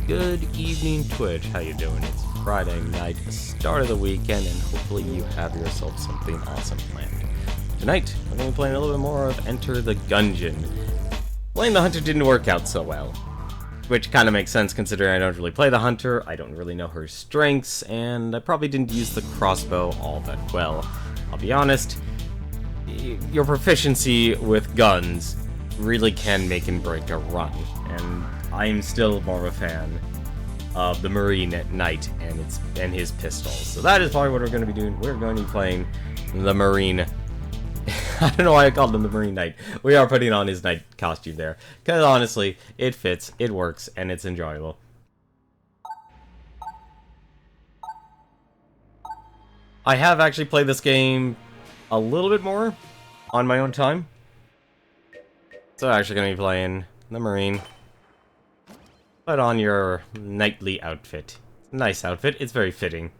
Good evening, Twitch. How you doing? It's Friday night, start of the weekend, and hopefully you have yourself something awesome planned. Tonight, I'm going to be playing a little bit more of Enter the Gungeon. Playing the Hunter didn't work out so well, which kind of makes sense considering I don't really play the Hunter, I don't really know her strengths, and I probably didn't use the crossbow all that well. I'll be honest, your proficiency with guns really can make and break a run, and I'm still more of a fan of the Marine Knight and his pistols. So that is probably what we're going to be doing. We're going to be playing the Marine. I don't know why I called him the Marine Knight. We are putting on his knight costume there, because honestly, it fits, it works, and it's enjoyable. I have actually played this game a little bit more on my own time. So I'm actually going to be playing the Marine. Put on your knightly outfit. Nice outfit. It's very fitting.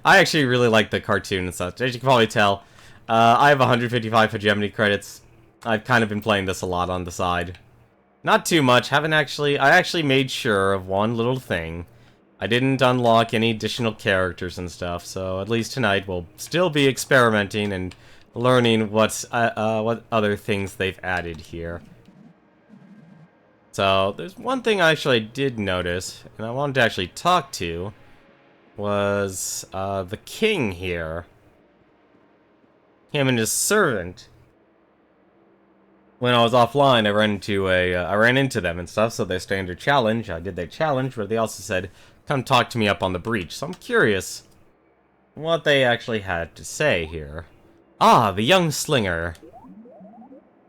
I actually really like the cartoon and such. As you can probably tell, I have 155 hegemony credits. I've kind of been playing this a lot on the side. Not too much. I actually made sure of one little thing. I didn't unlock any additional characters and stuff, so at least tonight we'll still be experimenting and learning what other things they've added here. So, there's one thing I did notice, and I wanted to actually talk to, was the king here. Him and his servant. When I was offline, I ran into them and stuff, so their standard challenge, I did their challenge, where they also said, come talk to me up on the breach. So I'm curious what they actually had to say here. Ah, the young slinger.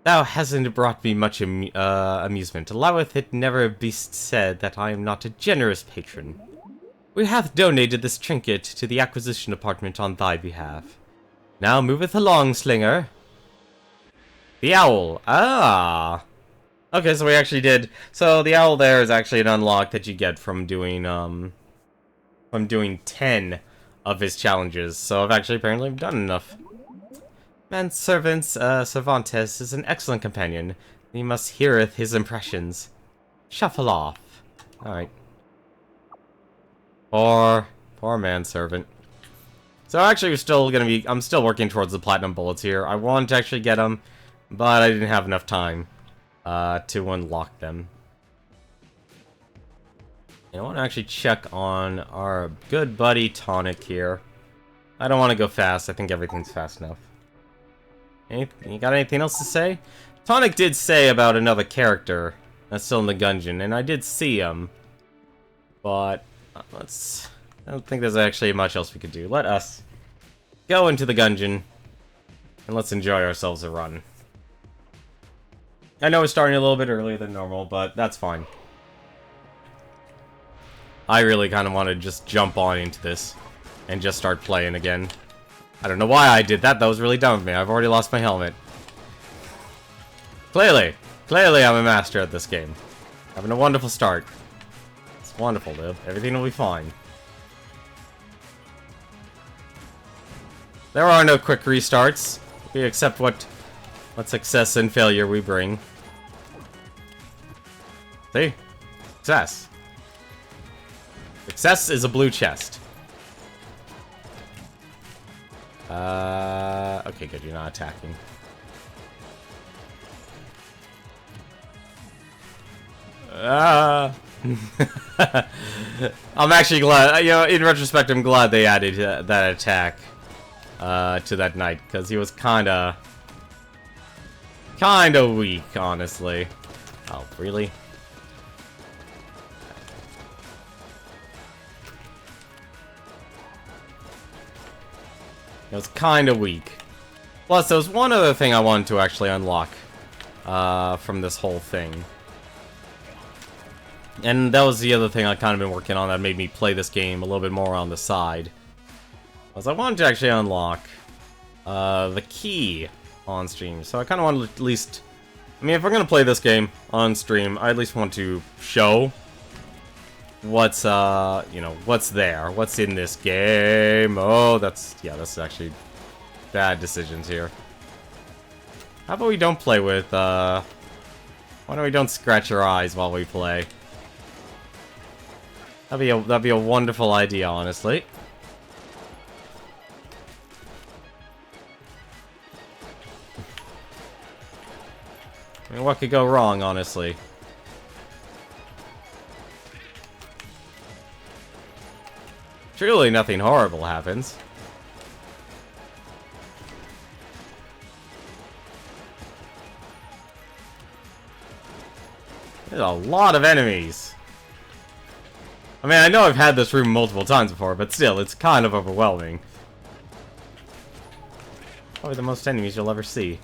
Thou hasn't brought me much amusement. Alloweth it never be said that I am not a generous patron. We hath donated this trinket to the acquisition department on thy behalf. Now moveth along, slinger. The owl. Ah. Okay, so we actually did. So the owl there is actually an unlock that you get from doing 10 of his challenges. So I've actually apparently done enough. Manservant's Cervantes is an excellent companion. He must heareth his impressions. Shuffle off. Alright. Poor manservant. So actually I'm still working towards the platinum bullets here. I wanted to actually get them, but I didn't have enough time to unlock them. And I want to actually check on our good buddy Tonic here. I don't want to go fast. I think everything's fast enough. You got anything else to say? Tonic did say about another character that's still in the Gungeon, and I did see him. But I don't think there's actually much else we could do. Let us go into the Gungeon, and let's enjoy ourselves a run. I know we're starting a little bit earlier than normal, but that's fine. I really kind of want to just jump on into this and just start playing again. I don't know why I did that. That was really dumb of me. I've already lost my helmet. Clearly I'm a master at this game. Having a wonderful start. It's wonderful, dude. Everything will be fine. There are no quick restarts. We accept what success and failure we bring. See? Success. Success is a blue chest. Okay, good, you're not attacking. I'm actually glad, in retrospect, I'm glad they added that attack to that knight, because he was kinda weak, honestly. Oh, really? It was kind of weak. Plus, there was one other thing I wanted to actually unlock from this whole thing. And that was the other thing I kind of been working on that made me play this game a little bit more on the side. Was I wanted to actually unlock the key on stream. So I kind of wanted to at least... I mean, if we're going to play this game on stream, I at least want to show what's what's there, what's in this game. Oh, that's actually bad decisions here. How about we don't play with, why don't we don't scratch our eyes while we play? That'd be a wonderful idea, honestly. I mean, what could go wrong, honestly? Surely nothing horrible happens. There's a lot of enemies. I mean, I know I've had this room multiple times before, but still, it's kind of overwhelming. Probably the most enemies you'll ever see.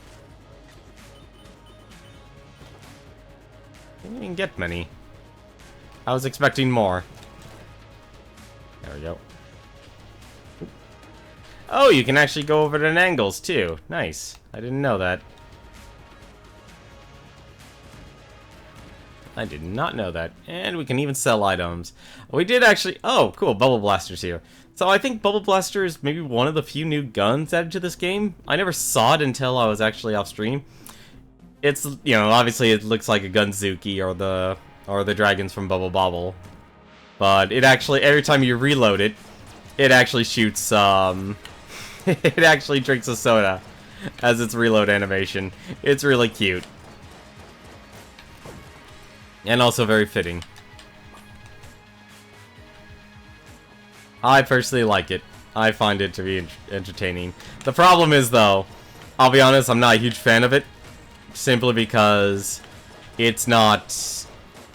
Didn't even get many. I was expecting more. There we go. Oh, you can actually go over at angles, too. Nice. I didn't know that. I did not know that. And we can even sell items. We did actually... Oh, cool. Bubble Blaster's here. So I think Bubble Blaster is maybe one of the few new guns added to this game. I never saw it until I was actually off stream. It's, you know, obviously it looks like a Gunzuki or the dragons from Bubble Bobble. But it actually, every time you reload it, it actually shoots, it actually drinks a soda as its reload animation. It's really cute. And also very fitting. I personally like it. I find it to be entertaining. The problem is, though, I'll be honest, I'm not a huge fan of it. Simply because it's not...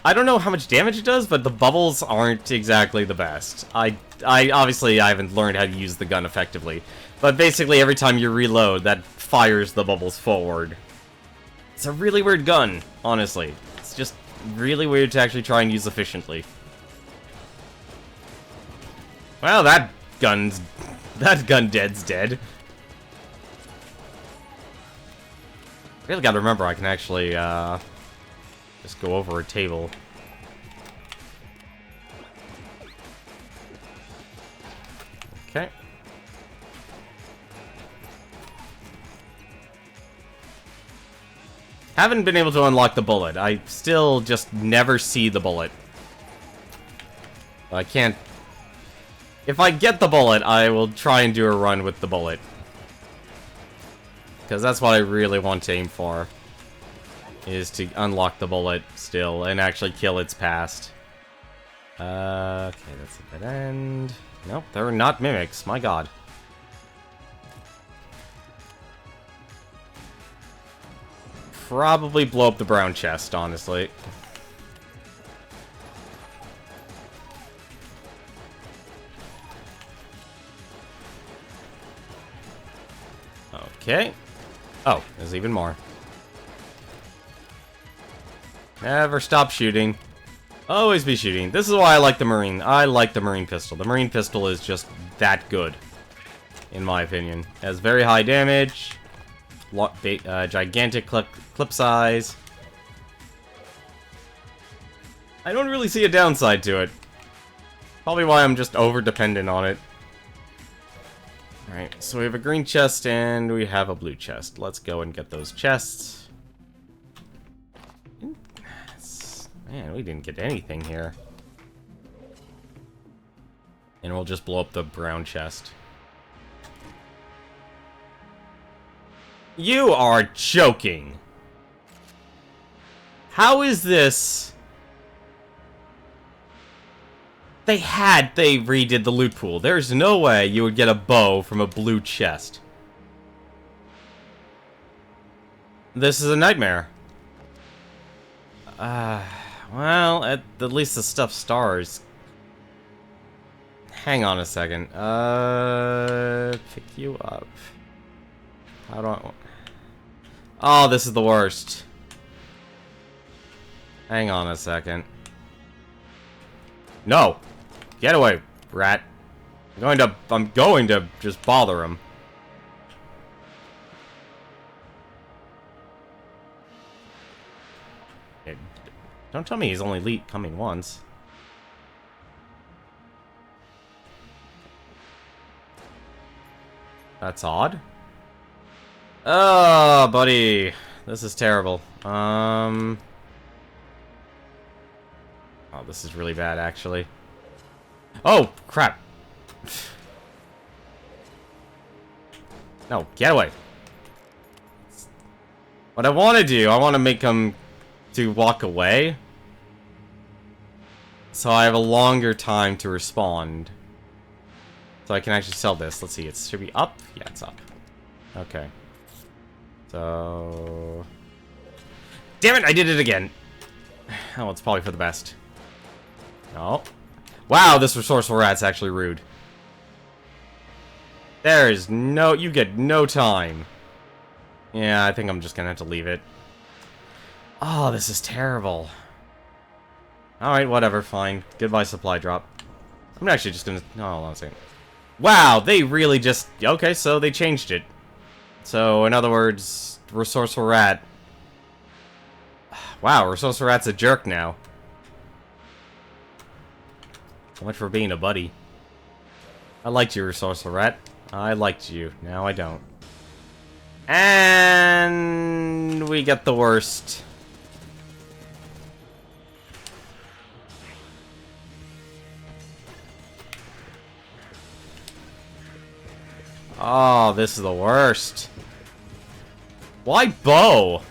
I don't know how much damage it does, but the bubbles aren't exactly the best. I obviously, I haven't learned how to use the gun effectively. But basically, every time you reload, that fires the bubbles forward. It's a really weird gun, honestly. It's just really weird to actually try and use efficiently. Well, that gun dead's dead. Really gotta remember I can actually, just go over a table. Okay. Haven't been able to unlock the bullet. I still just never see the bullet. I can't... If I get the bullet, I will try and do a run with the bullet. Because that's what I really want to aim for. Is to unlock the bullet still and actually kill its past. Okay, that's a dead end. Nope, they're not mimics. My god. Probably blow up the brown chest, honestly. Okay. Oh, there's even more. Never stop shooting. Always be shooting. This is why I like the Marine. I like the Marine pistol. The Marine pistol is just that good, in my opinion. It has very high damage, gigantic clip size. I don't really see a downside to it. Probably why I'm just over-dependent on it. Alright, so we have a green chest and we have a blue chest. Let's go and get those chests. Man, we didn't get anything here. And we'll just blow up the brown chest. You are joking! How is this... They redid the loot pool. There's no way you would get a bow from a blue chest. This is a nightmare. Well, at least the stuff stars. Hang on a second. Pick you up. How do I... Oh, this is the worst. Hang on a second. No! Get away, rat. I'm going to just bother him. Don't tell me he's only coming once. That's odd. Oh, buddy. This is terrible. Oh, this is really bad, actually. Oh, crap. No, get away. What I want to do, I want to make him to walk away. So I have a longer time to respond. So I can actually sell this. Let's see, it should be up? Yeah, it's up. Okay. So... Damn it, I did it again. Oh, it's probably for the best. No. Wow, this resourceful rat's actually rude. There is no... You get no time. Yeah, I think I'm just gonna have to leave it. Oh, this is terrible. Alright, whatever, fine. Goodbye, supply drop. I'm actually just gonna... No, hold on a second. Wow, they really just... Okay, so they changed it. So, in other words, resourceful rat... Wow, resourceful rat's a jerk now. So much for being a buddy. I liked you, resourceful rat. I liked you. Now I don't. And... we get the worst. Oh, this is the worst. Why bow?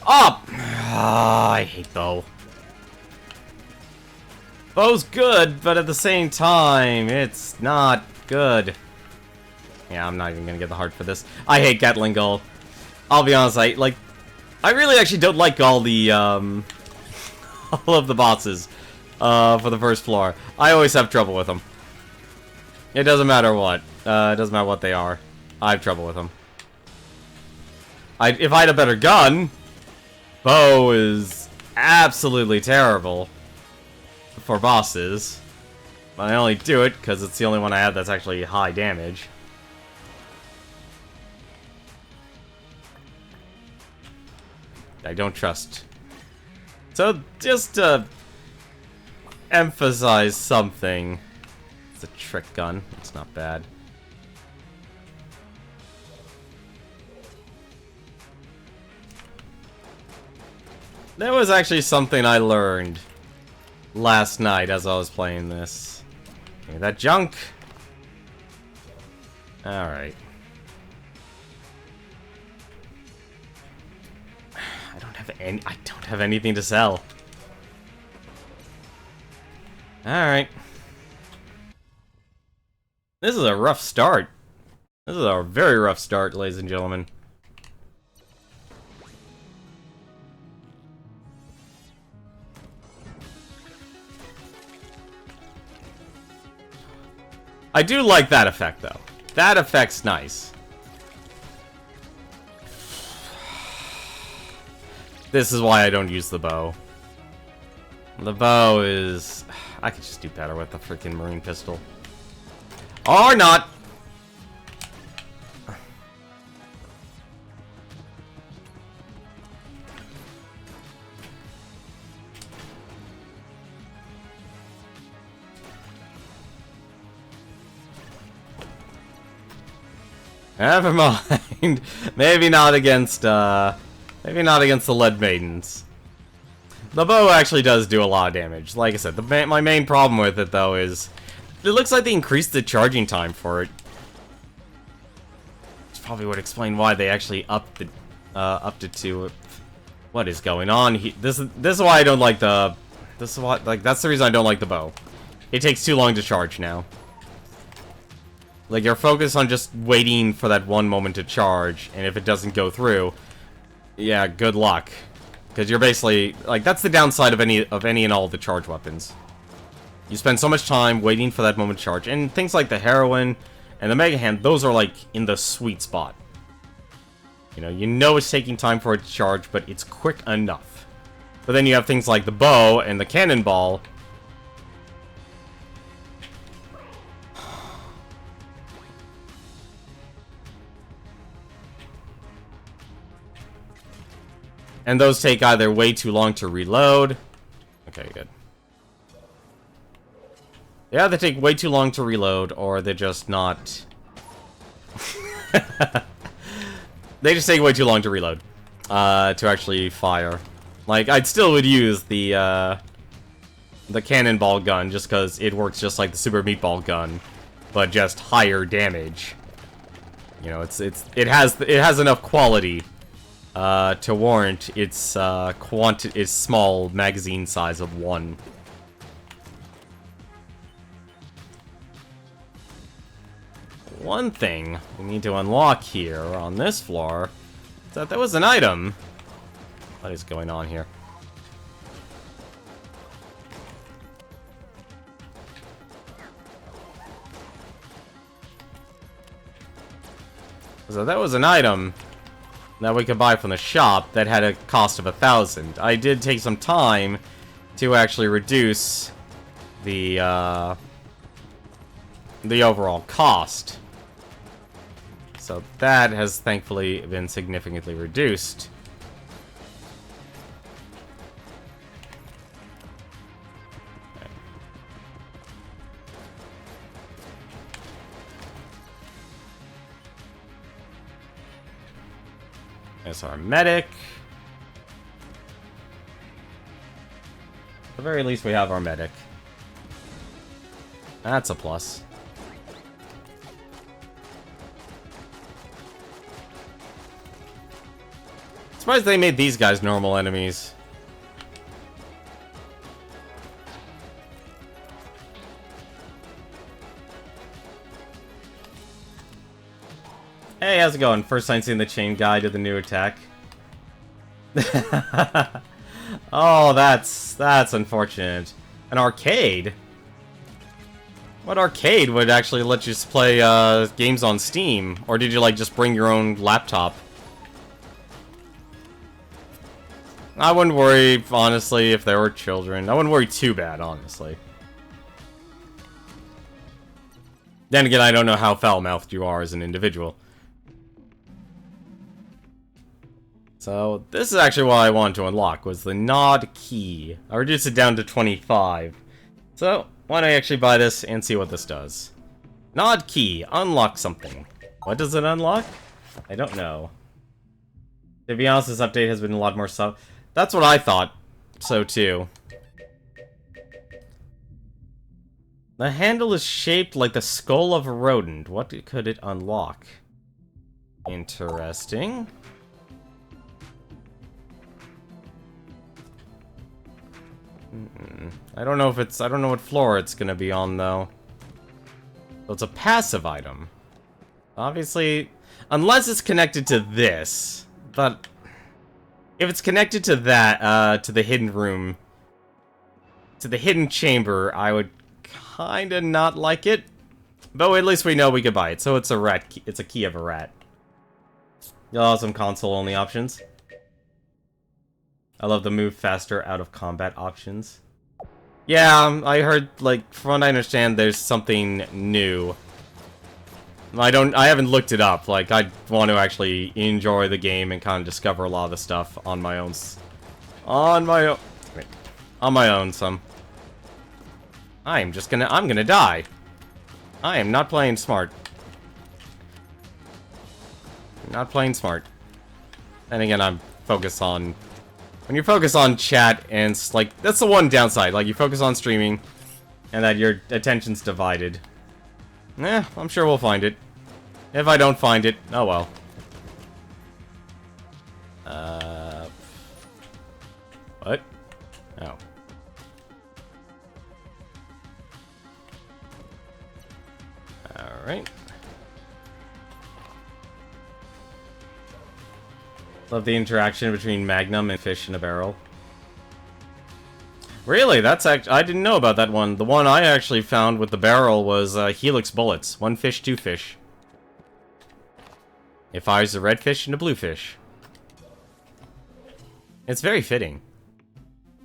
Up! Ah, I hate bow. Bow's good, but at the same time, it's not good. Yeah, I'm not even gonna get the heart for this. I hate Gatling Gull. I'll be honest, I really actually don't like all the, all of the bosses, for the first floor. I always have trouble with them. It doesn't matter what. It doesn't matter what they are. I have trouble with them. If I had a better gun, bow is absolutely terrible for bosses. But I only do it because it's the only one I have that's actually high damage. I don't trust. So, just to emphasize something. It's a trick gun. It's not bad. There was actually something I learned last night as I was playing this. Okay, that junk. Alright. I don't have anything to sell. Alright. This is a rough start. This is a very rough start, ladies and gentlemen. I do like that effect, though. That effect's nice. This is why I don't use the bow. The bow is... I could just do better with the freaking marine pistol. Or not! Never mind. Maybe not against the Lead Maidens. The bow actually does do a lot of damage. Like I said, my main problem with it, though, is... It looks like they increased the charging time for it. Which probably would explain why they actually upped it to... What is going on? This is why I don't like the... This is why... Like, that's the reason I don't like the bow. It takes too long to charge now. Like, you're focused on just waiting for that one moment to charge, and if it doesn't go through... Yeah, good luck. Because you're basically... Like, that's the downside of any and all of the charge weapons. You spend so much time waiting for that moment to charge. And things like the Heroine and the Mega Hand, those are, like, in the sweet spot. You know it's taking time for it to charge, but it's quick enough. But then you have things like the bow and the cannonball. And those take either way too long to reload. Okay, good. Yeah, they take way too long to reload, or they're just not... They just take way too long to reload. To actually fire. Like, I still would use the cannonball gun just because it works just like the Super Meatball gun, but just higher damage. You know, it has enough quality to warrant its small magazine size of 1. One thing we need to unlock here on this floor is that there was an item. What is going on here? So that was an item that we could buy from the shop that had a cost of 1,000. I did take some time to actually reduce the overall cost. So that has thankfully been significantly reduced. There's our medic. At the very least, we have our medic. That's a plus. Surprised they made these guys normal enemies. Hey, how's it going? First time seeing the chain guide to the new attack. Oh, that's unfortunate. An arcade? What arcade would actually let you play games on Steam? Or did you like just bring your own laptop? I wouldn't worry, honestly, if there were children. I wouldn't worry too bad, honestly. Then again, I don't know how foul-mouthed you are as an individual. So, this is actually what I wanted to unlock, was the Nod Key. I reduced it down to 25. So, why don't I actually buy this and see what this does? Nod Key. Unlock something. What does it unlock? I don't know. To be honest, this update has been a lot more stuff. That's what I thought. So, too. The handle is shaped like the skull of a rodent. What could it unlock? Interesting. I don't know if it's... I don't know what floor it's gonna be on, though. So it's a passive item. Obviously, unless it's connected to this. But if it's connected to that, to the hidden room, to the hidden chamber, I would kinda not like it. But at least we know we could buy it. So it's a rat key. It's a key of a rat. You'll have some console-only options. I love the move faster out of combat options. Yeah, I heard, like, from what I understand, there's something new. I haven't looked it up. Like, I want to actually enjoy the game and kind of discover a lot of the stuff on my own. On my own, I'm gonna die. I am not playing smart. Not playing smart. And again, I'm focused on... When you focus on chat, and it's like, that's the one downside. Like, you focus on streaming, and that your attention's divided. I'm sure we'll find it. If I don't find it, oh well. What? Oh. Alright. Love the interaction between Magnum and fish in a barrel. Really? That's actually... I didn't know about that one. The one I actually found with the barrel was Helix bullets. One fish, two fish. It fires a red fish and a blue fish. It's very fitting.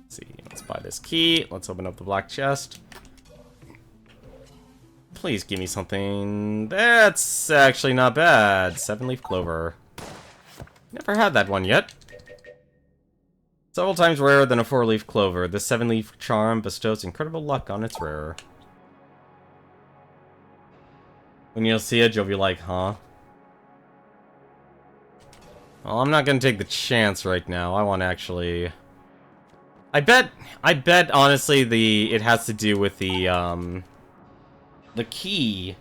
Let's see. Let's buy this key. Let's open up the black chest. Please give me something... That's actually not bad. 7-leaf clover. Never had that one yet. Several times rarer than a 4-leaf clover, the 7-leaf charm bestows incredible luck on its wearer. When you'll see it, you'll be like, huh? Well, I'm not gonna take the chance right now. I want to actually I bet honestly it has to do with the key.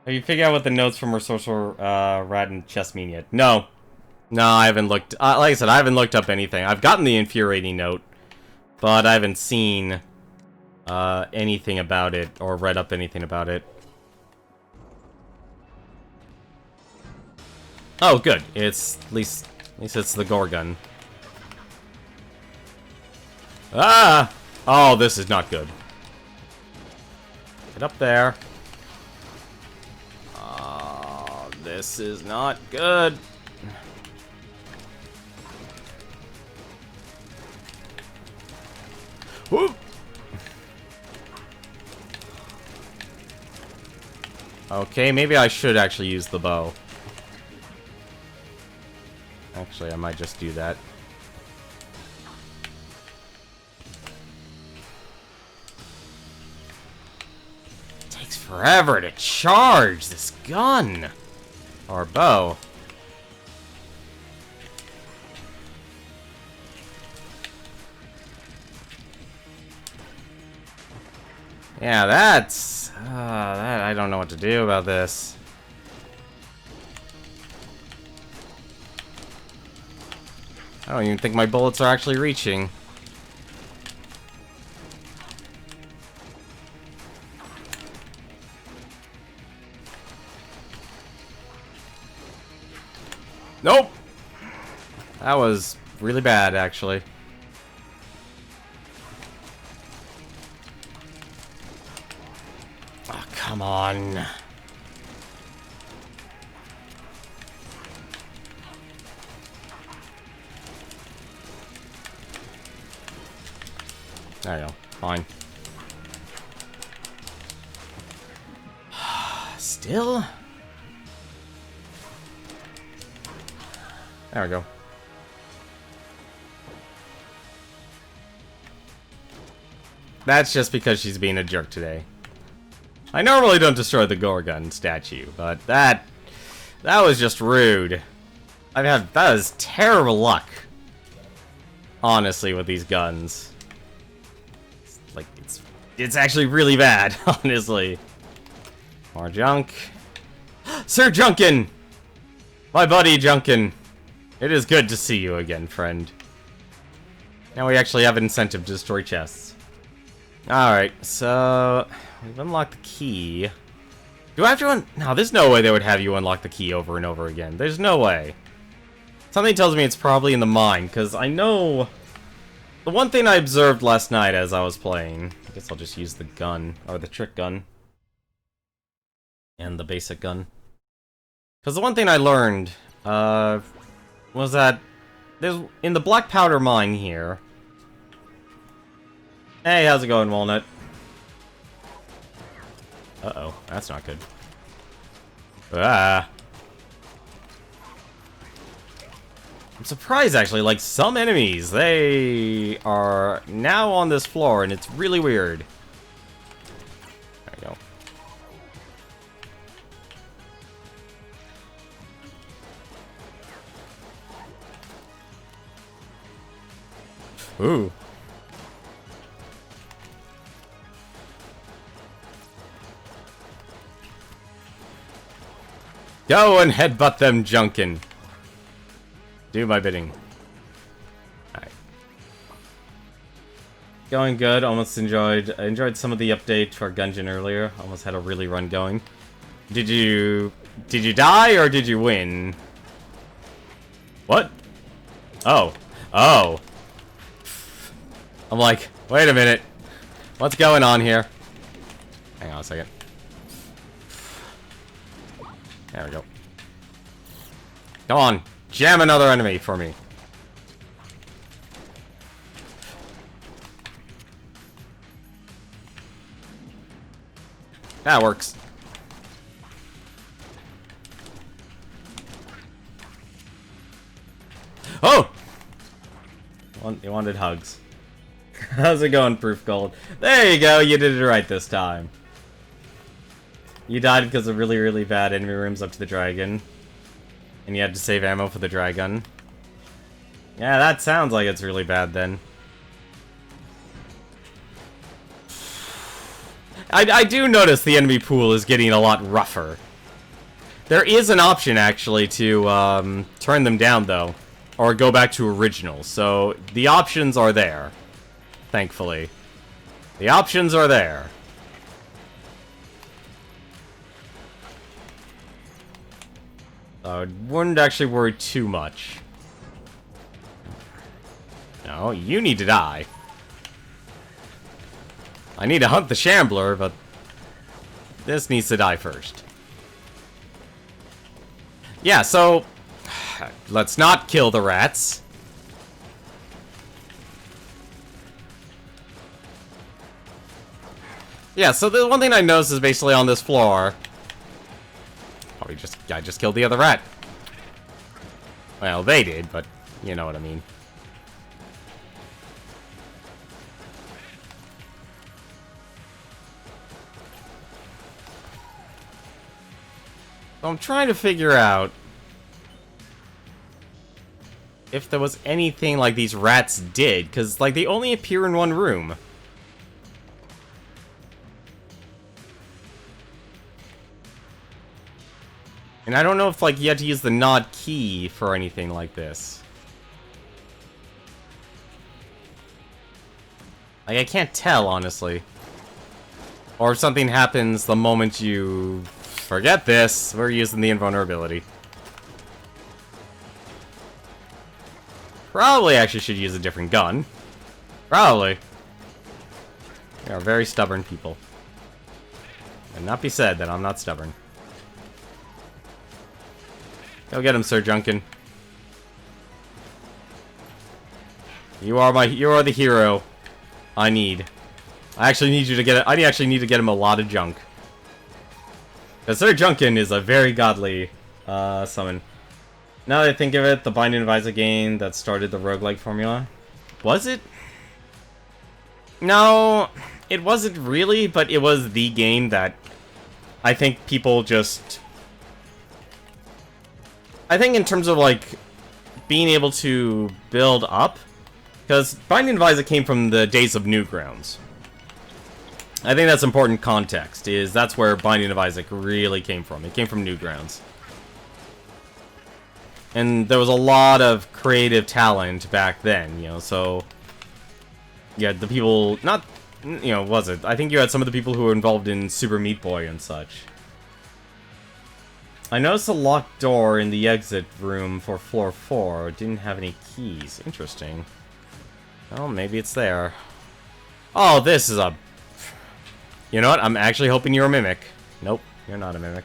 Have you figured out what the notes from Resourceful Rat and Chess mean yet? No. No, I haven't looked... like I said, I haven't looked up anything. I've gotten the infuriating note, but I haven't seen anything about it or read up anything about it. Oh, good. It's... At least it's the Gorgon. Ah! Oh, this is not good. Get up there. Oh, this is not good. Whoop! Okay, maybe I should actually use the bow. Actually, I might just do that. It takes forever to charge this gun! Or bow. Yeah, that's... I don't know what to do about this. I don't even think my bullets are actually reaching. Nope! That was really bad, actually. Oh, come on. There you go. Fine. Still? There we go. That's just because she's being a jerk today. I normally don't destroy the Gorgon statue, but that was just rude. That is terrible luck. Honestly, with these guns. It's actually really bad, honestly. More junk. Sir Junkin! My buddy Junkin. It is good to see you again, friend. Now we actually have an incentive to destroy chests. Alright, so... we've unlocked the key. Do I have to No, there's no way they would have you unlock the key over and over again. There's no way. Something tells me it's probably in the mine, because I know... The one thing I observed last night as I was playing... I guess I'll just use the gun, or the trick gun. And the basic gun. Because the one thing I learned, was that... there's in the black powder mine here... Hey, how's it going, Walnut? Uh-oh, that's not good. Ah. I'm surprised, actually, like, some enemies, they are now on this floor, and it's really weird. There we go. Ooh. Go and headbutt them, Junkin. Do my bidding. Alright. Going good. Almost enjoyed some of the update for Gungeon earlier. Almost had a really run going. Did you die or did you win? What? Oh. Oh. I'm like, wait a minute. What's going on here? Hang on a second. There we go. Come on. Jam another enemy for me. That works. Oh! You wanted hugs. How's it going, Proof Gold? There you go, you did it right this time. You died because of really, really bad enemy rooms up to the dragon. And you had to save ammo for the Dragun. Yeah, that sounds like it's really bad then. I do notice the enemy pool is getting a lot rougher. There is an option, actually, to turn them down, though. Or go back to original. So, the options are there. Thankfully. The options are there. I wouldn't actually worry too much. No, you need to die. I need to hunt the Shambler, but this needs to die first. Yeah, so let's not kill the rats. Yeah, so the one thing I noticed is basically on this floor. Oh, I just killed the other rat. Well, they did, but you know what I mean. So I'm trying to figure out if there was anything like these rats did, because like they only appear in one room. And I don't know if like you had to use the nod key for anything like this. Like I can't tell, honestly. Or if something happens the moment you forget this, we're using the invulnerability. Probably actually should use a different gun. Probably. They are very stubborn people. And not be said that I'm not stubborn. Go get him, Sir Junkin. You are the hero I need. I actually need you to get I actually need to get him a lot of junk. Because Sir Junkin is a very godly summon. Now that I think of it, the Binding of Isaac game that started the roguelike formula. Was it? No, it wasn't really, but it was the game that I think people just... I think in terms of, like, being able to build up, because Binding of Isaac came from the days of Newgrounds. I think that's important context, is that's where Binding of Isaac really came from. It came from Newgrounds. And there was a lot of creative talent back then, you know, so... Yeah, the people, not, you know, was it? I think you had some of the people who were involved in Super Meat Boy and such. I noticed a locked door in the exit room for floor 4. It didn't have any keys. Interesting. Well, maybe it's there. Oh, this is a... You know what? I'm actually hoping you're a mimic. Nope, you're not a mimic.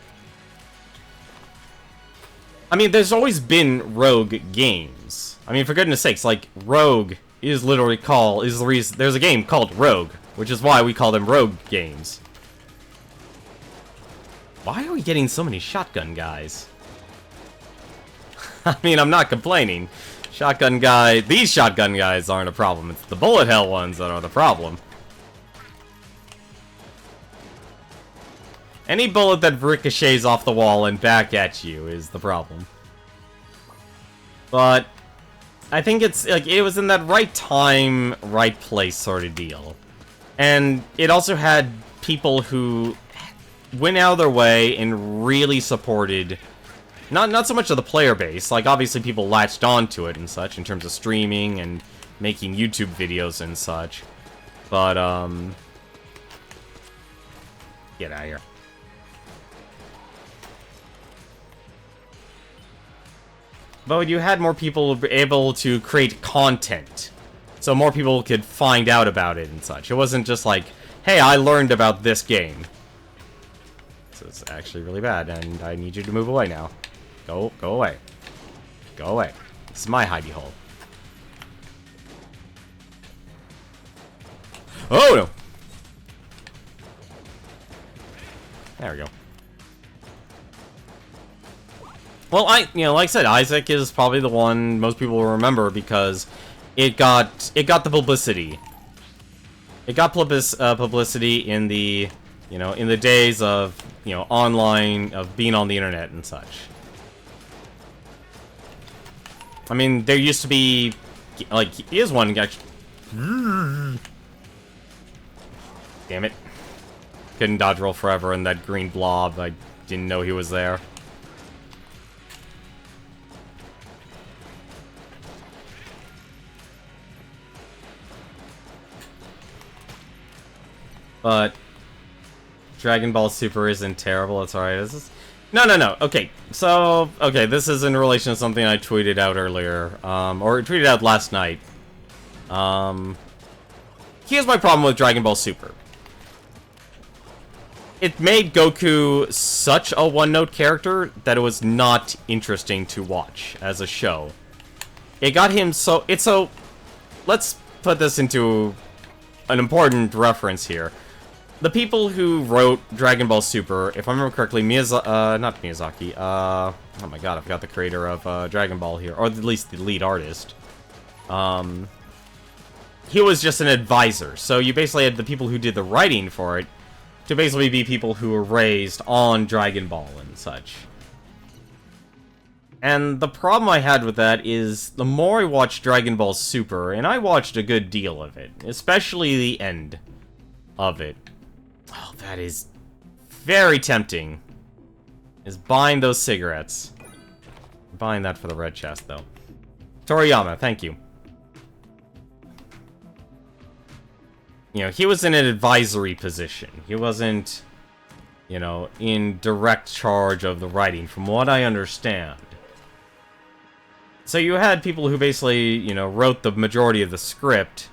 I mean, there's always been rogue games. I mean, for goodness sakes, like, rogue is literally called... is the reason... There's a game called Rogue, which is why we call them rogue games. Why are we getting so many shotgun guys? I mean, I'm not complaining. Shotgun guy... These shotgun guys aren't a problem. It's the bullet hell ones that are the problem. Any bullet that ricochets off the wall and back at you is the problem. But I think it's like it was in that right time, right place sort of deal. And it also had people who went out of their way and really supported not so much of the player base, like obviously people latched onto it and such in terms of streaming and making YouTube videos and such. But get out of here. But you had more people able to create content. So more people could find out about it and such. It wasn't just like, hey, I learned about this game. So it's actually really bad, and I need you to move away now. Go away. Go away. This is my hidey hole. Oh, no! There we go. Well, like I said, Isaac is probably the one most people will remember because it got the publicity. It got publicity in the, in the days of, online, of being on the internet and such. I mean, there used to be Like, he is one actually. Damn it. Couldn't dodge roll forever in that green blob. I didn't know he was there. But Dragon Ball Super isn't terrible. It's alright. No. Okay, so this is in relation to something I tweeted out earlier, or tweeted out last night. Here's my problem with Dragon Ball Super. It made Goku such a one-note character that it was not interesting to watch as a show. It got him so... Let's put this into an important reference here. The people who wrote Dragon Ball Super, if I remember correctly, not Miyazaki, oh my god, I forgot the creator of Dragon Ball here, or at least the lead artist. He was just an advisor, so you basically had the people who did the writing for it to basically be people who were raised on Dragon Ball and such. And the problem I had with that is, the more I watched Dragon Ball Super, and I watched a good deal of it, especially the end of it. Oh, that is very tempting. Is buying those cigarettes. Buying that for the red chest, though. Toriyama, thank you. You know, he was in an advisory position. He wasn't, you know, in direct charge of the writing, from what I understand. So you had people who basically, you know, wrote the majority of the script.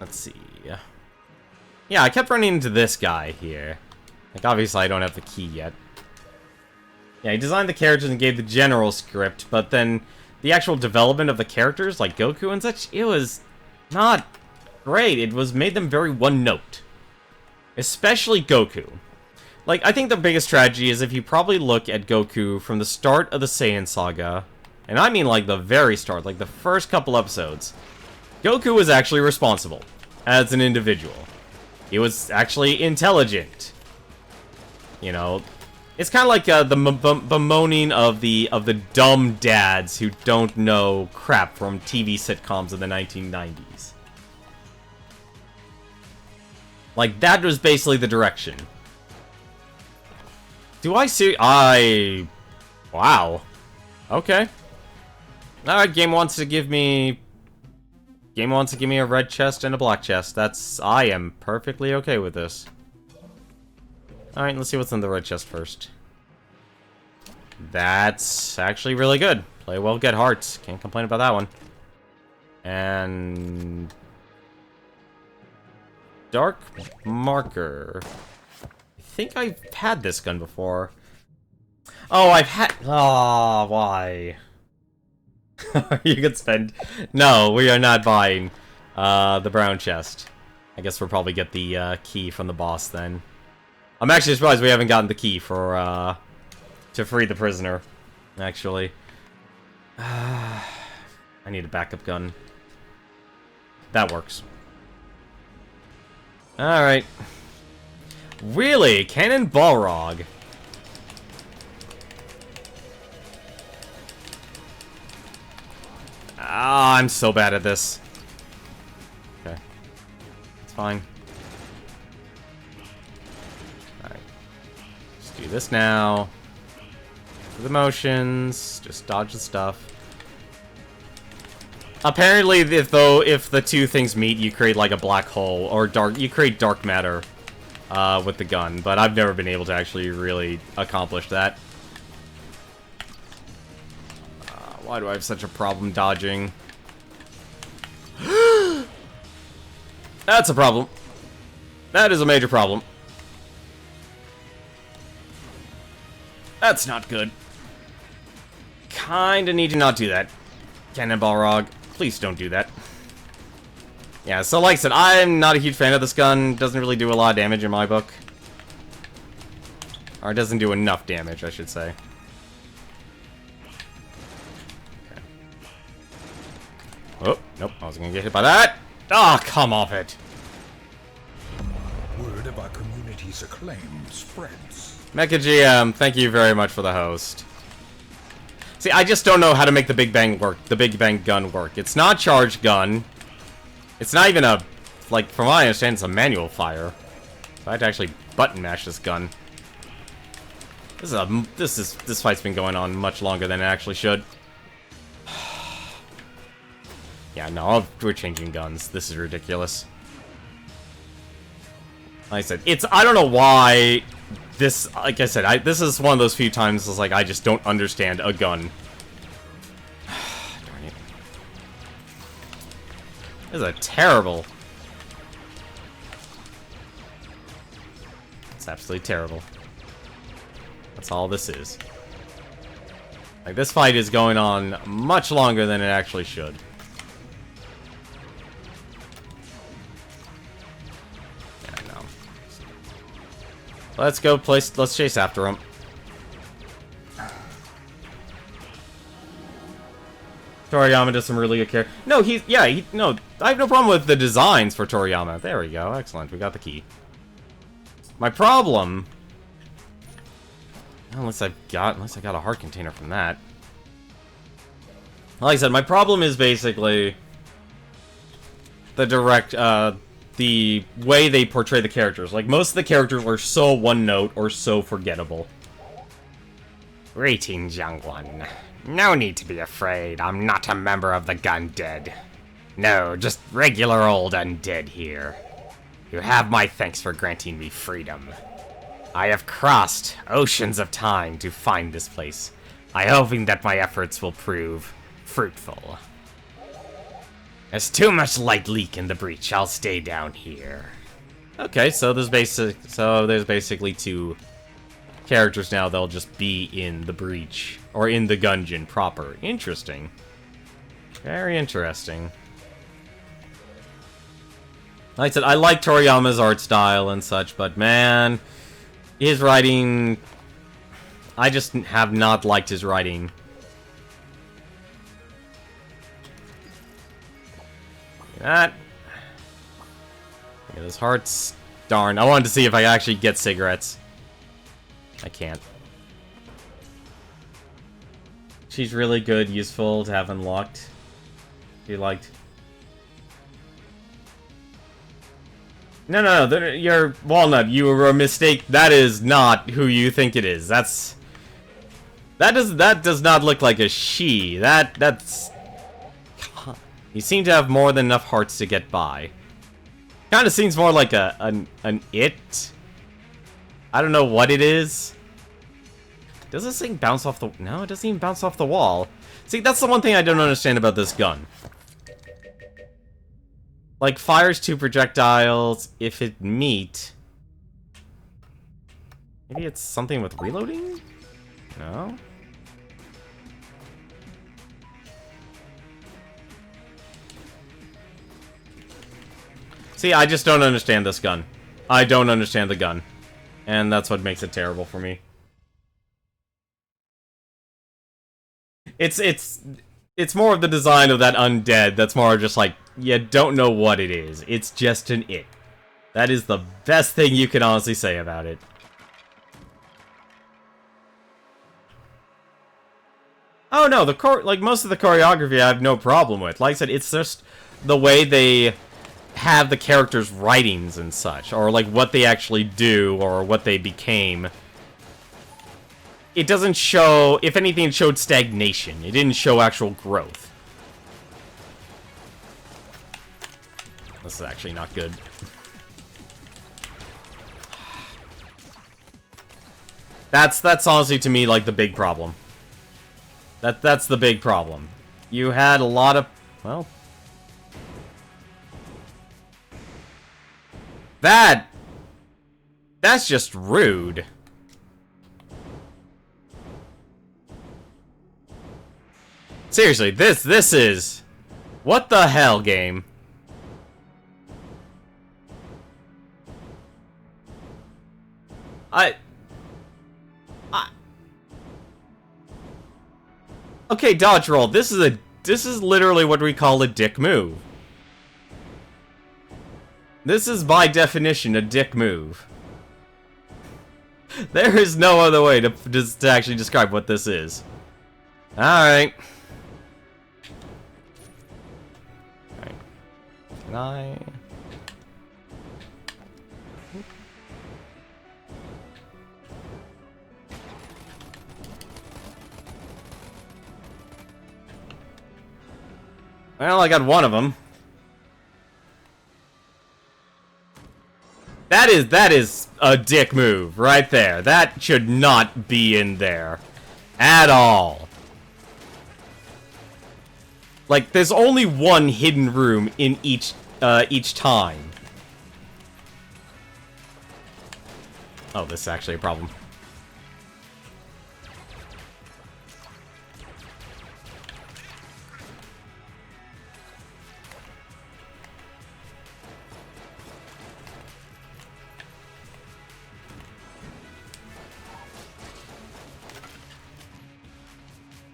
Let's see. Yeah, I kept running into this guy here. Like, obviously I don't have the key yet. Yeah, he designed the characters and gave the general script, but then the actual development of the characters, like Goku and such, it was not great. It made them very one-note. Especially Goku. Like, I think the biggest tragedy is if you probably look at Goku from the start of the Saiyan Saga, and I mean like the very start, like the first couple episodes, Goku was actually responsible as an individual. He was actually intelligent. You know, it's kind of like the bemoaning of the dumb dads who don't know crap from TV sitcoms of the 1990s. Like, that was basically the direction. Do I see... Wow. Okay. Alright, game wants to give me a red chest and a black chest. I am perfectly okay with this. Alright, let's see what's in the red chest first. That's actually really good. Play well, get hearts. Can't complain about that one. And... Dark Marker. I think I've had this gun before. Oh, why? You could spend... No, we are not buying the brown chest. I guess we'll probably get the key from the boss then. I'm actually surprised we haven't gotten the key for to free the prisoner, actually. I need a backup gun. That works. Alright. Really? Cannon Balrog? Ah, I'm so bad at this. Okay. It's fine. Alright. Just do this now. Do the motions. Just dodge the stuff. Apparently, if the two things meet, you create like a black hole, or you create dark matter with the gun, but I've never been able to actually really accomplish that. Why do I have such a problem dodging? That's a problem. That is a major problem. That's not good. Kinda need to not do that. Cannon Balrog, please don't do that. Yeah, so like I said, I'm not a huge fan of this gun. Doesn't really do a lot of damage in my book. Or it doesn't do enough damage, I should say. Oh, nope, I wasn't gonna get hit by that! Ah, oh, come off it! Word of our community's acclaim spreads. Mecha GM, thank you very much for the host. See, I just don't know how to make the Big Bang work. The Big Bang gun work. It's not charge gun. It's not even a, like, from what I understand, it's a manual fire. So I have to actually button mash this gun. This fight's been going on much longer than it actually should. Yeah, no, we're changing guns. This is ridiculous. Like I said, I don't know why this, like I said, this is one of those few times it's like I just don't understand a gun. Darn it. This is a terrible. It's absolutely terrible. That's all this is. Like, this fight is going on much longer than it actually should. Yeah, I know. Let's go let's chase after him. Toriyama does some really good care. No, no, I have no problem with the designs for Toriyama. There we go. Excellent. We got the key. My problem... Unless I got a heart container from that. Like I said, my problem is basically the way they portray the characters. Like, most of the characters are so one-note or so forgettable. Greetings, young one. No need to be afraid. I'm not a member of the Gundead. No, just regular old undead here. You have my thanks for granting me freedom. I have crossed oceans of time to find this place. I hoping that my efforts will prove fruitful. There's too much light leak in the breach. I'll stay down here. Okay, so there's basically two characters now. They'll just be in the breach or in the Gungeon proper. Interesting. Very interesting. Like I said, I like Toriyama's art style and such, but man, his writing, I just have not liked his writing. That. Look at those hearts. Darn, I wanted to see if I could actually get cigarettes. I can't. She's really good, useful to have unlocked. You liked. No, you're Walnut. You were a mistake. That is not who you think it is. That does not look like a she. That's. You seem to have more than enough hearts to get by. Kind of seems more like an it. I don't know what it is. Does this thing bounce off the? No, it doesn't even bounce off the wall. See, that's the one thing I don't understand about this gun. Like, fires 2 projectiles if it meet. Maybe it's something with reloading? No? See, I just don't understand this gun. I don't understand the gun. And that's what makes it terrible for me. It's more of the design of that undead that's more just like, you don't know what it is. It's just an it. That is the best thing you can honestly say about it. Oh no, like most of the choreography I have no problem with. Like I said, it's just the way they have the characters' writings and such, or like what they actually do, or what they became. It doesn't show, if anything, it showed stagnation. It didn't show actual growth. This is actually not good. That's honestly to me like the big problem. That's the big problem. You had a lot of, well, that's just rude. Seriously, this is, what the hell, game? Okay, dodge roll. This is literally what we call a dick move. This is by definition a dick move. There is no other way to actually describe what this is. Alright. Alright. Can I... Well, I got one of them. That is a dick move right there. That should not be in there at all. Like, there's only one hidden room in each time. Oh, this is actually a problem.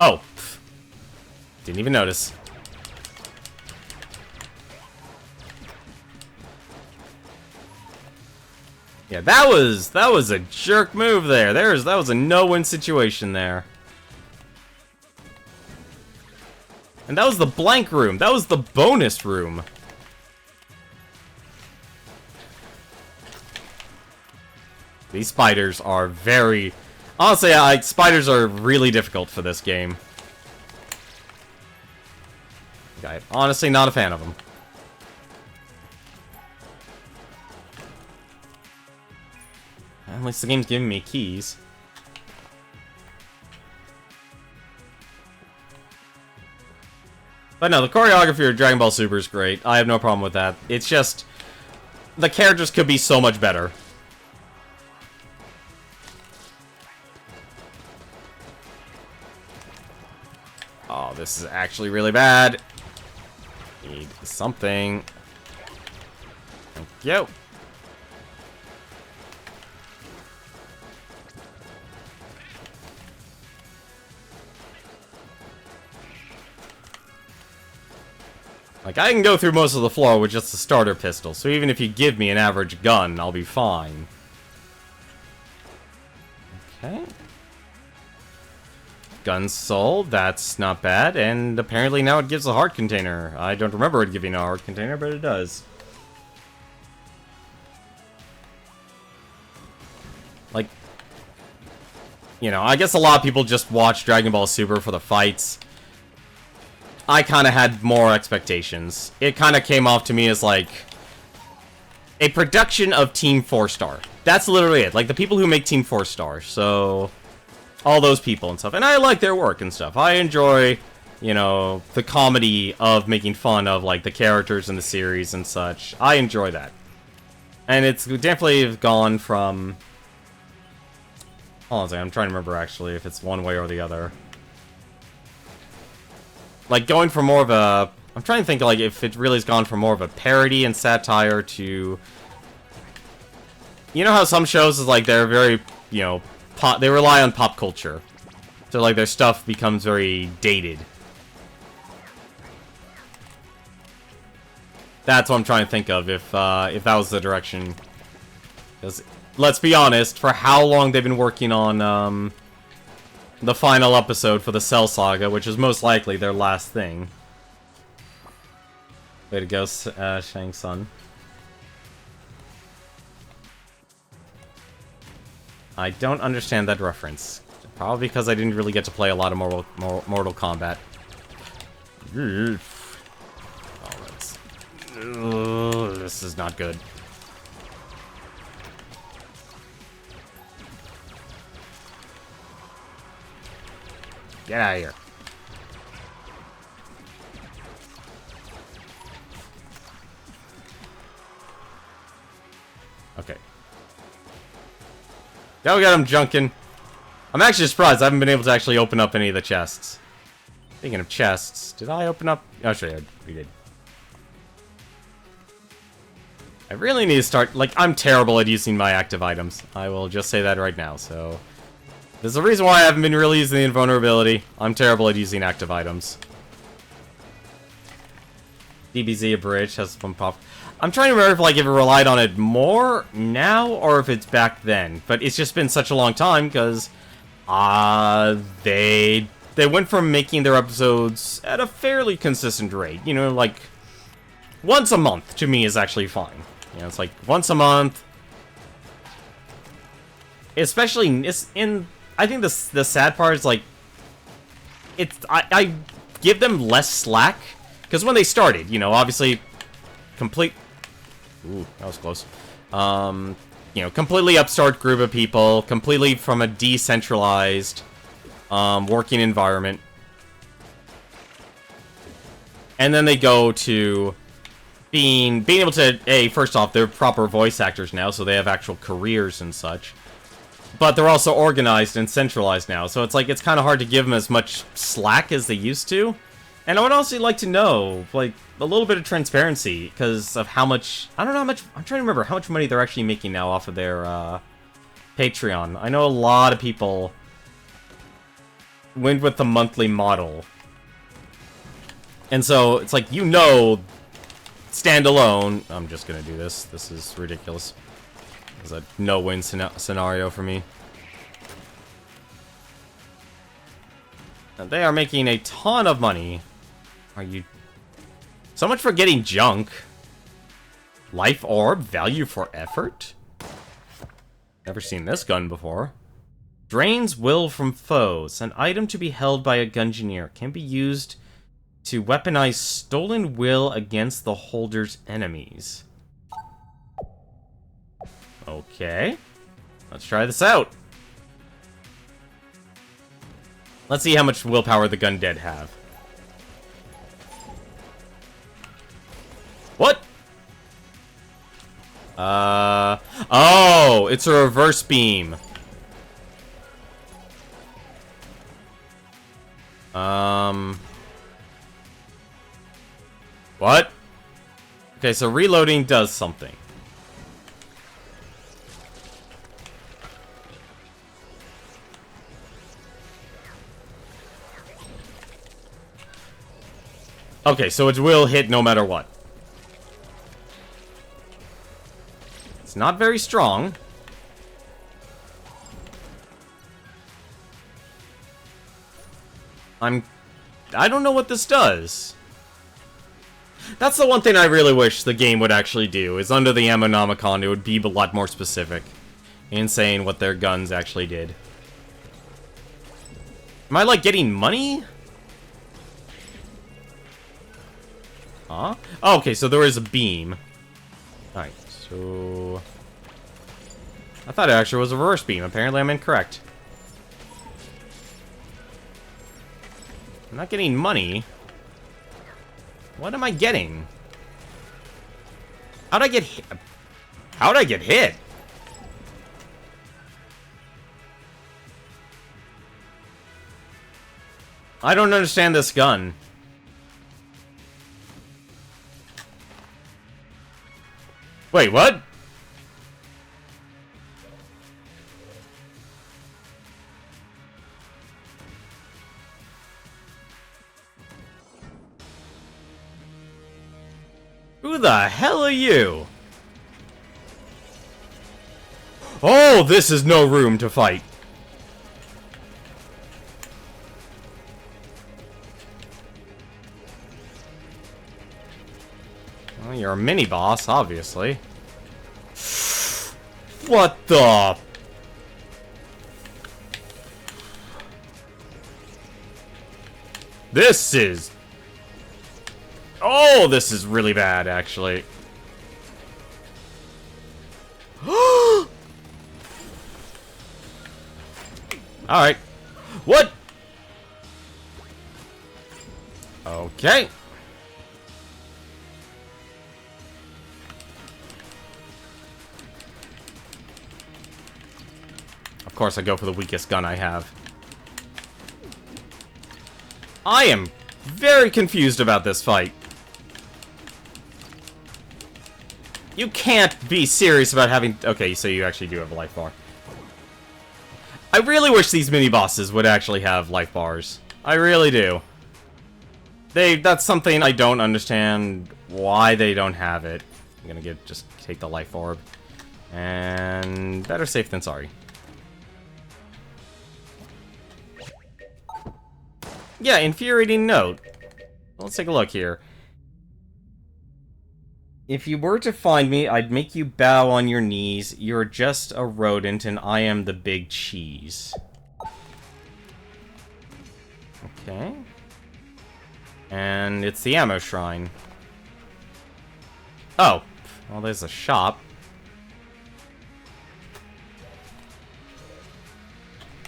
Oh. Didn't even notice. Yeah, that was a jerk move there. That was a no-win situation there. And that was the blank room. That was the bonus room. These spiders are very... Honestly, spiders are really difficult for this game. I'm honestly not a fan of them. At least the game's giving me keys. But no, the choreography of Dragon Ball Super is great. I have no problem with that. It's just... the characters could be so much better. Oh, this is actually really bad. Need something. Thank you. Like, I can go through most of the floor with just a starter pistol, so even if you give me an average gun, I'll be fine. Okay. Gun sold, that's not bad, and apparently now it gives a heart container. I don't remember it giving a heart container, but it does. Like, you know, I guess a lot of people just watch Dragon Ball Super for the fights. I kind of had more expectations. It kind of came off to me as, like, a production of Team 4-Star. That's literally it. Like, the people who make Team 4-Star. So, all those people and stuff. And I like their work and stuff. I enjoy, you know, the comedy of making fun of, like, the characters in the series and such. I enjoy that. And it's definitely gone from... Hold on a second. I'm trying to remember, actually, if it's one way or the other. Like, going from more of a... I'm trying to think, like, if it really has gone from more of a parody and satire to... You know how some shows is, like, they're very, you know, they rely on pop culture. So, like, their stuff becomes very dated. That's what I'm trying to think of, if that was the direction. Because, let's be honest, for how long they've been working on, the final episode for the Cell Saga, which is most likely their last thing. Way to go, Shang Tsung. I don't understand that reference. Probably because I didn't really get to play a lot of Mortal Kombat. Oh, this is not good. Get out of here. Okay. Go get him, Junkin. I'm actually surprised I haven't been able to actually open up any of the chests. Speaking of chests, did I open up? Oh, sure, we did. I really need to start... Like, I'm terrible at using my active items. I will just say that right now, so... There's a reason why I haven't been really using the invulnerability. I'm terrible at using active items. DBZ Abridged has some pop. I'm trying to remember if, like, if it relied on it more now or if it's back then. But it's just been such a long time because they they went from making their episodes at a fairly consistent rate. You know, like, once a month, to me, is actually fine. You know, it's like, once a month. Especially in... I think the sad part is, like... I give them less slack. Because when they started, you know, obviously... Ooh, that was close. You know, completely upstart group of people. Completely from a decentralized... working environment. And then they go to... being able to, first off, they're proper voice actors now, so they have actual careers and such. But they're also organized and centralized now, so it's like, it's kind of hard to give them as much slack as they used to. And I would also like to know, like, a little bit of transparency, because of how much, I don't know how much, I'm trying to remember how much money they're actually making now off of their, Patreon. I know a lot of people went with the monthly model. And so, it's like, you know, standalone. I'm just gonna do this. This is ridiculous. It's a no-win scenario for me. Now, they are making a ton of money. Are you... So much for getting junk. Life orb, value for effort? Never seen this gun before. Drains will from foes. An item to be held by a Gungeoneer. Can be used to weaponize stolen will against the holder's enemies. Okay. Let's try this out. Let's see how much willpower the Gundead have. What? Oh, it's a reverse beam. What? Okay, so reloading does something. Okay, so it will hit no matter what. It's not very strong. I don't know what this does. That's the one thing I really wish the game would actually do, is under the Ammonomicon, it would be a lot more specific in saying what their guns actually did. Am I, like, getting money? Huh? Oh, okay, so there is a beam. Alright, so... I thought it actually was a reverse beam. Apparently I'm incorrect. I'm not getting money. What am I getting? How'd I get hit? How'd I get hit? I don't understand this gun. Wait, what? Who the hell are you? Oh, this is no room to fight. Well, you're a mini-boss, obviously. What the... This is... Oh, this is really bad, actually. Alright. What? Okay. Of course, I go for the weakest gun I have. I am very confused about this fight. You can't be serious about having... Okay, so you actually do have a life bar. I really wish these mini-bosses would actually have life bars. I really do. That's something I don't understand why they don't have it. I'm gonna just take the life orb. And better safe than sorry. Yeah, infuriating note. Let's take a look here. If you were to find me, I'd make you bow on your knees. You're just a rodent, and I am the big cheese. Okay. And it's the ammo shrine. Oh. Well, there's a shop.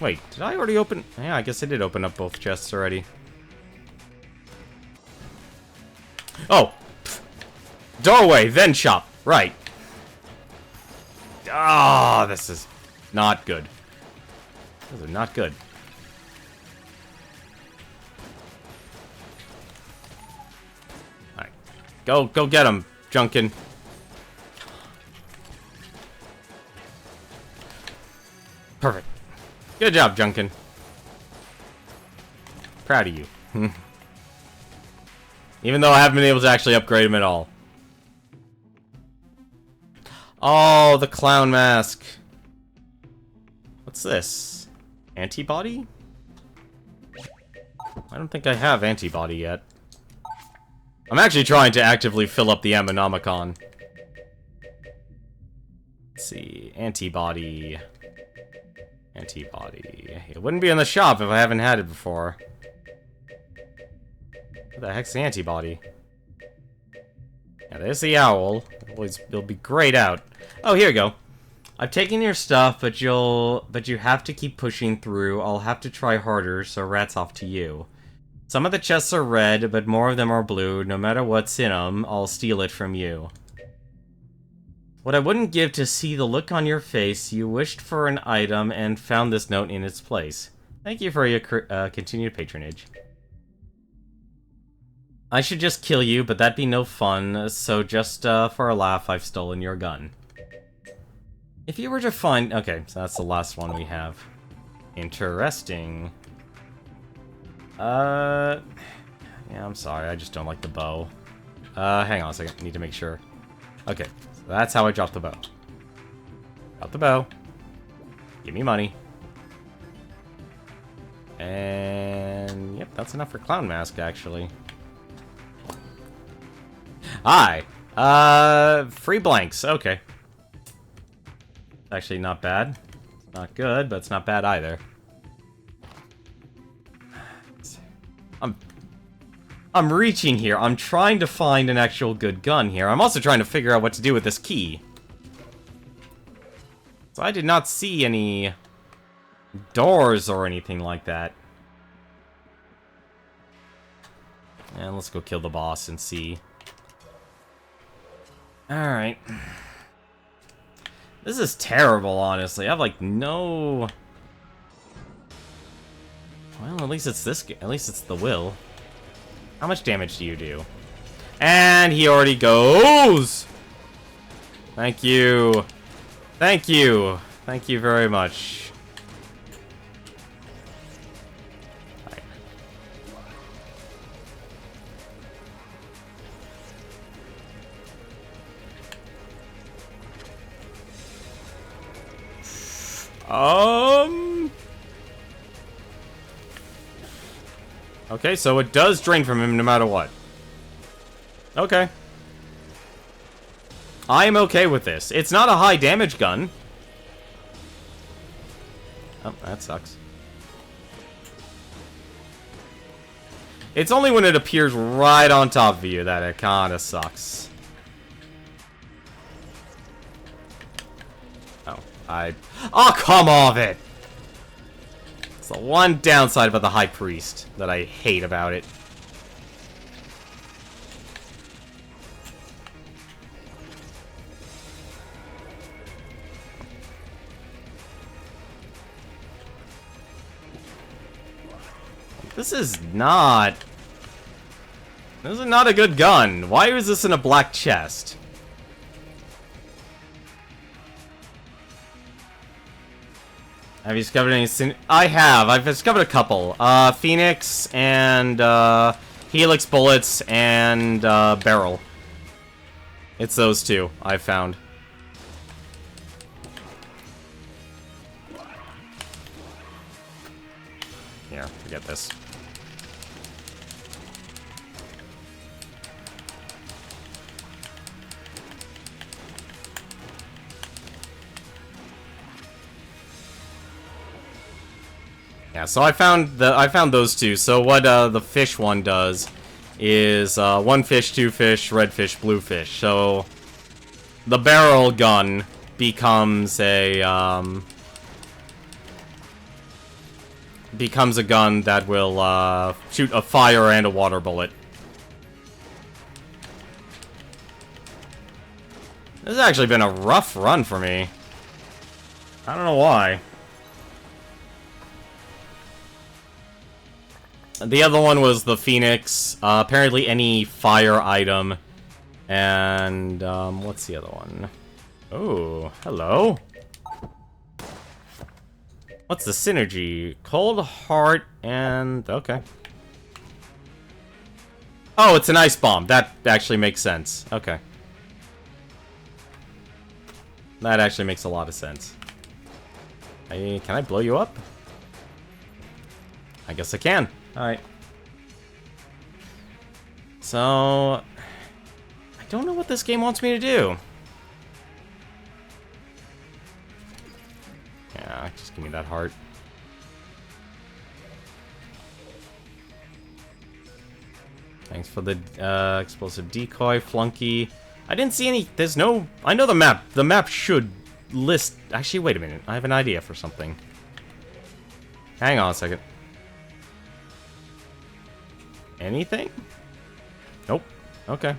Wait, did I already open... Yeah, I guess I did open up both chests already. Oh! Doorway, then shop. Right. Ah, this is not good. This is not good. Alright. Go get him, Junkin. Perfect. Good job, Junkin. Proud of you. Even though I haven't been able to actually upgrade him at all. Oh, the clown mask. What's this? Antibody? I don't think I have antibody yet. I'm actually trying to actively fill up the Ammonomicon. Let's see. Antibody. Antibody. It wouldn't be in the shop if I haven't had it before. What the heck's the antibody? Yeah, there's the owl. It'll be grayed out. Oh, here you go. I've taken your stuff, but you have to keep pushing through. I'll have to try harder, so rat's off to you. Some of the chests are red, but more of them are blue. No matter what's in them, I'll steal it from you. What I wouldn't give to see the look on your face, you wished for an item and found this note in its place. Thank you for your continued patronage. I should just kill you, but that'd be no fun, so just for a laugh, I've stolen your gun. If you were to find... Okay, so that's the last one we have. Interesting. Yeah, I'm sorry, I just don't like the bow. Hang on a second, I need to make sure. Okay, so that's how I drop the bow. Drop the bow. Give me money. And... Yep, that's enough for Clown Mask, actually. Hi. Free blanks. Okay. Actually, not bad. It's not good, but it's not bad either. I'm reaching here. I'm trying to find an actual good gun here. I'm also trying to figure out what to do with this key. So I did not see any doors or anything like that. And let's go kill the boss and see. Alright. This is terrible, honestly. I have, like, no... Well, at least it's this... At least it's the will. How much damage do you do? And he already goes! Thank you. Thank you. Thank you very much. Okay, so it does drain from him no matter what. Okay. I am okay with this. It's not a high damage gun. Oh, that sucks. It's only when it appears right on top of you that it kinda sucks. Oh, come off it! It's the one downside about the High Priest that I hate about it. This is not a good gun. Why is this in a black chest? Have you discovered any I have. I've discovered a couple. Phoenix and Helix bullets and barrel. It's those two I've found. Here, forget this. Yeah, so I found those two. So what the fish one does is one fish, two fish, red fish, blue fish. So the barrel gun becomes a gun that will shoot a fire and a water bullet. This has actually been a rough run for me. I don't know why. The other one was the Phoenix. Apparently any fire item. And, what's the other one? Oh, hello. What's the synergy? Cold Heart and... okay. Oh, it's an ice bomb. That actually makes sense. Okay. That actually makes a lot of sense. Can I blow you up? I guess I can. Alright. So... I don't know what this game wants me to do. Yeah, just give me that heart. Thanks for the explosive decoy, flunky. I didn't see any... there's no... I know the map. The map should list... actually, wait a minute. I have an idea for something. Hang on a second. Anything? Nope. Okay.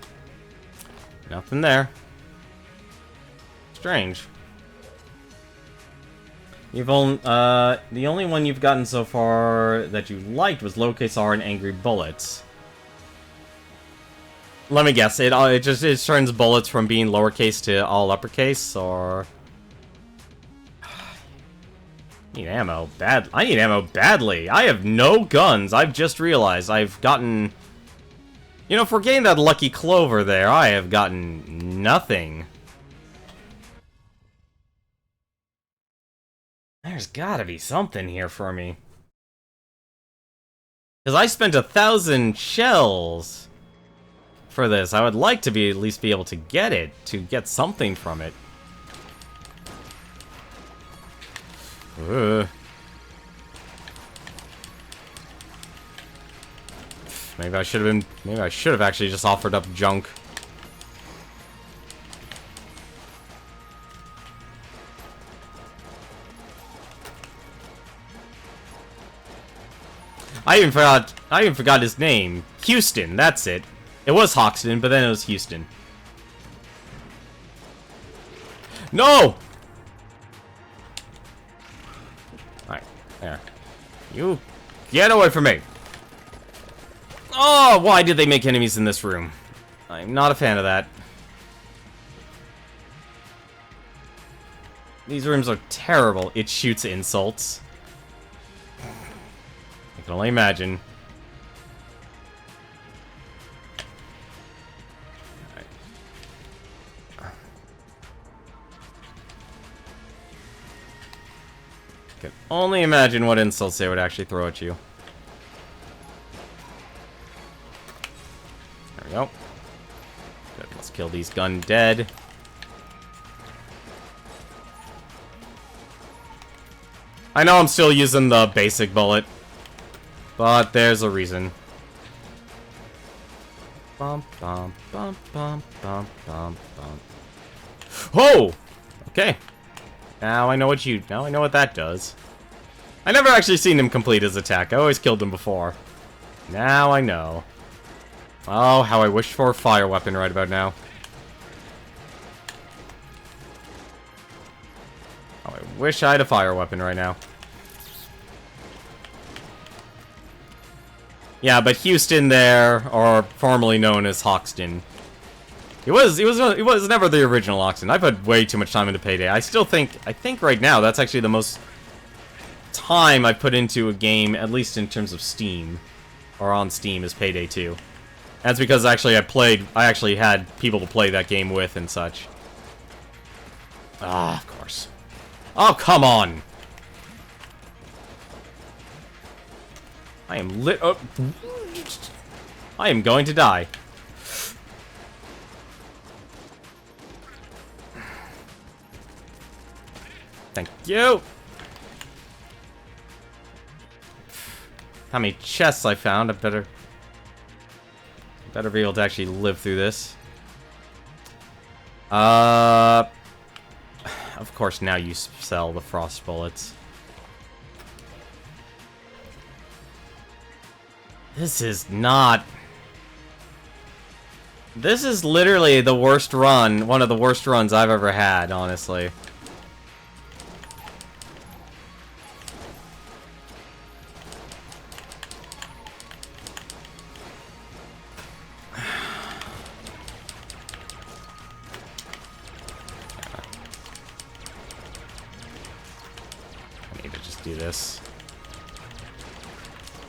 Nothing there. Strange. You've only... the only one you've gotten so far that you liked was Lowercase R and Angry Bullets. Let me guess, it turns bullets from being lowercase to all uppercase, or... I need ammo. I need ammo badly. I have no guns. I've just realized I've gotten... you know, for getting that lucky clover there, I have gotten nothing. There's gotta be something here for me. Because I spent 1,000 shells for this. I would like to be at least be able to get it, to get something from it. Maybe I should have actually just offered up junk. I even forgot his name. Houston, that's it. It was Hoxton, but then it was Houston. No! Alright, there. You get away from me! Oh, why did they make enemies in this room? I'm not a fan of that. These rooms are terrible. It shoots insults. I can only imagine. I can only imagine what insults they would actually throw at you. There we go. Good, let's kill these gun dead. I know I'm still using the basic bullet, but there's a reason. Bum, bum, bum, bum, bum, bum, bum. Oh! Okay. Now I know what that does. I never actually seen him complete his attack. I always killed him before. Now I know. Oh, how I wish for a fire weapon right about now. Oh, I wish I had a fire weapon right now. Yeah, but Houston there, or formerly known as Hoxton. It was never the original Hoxton. I put way too much time into Payday. I think right now that's actually the most time I put into a game, at least in terms of Steam, or on Steam, is Payday 2. That's because actually I actually had people to play that game with and such. Ah, of course. Oh, come on! I am lit up. I am going to die. Thank you. how many chests I found. I better be able to actually live through this. Of course, now you sell the frost bullets. This is not... This is literally the worst run, one of the worst runs I've ever had, honestly. I need to just do this.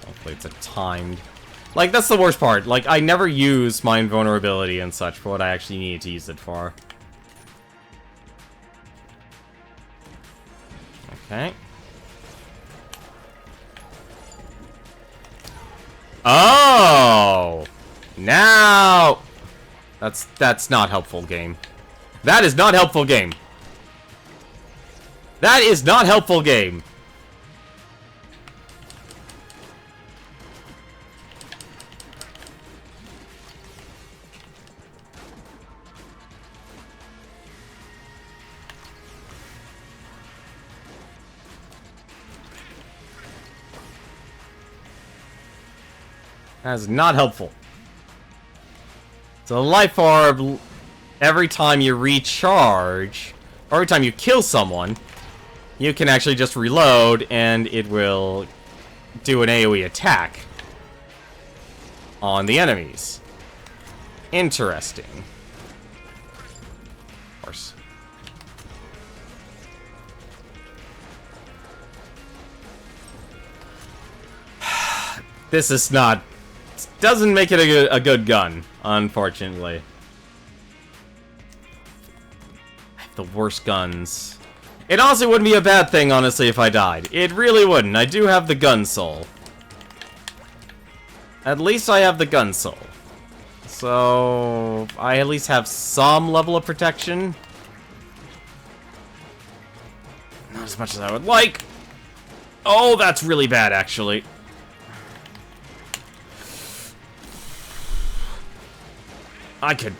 Hopefully it's a timed... Like, that's the worst part. Like, I never use my invulnerability and such for what I actually need to use it for. Okay. Oh! Now! That's not helpful, game. That is not helpful, game. That is not helpful, game. That is not helpful. So the life orb, every time you recharge, or every time you kill someone, you can actually just reload and it will do an AoE attack on the enemies. Interesting. Of course. This is not... Doesn't make it a good gun, unfortunately. I have the worst guns. It honestly wouldn't be a bad thing, honestly, if I died. It really wouldn't. I do have the gun soul. At least I have the gun soul. So, I at least have some level of protection. Not as much as I would like. Oh, that's really bad, actually. I could...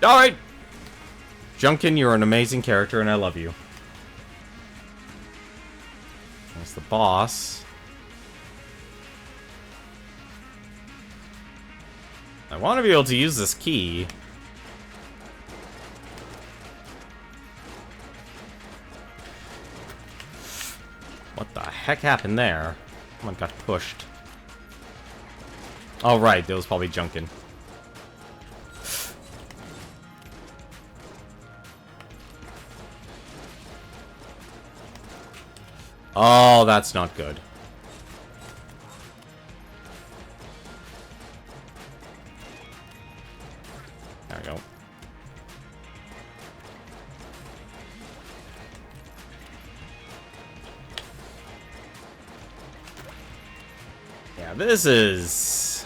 Alright! Gungeon, you're an amazing character, and I love you. That's the boss. I want to be able to use this key. What the heck happened there? Someone got pushed. Oh, right, that was probably Gungeon. Oh, that's not good. There we go. Yeah, this is...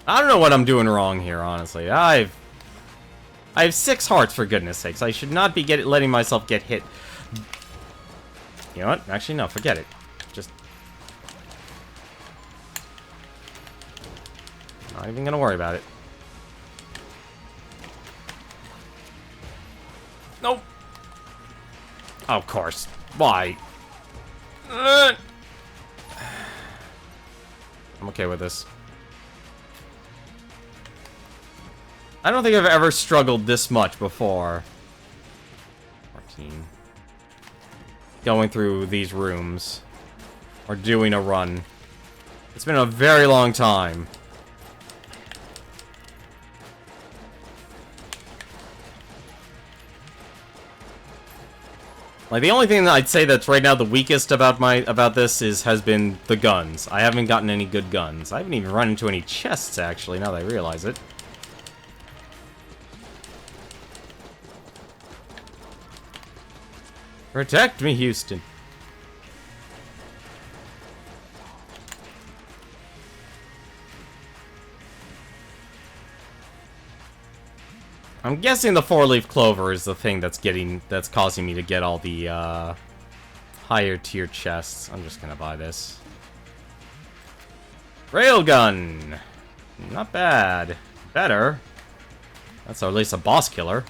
I don't know what I'm doing wrong here, honestly. I have 6 hearts, for goodness sakes. I should not be letting myself get hit. You know what? Actually, no, forget it. Just... Not even gonna worry about it. Nope. Of course. Why? I'm okay with this. I don't think I've ever struggled this much before. 14. Going through these rooms. Or doing a run. It's been a very long time. Like, the only thing that I'd say that's right now the weakest about this has been the guns. I haven't gotten any good guns. I haven't even run into any chests, actually, now that I realize it. Protect me, Houston. I'm guessing the 4-leaf clover is the thing that's causing me to get all the higher tier chests. I'm just gonna buy this. Railgun! Not bad. Better. That's at least a boss killer.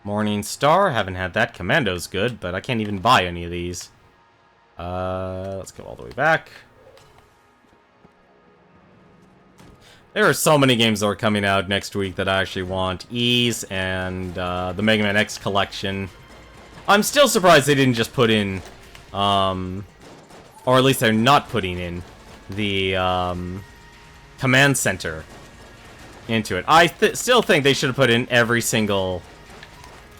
Morning Star, haven't had that. Commando's good, but I can't even buy any of these. Let's go all the way back. There are so many games that are coming out next week that I actually want. Ease and the Mega Man X collection. I'm still surprised they didn't just put in, or at least they're not putting in, the command center into it. I still think they should have put in every single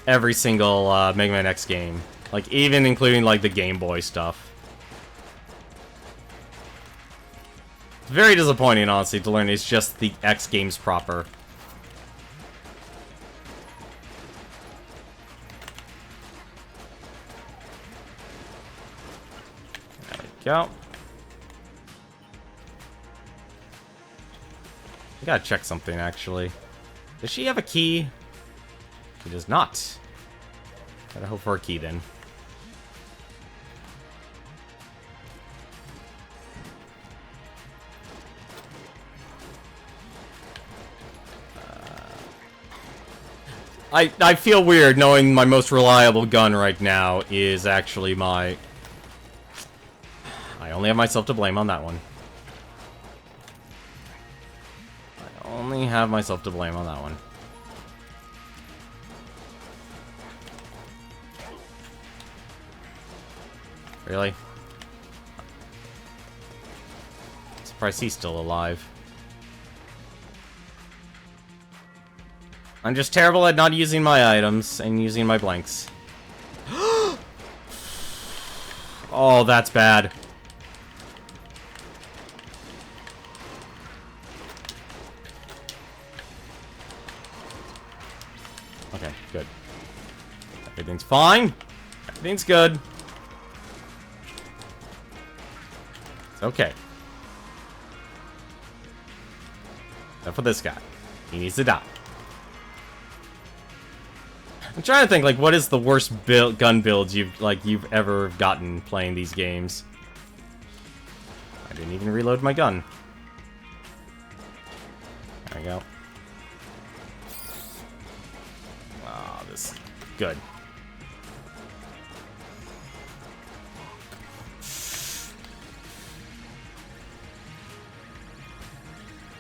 Mega Man X game, like even including like the Game Boy stuff. It's very disappointing, honestly, to learn it's just the X games proper. There we go. I gotta check something, actually. Does she have a key? She does not. Gotta hope for a key, then. I feel weird knowing my most reliable gun right now is actually my... I only have myself to blame on that one. I only have myself to blame on that one. Really? Surprised he's still alive. I'm just terrible at not using my items and using my blanks. Oh, that's bad. Okay, good. Everything's fine. Everything's good. It's okay. Except for this guy. He needs to die. I'm trying to think, like, what is the worst gun builds you've ever gotten playing these games? I didn't even reload my gun. There we go. Ah, this is good.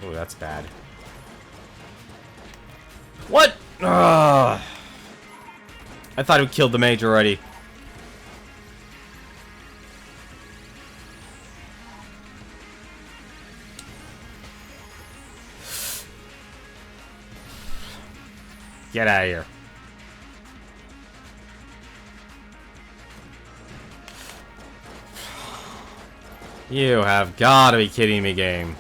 Oh, that's bad. What? Ugh. I thought it killed the mage already. Get out of here. You have got to be kidding me, game.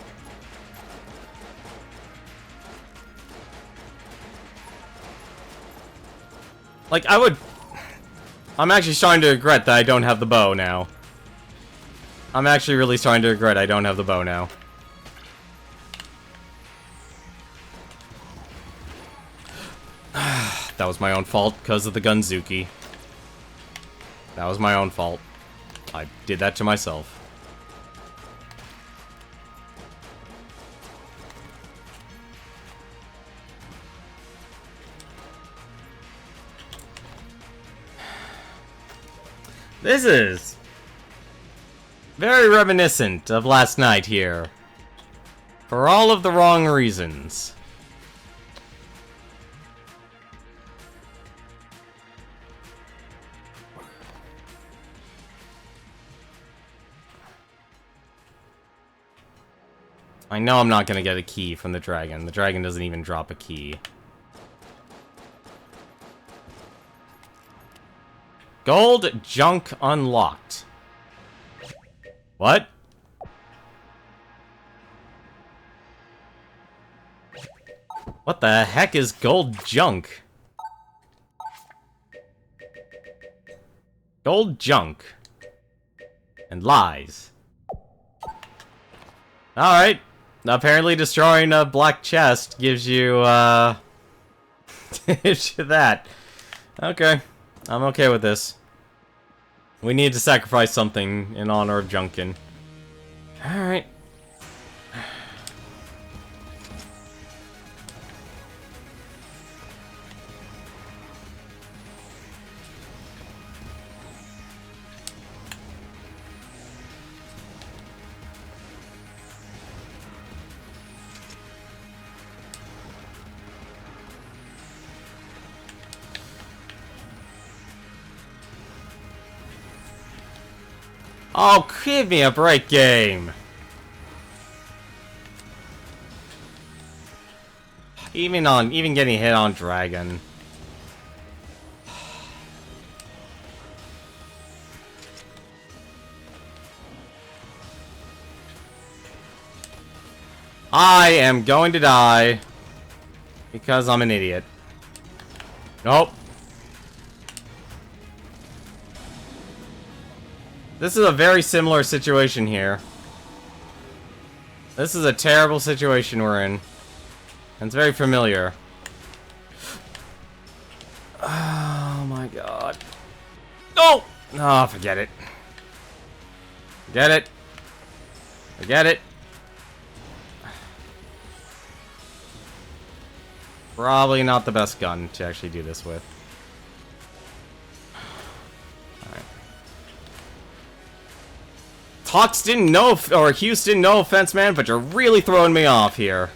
Like, I'm actually starting to regret that I don't have the bow now. I'm actually really starting to regret I don't have the bow now. That was my own fault because of the Gunzuki. That was my own fault. I did that to myself. This is very reminiscent of last night here. For all of the wrong reasons. I know I'm not gonna get a key from the dragon. The dragon doesn't even drop a key. Gold junk unlocked. What? What the heck is gold junk? Gold junk. And lies. Alright. Apparently destroying a black chest gives you, gives you that. Okay. I'm okay with this. We need to sacrifice something in honor of Gungeon. Alright. Oh, give me a break, game! Even getting hit on Dragun. I am going to die because I'm an idiot. Nope. This is a very similar situation here. This is a terrible situation we're in. And it's very familiar. Oh my god. No! Oh, forget it. Forget it. Forget it. Probably not the best gun to actually do this with. Hoxton, or Houston, no offense, man, but you're really throwing me off here.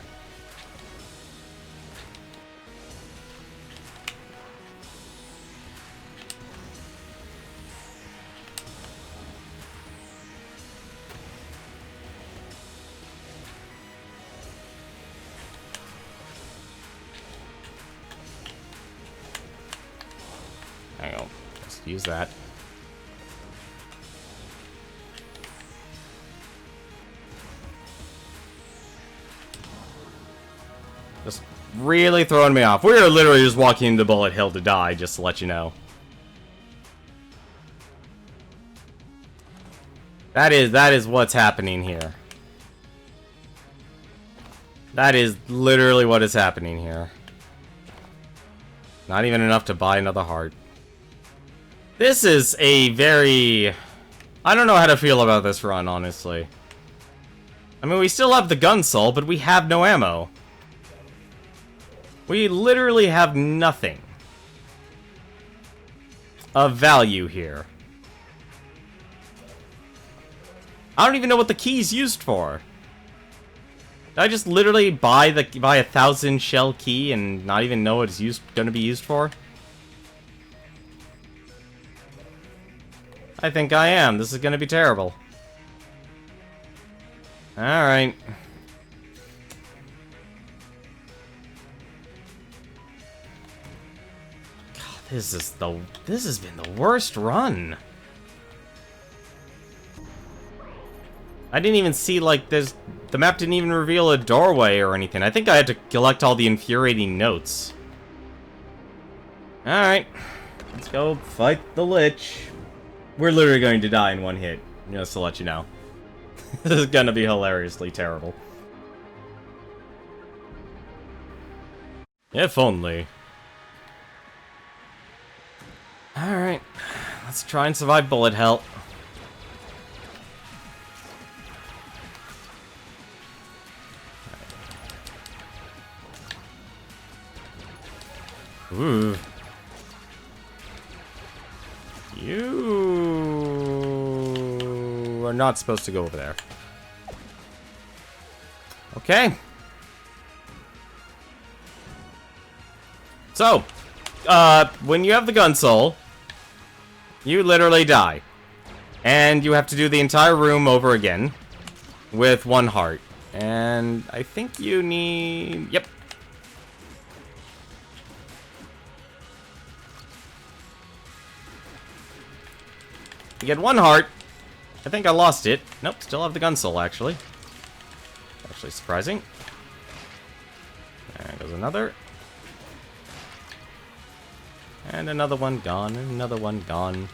Hang on, just use that. Just really throwing me off. We are literally just walking into bullet hell to die, just to let you know. That is what's happening here. That is literally what is happening here. Not even enough to buy another heart. This is a very... I don't know how to feel about this run, honestly. I mean, we still have the gun soul, but we have no ammo. We literally have nothing of value here. I don't even know what the key's used for. Did I just literally buy a 1,000 shell key and not even know what it's gonna be used for? I think I am. This is gonna be terrible. Alright. This has been the worst run. I didn't even see, like, the map didn't even reveal a doorway or anything. I think I had to collect all the infuriating notes. Alright. Let's go fight the Lich. We're literally going to die in one hit, just to let you know. This is gonna be hilariously terrible. If only. Alright, let's try and survive bullet hell. Ooh. You are not supposed to go over there. Okay. So, when you have the gun soul, you literally die. And you have to do the entire room over again with one heart. And I think you need... Yep. You get one heart. I think I lost it. Nope, still have the gun soul, actually. Actually surprising. There goes another. And another one gone, and another one gone.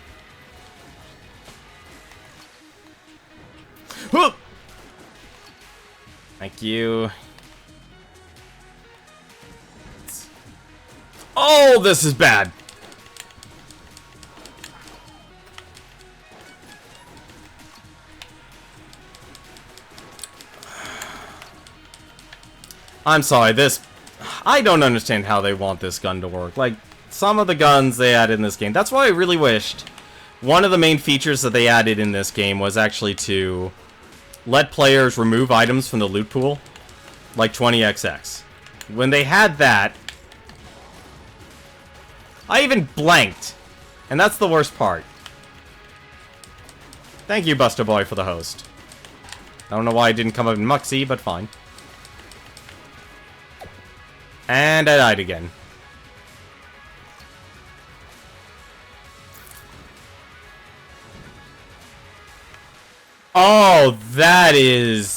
Thank you. Oh, this is bad. I'm sorry, I don't understand how they want this gun to work. Like, some of the guns they added in this game. That's why I really wished one of the main features that they added in this game was actually to let players remove items from the loot pool, like 20XX. When they had that, I even blanked. And that's the worst part. Thank you, Buster Boy, for the host. I don't know why it didn't come up in Muxy, but fine. And I died again. Oh, that is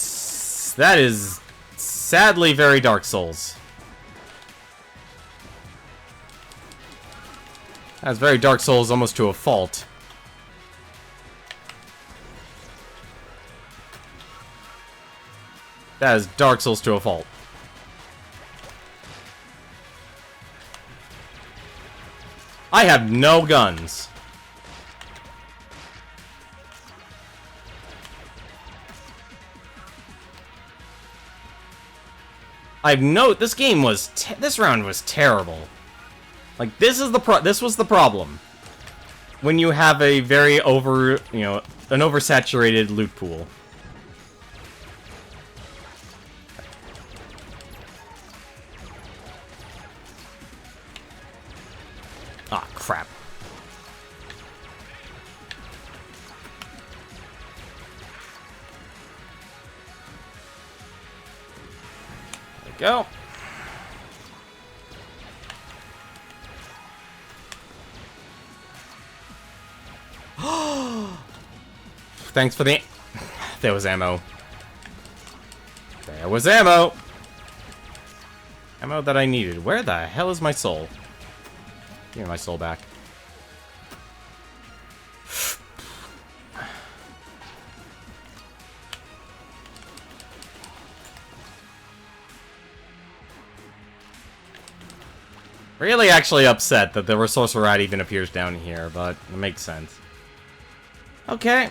sadly very Dark Souls. That's very Dark Souls almost to a fault. That is Dark Souls to a fault. I have no guns. This game was this round was terrible. Like, this was the problem. When you have a very an oversaturated loot pool. Ah, crap. There we go. Thanks for the... There was ammo. There was ammo! Ammo that I needed. Where the hell is my soul? Give me my soul back. Really actually upset that the resource rat even appears down here, but it makes sense. Okay.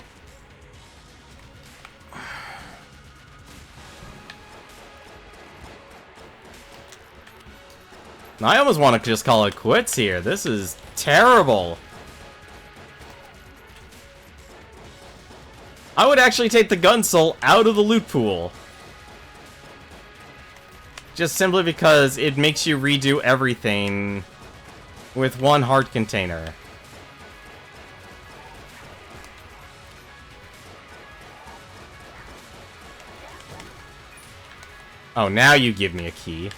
I almost want to just call it quits here. This is terrible. I would actually take the gun soul out of the loot pool. Just simply because it makes you redo everything with one heart container. Oh, now you give me a key.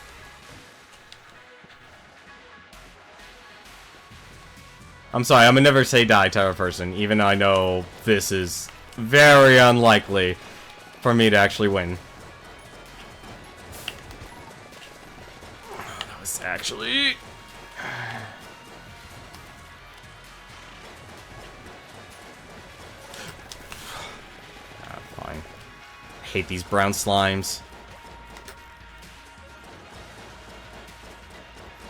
I'm sorry, I'm a never say die type of person, even though I know this is very unlikely for me to actually win. That was actually... fine. I hate these brown slimes.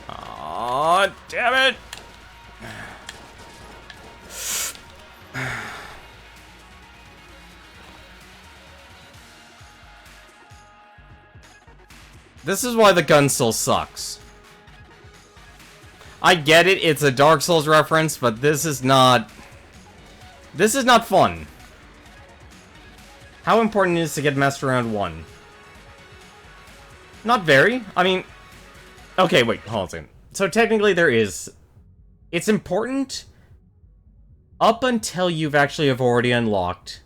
Aw, damn it! This is why the gun still sucks. I get it, it's a Dark Souls reference, but this is not... This is not fun. How important is it to get messed around 1? Not very. I mean... Okay, wait, hold on a second. So technically there is... It's important up until you've actually have already unlocked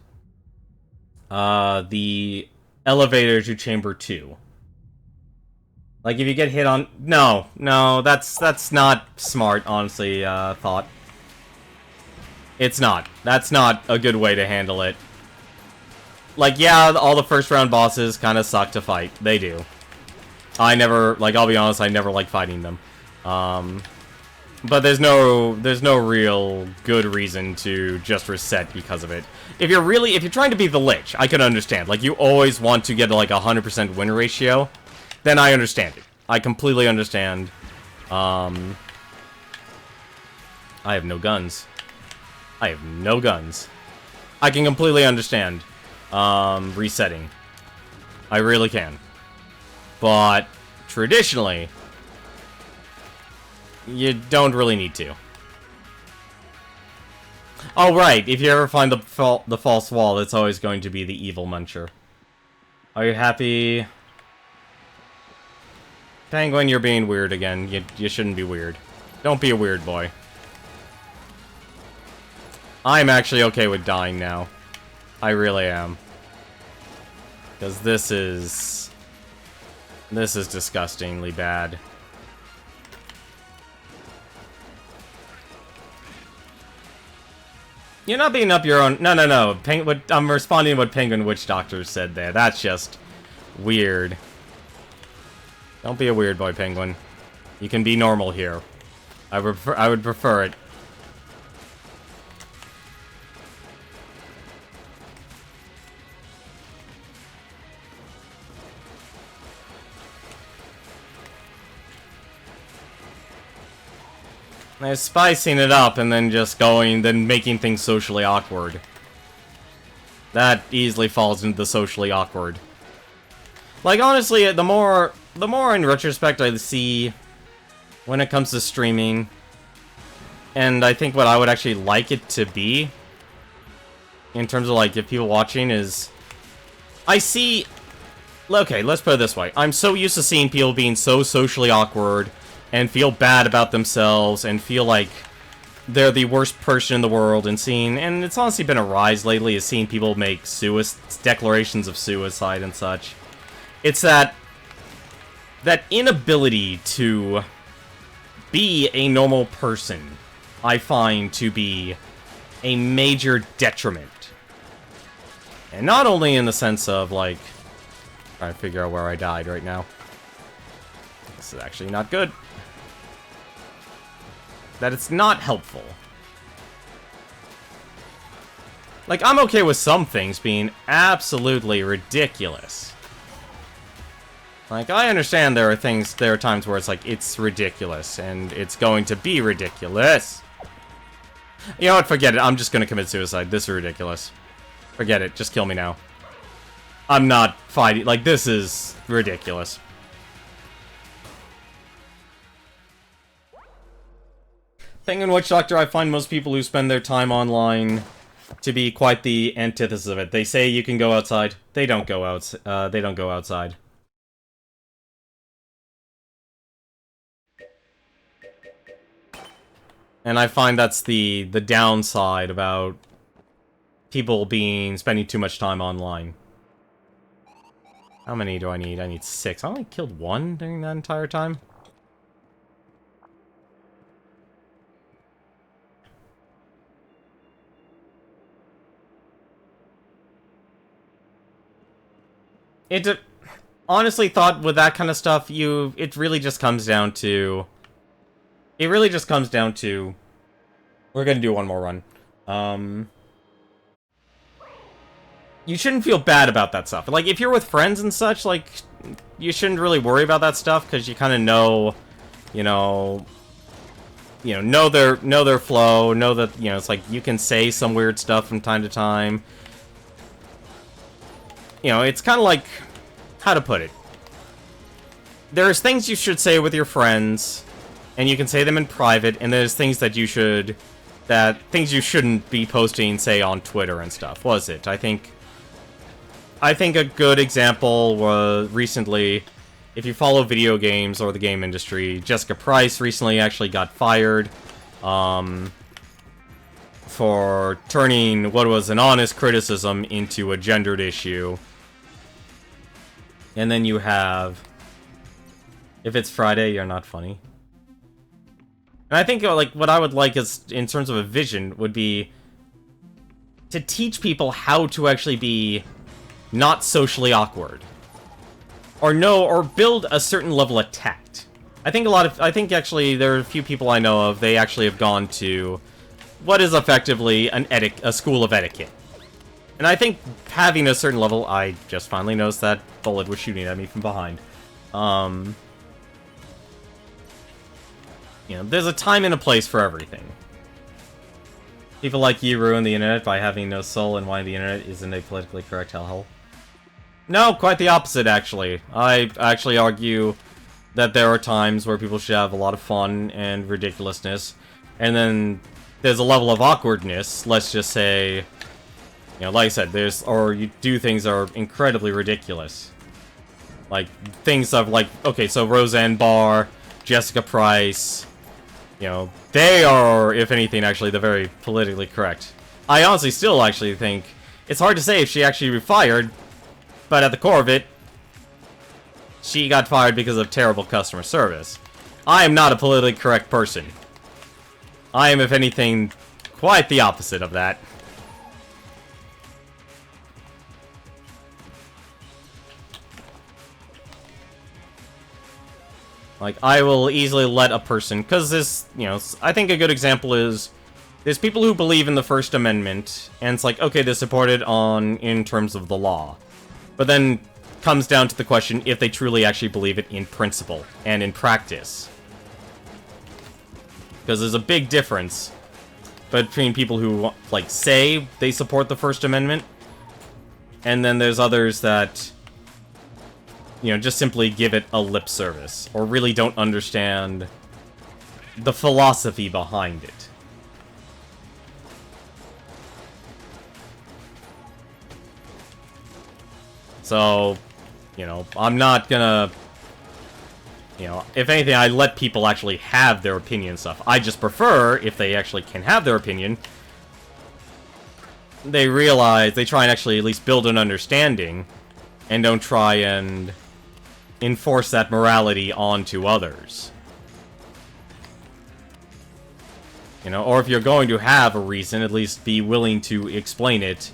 the elevator to Chamber 2. Like, if you get hit on... No, that's not smart, honestly, thought. It's not. That's not a good way to handle it. Like, yeah, all the first round bosses kind of suck to fight. They do. I never, like, I'll be honest, I never like fighting them. But there's no real good reason to just reset because of it. If you're trying to be the Lich, I can understand. Like, you always want to get like a 100% win ratio, then I understand it. I completely understand. I have no guns. I have no guns. I can completely understand resetting. I really can. But traditionally, you don't really need to. Oh, right. If you ever find the false wall, it's always going to be the evil muncher. Are you happy? Penguin, you're being weird again. You shouldn't be weird. Don't be a weird boy. I'm actually okay with dying now. I really am. Because this is disgustingly bad. You're not beating up your own... No. I'm responding to what Penguin Witch Doctor said there. That's just weird. Don't be a weird boy, Penguin. You can be normal here. I would prefer it. They're spicing it up and then just then making things socially awkward. That easily falls into the socially awkward. Like, honestly, the more in retrospect I see when it comes to streaming, and I think what I would actually like it to be, in terms of, like, if people watching is... I see... Okay, let's put it this way. I'm so used to seeing people being so socially awkward and feel bad about themselves, and feel like they're the worst person in the world, and it's honestly been a rise lately, is seeing people make declarations of suicide and such. It's that inability to be a normal person, I find to be a major detriment. And not only in the sense of, like, trying to figure out where I died right now. This is actually not good. That it's not helpful. Like, I'm okay with some things being absolutely ridiculous. Like, I understand there are times where it's like, it's ridiculous, and it's going to be ridiculous. You know what, forget it, I'm just gonna commit suicide. This is ridiculous. Forget it, just kill me now. I'm not fighting, like, this is ridiculous. Penguin Witch Doctor, I find most people who spend their time online to be quite the antithesis of it. They say you can go outside. They don't go outside. And I find that's the downside about people spending too much time online. How many do I need? I need 6. I only killed 1 during that entire time. Honestly thought with that kind of stuff, it really just comes down to... We're gonna do one more run. You shouldn't feel bad about that stuff. Like, if you're with friends and such, like, you shouldn't really worry about that stuff, because you kind of know their flow, know that, it's like, you can say some weird stuff from time to time. It's kind of like, how to put it? There's things you should say with your friends, and you can say them in private, and there's things that you shouldn't be posting, say, on Twitter and stuff, was it? I think a good example was recently, if you follow video games or the game industry, Jessica Price recently actually got fired, for turning what was an honest criticism into a gendered issue. And then you have, if it's Friday, you're not funny. And I think, like, what I would like is, in terms of a vision, would be to teach people how to actually be not socially awkward. Or build a certain level of tact. I think actually there are a few people I know of, they actually have gone to what is effectively a school of etiquette. And I think having a certain level, I just finally noticed that bullet was shooting at me from behind. You know, there's a time and a place for everything. People like you ruin the internet by having no soul and why the internet isn't a politically correct hellhole. No, quite the opposite, actually. I actually argue that there are times where people should have a lot of fun and ridiculousness, and then there's a level of awkwardness, let's just say, you know, like I said, you do things that are incredibly ridiculous. Like, things of, like, okay, so Roseanne Barr, Jessica Price, you know, they are, if anything, actually, the very politically correct. I honestly still actually think, it's hard to say if she actually fired, but at the core of it, she got fired because of terrible customer service. I am not a politically correct person. I am, if anything, quite the opposite of that. Like, I will easily let a person, because this, you know, I think a good example is, there's people who believe in the First Amendment, and it's like, okay, they're supported in terms of the law. But then comes down to the question if they truly actually believe it in principle and in practice. Because there's a big difference between people who, like, say they support the First Amendment, and then there's others that, you know, just simply give it a lip service, or really don't understand the philosophy behind it. So, you know, I'm not gonna, you know, if anything, I let people actually have their opinion and stuff. I just prefer, if they actually can have their opinion, they try and actually at least build an understanding, and don't try and enforce that morality onto others. You know, or if you're going to have a reason, at least be willing to explain it,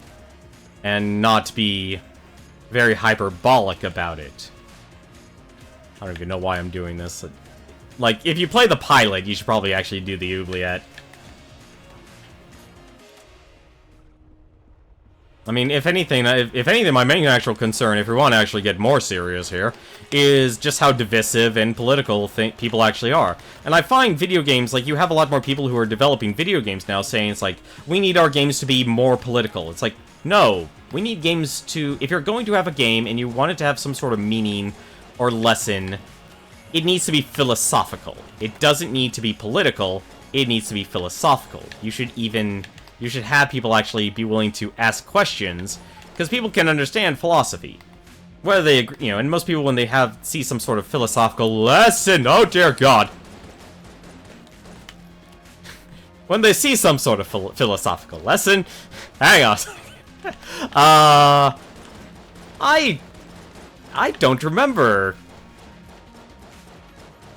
and not be very hyperbolic about it. I don't even know why I'm doing this. Like, if you play the pilot, you should probably actually do the oubliette. I mean, if anything, my main actual concern, if we want to actually get more serious here, is just how divisive and political people actually are. And I find video games, like, you have a lot more people who are developing video games now saying, it's like, we need our games to be more political. It's like, no, we need games to, if you're going to have a game and you want it to have some sort of meaning or lesson, it needs to be philosophical. It doesn't need to be political, it needs to be philosophical. You should have people actually be willing to ask questions, because people can understand philosophy. Whether they agree, you know, and most people when they see some sort of philosophical lesson, oh dear God. When they see some sort of philosophical lesson, hang on a second. I don't remember.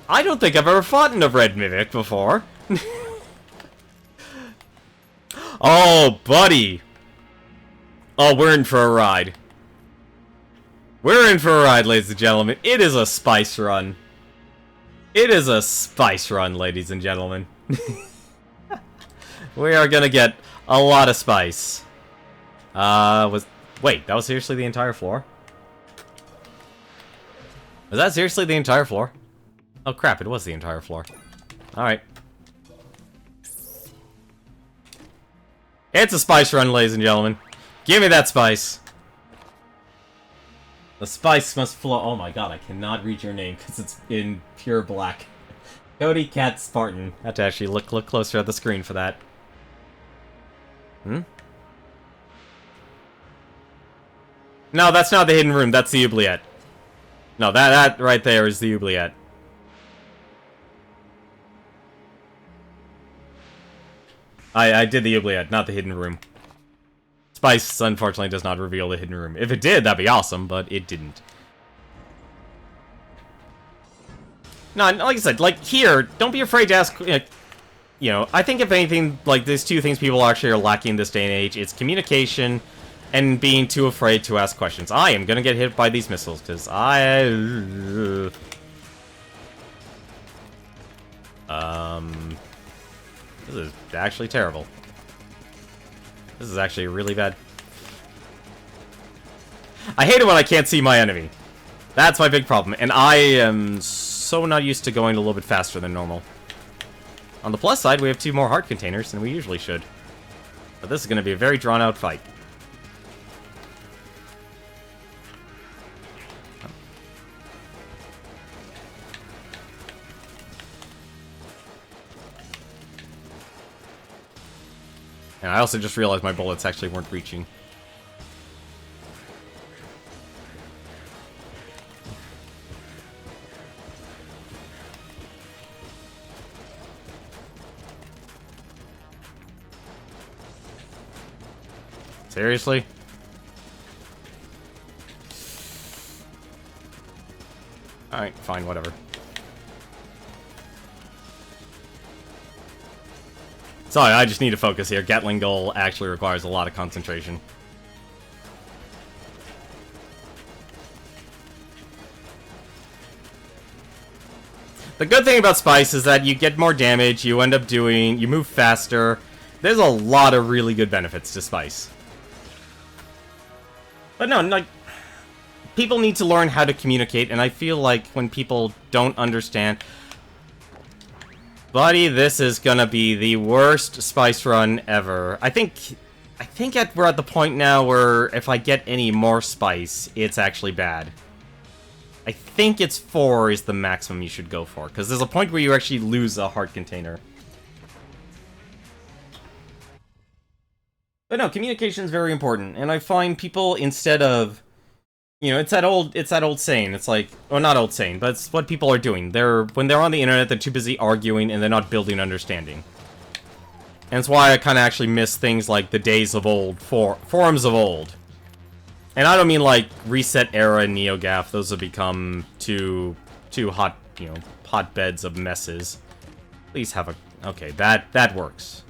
I don't think I've ever fought in a red mimic before. Oh, buddy. Oh, we're in for a ride. We're in for a ride, ladies and gentlemen. It is a spice run. It is a spice run, ladies and gentlemen. We are gonna get a lot of spice. Wait, that was seriously the entire floor? Was that seriously the entire floor? Oh crap, it was the entire floor. Alright. It's a spice run, ladies and gentlemen. Give me that spice. The spice must flow. Oh my god, I cannot read your name because it's in pure black. Cody Cat Spartan. I have to actually look closer at the screen for that. No, that's not the hidden room. That's the oubliette. No, that right there is the oubliette. I did the oubliette, not the hidden room. Spice, unfortunately, does not reveal the hidden room. If it did, that'd be awesome, but it didn't. No, like I said, like, here, don't be afraid to ask, you know, I think if anything, like, there's two things people actually are lacking in this day and age. It's communication and being too afraid to ask questions. I am gonna get hit by these missiles, because This is actually terrible. This is actually really bad. I hate it when I can't see my enemy. That's my big problem, and I am so not used to going a little bit faster than normal. On the plus side, we have 2 more heart containers than we usually should. But this is going to be a very drawn-out fight. And I also just realized my bullets actually weren't reaching. Seriously? Alright, fine, whatever. Sorry, I just need to focus here. Gatling Gull actually requires a lot of concentration. The good thing about Spice is that you get more damage, you move faster. There's a lot of really good benefits to Spice. But no, like, people need to learn how to communicate, and I feel like when people don't understand... Buddy, this is gonna be the worst Spice run ever. I think we're at the point now where if I get any more Spice, it's actually bad. I think it's 4 is the maximum you should go for, because there's a point where you actually lose a heart container. But no, communication is very important, and I find people, instead of, you know, it's that old saying. It's like, well, not old saying, but it's what people are doing. When they're on the internet, they're too busy arguing, and they're not building understanding. And it's why I kind of actually miss things like the days of old, forums of old. And I don't mean like Reset Era and NeoGAF. Those have become too hot, you know, hotbeds of messes. Please have a, okay, that works.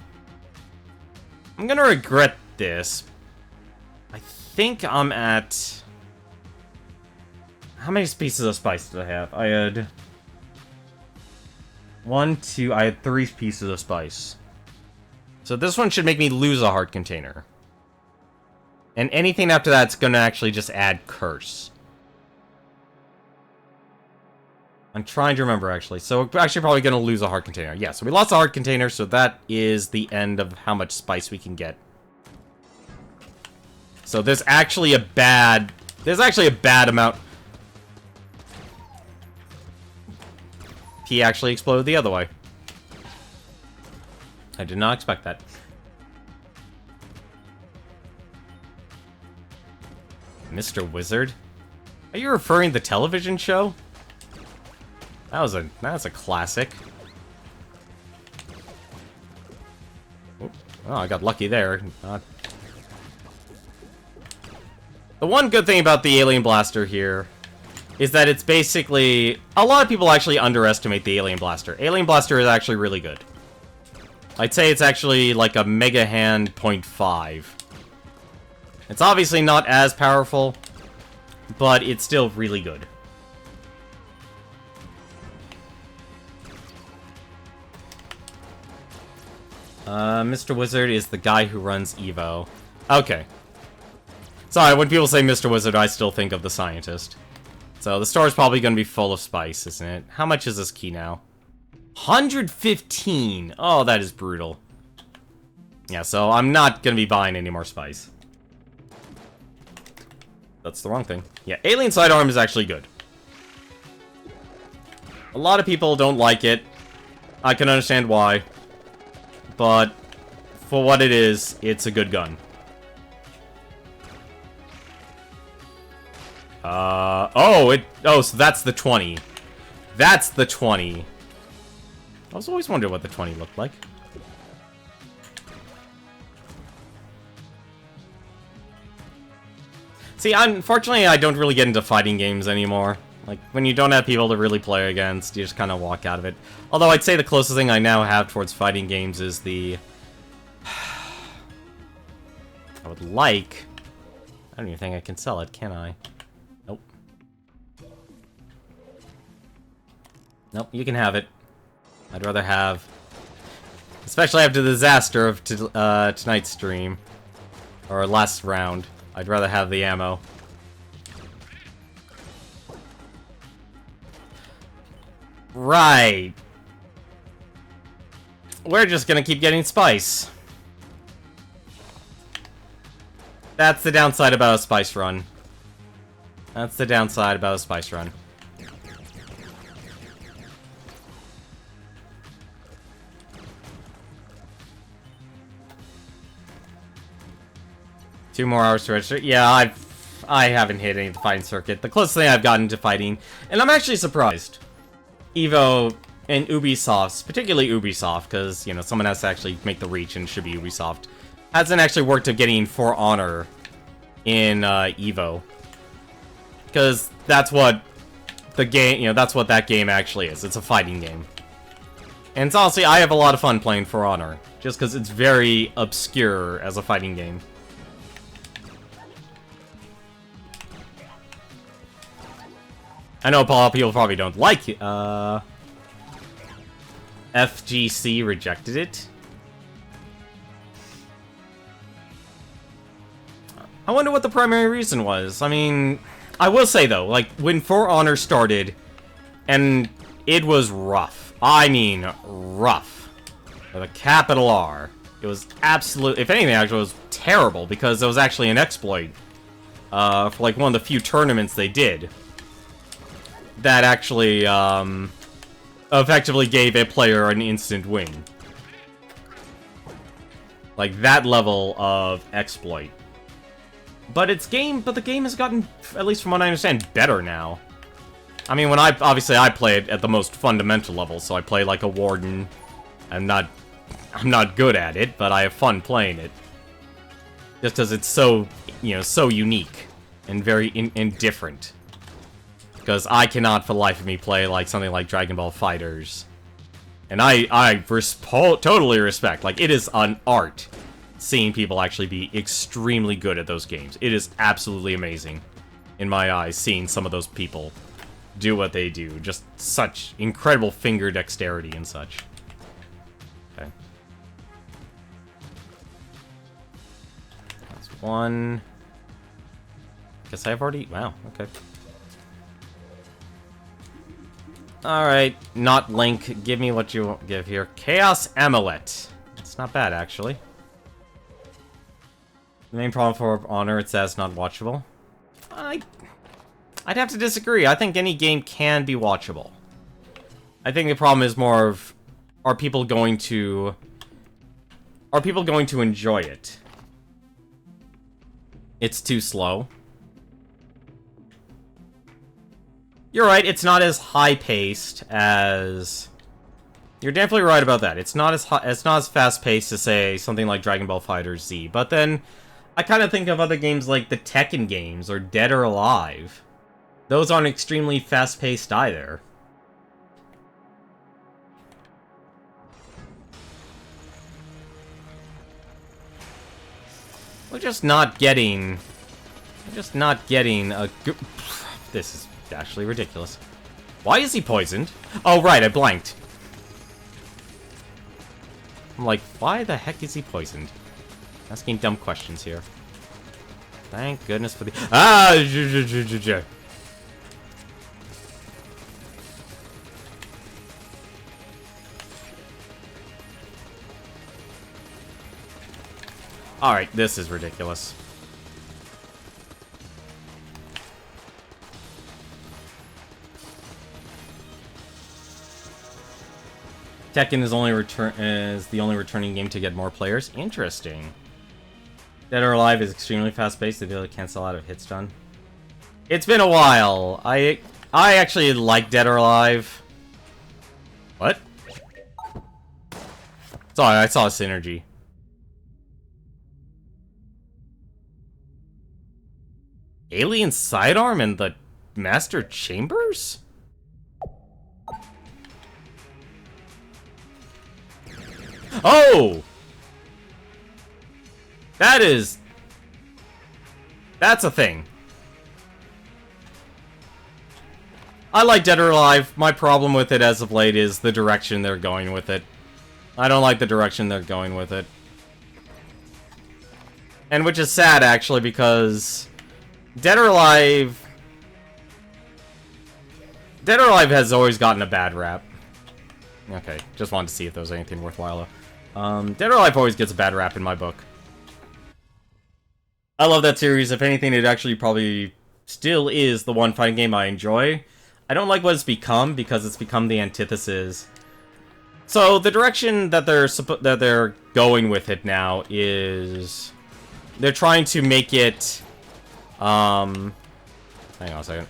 I'm gonna regret this. I think I'm at... How many pieces of Spice did I have? I had... I had 3 pieces of Spice. So this one should make me lose a heart container. And anything after that's gonna actually just add Curse. I'm trying to remember, actually. So we're actually probably going to lose a heart container. Yeah, so we lost a heart container, so that is the end of how much Spice we can get. So there's actually a bad amount. He actually exploded the other way. I did not expect that. Mr. Wizard? Are you referring to the television show? That's a classic. Oh, I got lucky there. The one good thing about the Alien Blaster here is that it's basically... A lot of people actually underestimate the Alien Blaster. Alien Blaster is actually really good. I'd say it's actually like a Mega Hand 0.5. It's obviously not as powerful, but it's still really good. Mr. Wizard is the guy who runs Evo. Okay. Sorry, when people say Mr. Wizard, I still think of the scientist. So the store is probably going to be full of Spice, isn't it? How much is this key now? 115! Oh, that is brutal. Yeah, so I'm not going to be buying any more Spice. That's the wrong thing. Yeah, Alien Sidearm is actually good. A lot of people don't like it. I can understand why. But for what it is, it's a good gun. So that's the 20. That's the 20. I was always wondering what the 20 looked like. See, unfortunately, I don't really get into fighting games anymore. Like, when you don't have people to really play against, you just kind of walk out of it. Although, I'd say the closest thing I now have towards fighting games is the... I would like... I don't even think I can sell it, can I? Nope. Nope, you can have it. I'd rather have... Especially after the disaster of tonight's stream. Or last round. I'd rather have the ammo. Right. We're just gonna keep getting spice. That's the downside about a spice run. That's the downside about a spice run. Two more hours to register. Yeah, I haven't hit any of the fighting circuit. The closest thing I've gotten to fighting, and I'm actually surprised. Evo and Ubisoft's, particularly Ubisoft, because, you know, someone has to actually make the reach, and it should be Ubisoft, hasn't actually worked at getting For Honor in Evo. Because that's what the game, you know, that's what that game actually is. It's a fighting game. And it's honestly, I have a lot of fun playing For Honor, just because it's very obscure as a fighting game. I know a lot of people probably don't like it. FGC rejected it. I wonder what the primary reason was. I mean, I will say though, like, when For Honor started, and it was rough. I mean, rough. With a capital R. It was absolute, if anything, actually, it was terrible, because it was actually an exploit. For, like, one of the few tournaments they did. That actually, effectively gave a player an instant win. Like, that level of exploit. But the game has gotten, at least from what I understand, better now. I mean, obviously I play it at the most fundamental level, so I play like a warden. I'm not good at it, but I have fun playing it. Just because it's so, you know, so unique and very different. Because I cannot for the life of me play like something like Dragon Ball FighterZ. And I totally respect, like, it is an art seeing people actually be extremely good at those games. It is absolutely amazing, in my eyes, seeing some of those people do what they do. Just such incredible finger dexterity and such. Okay. That's one. Guess I've already... Wow, okay. Alright, not Link. Give me what you give here. Chaos Amulet. It's not bad, actually. The main problem for Honor, it says not watchable. I'd have to disagree. I think any game can be watchable. I think the problem is more of, are people going to enjoy it? It's too slow. You're right, it's not as high-paced as... You're definitely right about that. It's not as fast-paced to, say, something like Dragon Ball FighterZ. But then, I kind of think of other games like the Tekken games, or Dead or Alive. Those aren't extremely fast-paced either. We're just not getting a good... This is actually ridiculous. Why is he poisoned? Oh, right, I blanked. I'm like, why the heck is he poisoned? Asking dumb questions here. Thank goodness for the... Ah! Alright, this is ridiculous. Tekken is the only returning game to get more players. Interesting. Dead or Alive is extremely fast-paced. The ability to cancel out of hits done. It's been a while. I actually like Dead or Alive. What? Sorry, I saw a synergy. Alien sidearm and the Master Chambers? Oh! That's a thing. I like Dead or Alive. My problem with it as of late is the direction they're going with it. I don't like the direction they're going with it. And which is sad, actually, because Dead or Alive has always gotten a bad rap. Okay, just wanted to see if there was anything worthwhile. Dead or Alive always gets a bad rap in my book. I love that series. If anything, it actually probably still is the one fighting game I enjoy. I don't like what it's become, because it's become the antithesis. So, the direction that they're going with it now is... they're trying to make it... hang on a second.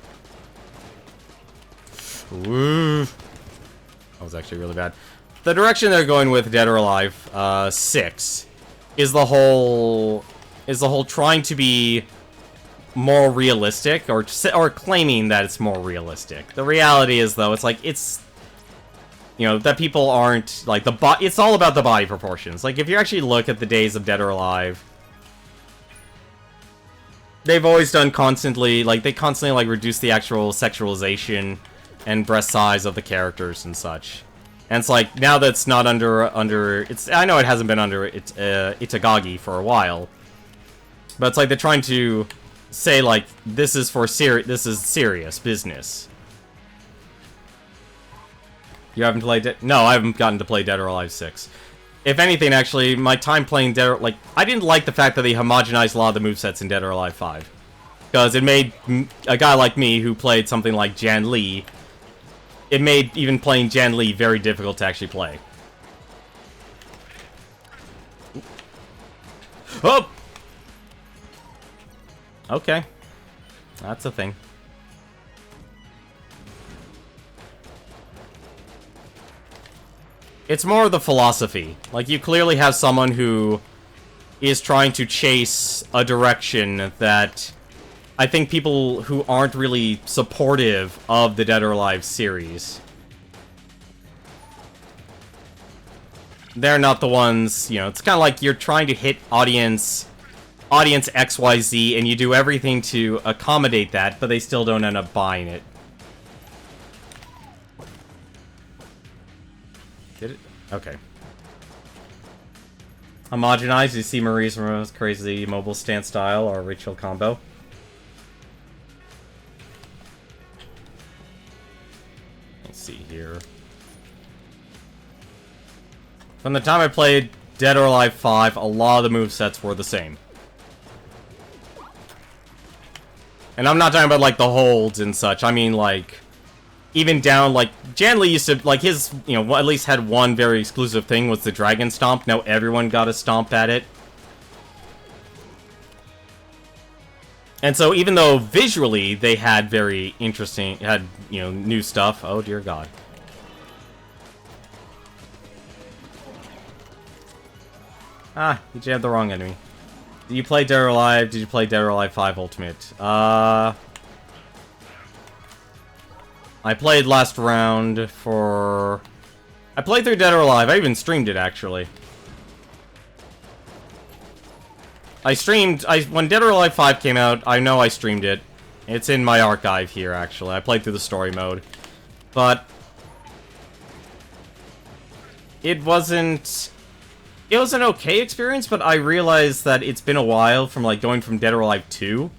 Woo! That was actually really bad. The direction they're going with Dead or Alive 6 is the whole trying to be more realistic, or claiming that it's more realistic. The reality is, though, it's like, it's, you know, that people aren't, like, it's all about the body proportions. Like, if you actually look at the days of Dead or Alive, they've always done constantly, like, they constantly, like, reduce the actual sexualization and breast size of the characters and such. And it's like, now that it's not under it's, I know it hasn't been under Itagaki for a while, but it's like they're trying to say, like, this is serious business. You haven't played No, I haven't gotten to play Dead or Alive 6. If anything, actually, my time playing Dead or... like, I didn't like the fact that they homogenized a lot of the movesets in Dead or Alive 5. Because it made a guy like me, who played something like Jan Lee, it made even playing Jan Lee very difficult to actually play. Oh! Okay. That's a thing. It's more of the philosophy. Like, you clearly have someone who is trying to chase a direction that I think people who aren't really supportive of the Dead or Alive series, they're not the ones, you know, it's kind of like you're trying to hit audience XYZ, and you do everything to accommodate that, but they still don't end up buying it. Did it? Okay. Homogenized, you see Marie's most crazy mobile stance style or ritual combo. Let's see here. From the time I played Dead or Alive 5, a lot of the movesets were the same. And I'm not talking about, like, the holds and such. I mean, like, even down, like, Jan Lee used to, like, his, you know, at least had one very exclusive thing, was the Dragon Stomp. Now everyone got a stomp at it. And so, even though visually they had very interesting, you know, new stuff. Oh, dear God. Ah, you jammed the wrong enemy. Did you play Dead or Alive? Did you play Dead or Alive 5 Ultimate? I played last round for... I played through Dead or Alive. I even streamed it, actually. When Dead or Alive 5 came out, I know I streamed it. It's in my archive here, actually. I played through the story mode. But... it wasn't... it was an okay experience, but I realized that it's been a while from, like, going from Dead or Alive 2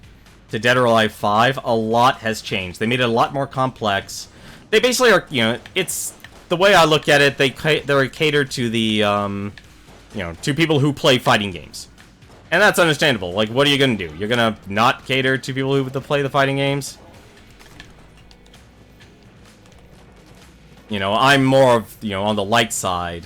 to Dead or Alive 5. A lot has changed. They made it a lot more complex. They basically are, you know, it's... the way I look at it, they're catered to the, you know, to people who play fighting games. And that's understandable. Like, what are you gonna do? You're gonna not cater to people who play the fighting games? You know, I'm more of, you know, on the light side.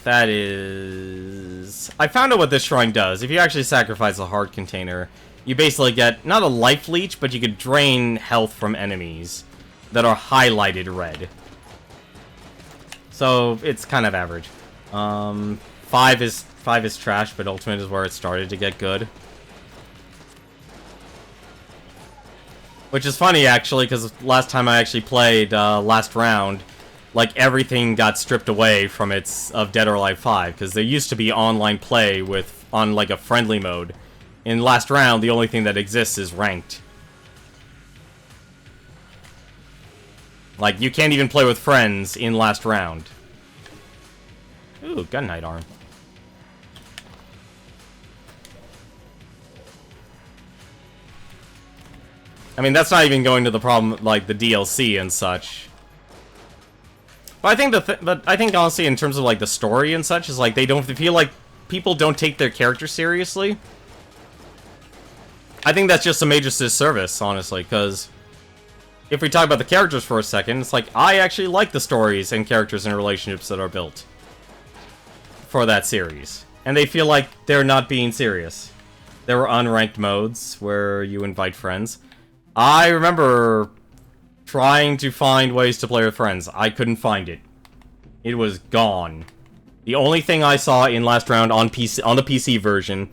That is... I found out what this shrine does. If you actually sacrifice a heart container, you basically get, not a life leech, but you could drain health from enemies that are highlighted red. So, it's kind of average. 5 is trash, but Ultimate is where it started to get good. Which is funny, actually, because last time I actually played, last round, like, everything got stripped away from of Dead or Alive 5, because there used to be online play on, like, a friendly mode. In last round, the only thing that exists is ranked. Like, you can't even play with friends in last round. Ooh, gun knight arm. I mean, that's not even going to the problem, like, the DLC and such. But I think but I think honestly, in terms of like the story and such, is like they feel like people don't take their character seriously. I think that's just a major disservice, honestly, because if we talk about the characters for a second, it's like I actually like the stories and characters and relationships that are built for that series, and they feel like they're not being serious. There were unranked modes where you invite friends. I remember trying to find ways to play with friends. I couldn't find it. It was gone. The only thing I saw in last round on PC, on the PC version,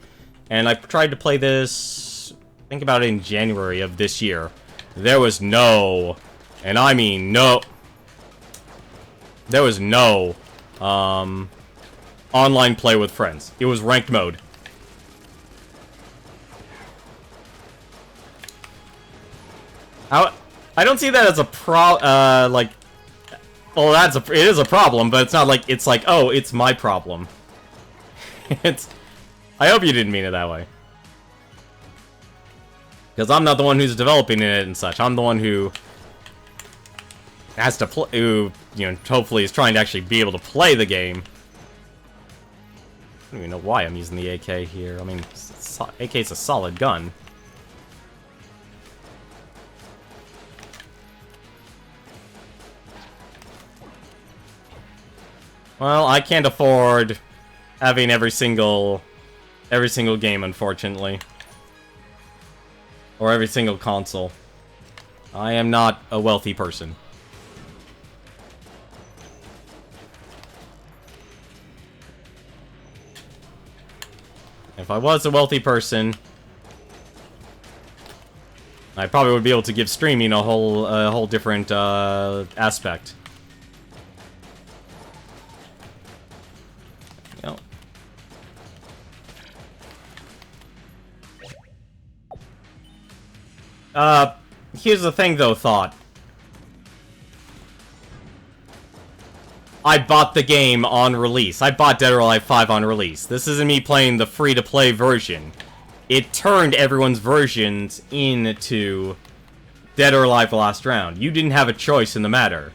and I tried to play this, think about it, in January of this year. There was no, and I mean no, there was no online play with friends. It was ranked mode. I don't see that as a like, well, it is a problem, but it's not like, it's like, oh, it's my problem. I hope you didn't mean it that way. Because I'm not the one who's developing it and such. I'm the one who has to play, who, you know, hopefully is trying to actually be able to play the game. I don't even know why I'm using the AK here. I mean, AK's a solid gun. Well, I can't afford having every single game, unfortunately. Or every single console. I am not a wealthy person. If I was a wealthy person, I probably would be able to give streaming a whole different aspect. Here's the thing, though, Thought. I bought the game on release. I bought Dead or Alive 5 on release. This isn't me playing the free-to-play version. It turned everyone's versions into Dead or Alive Last Round. You didn't have a choice in the matter.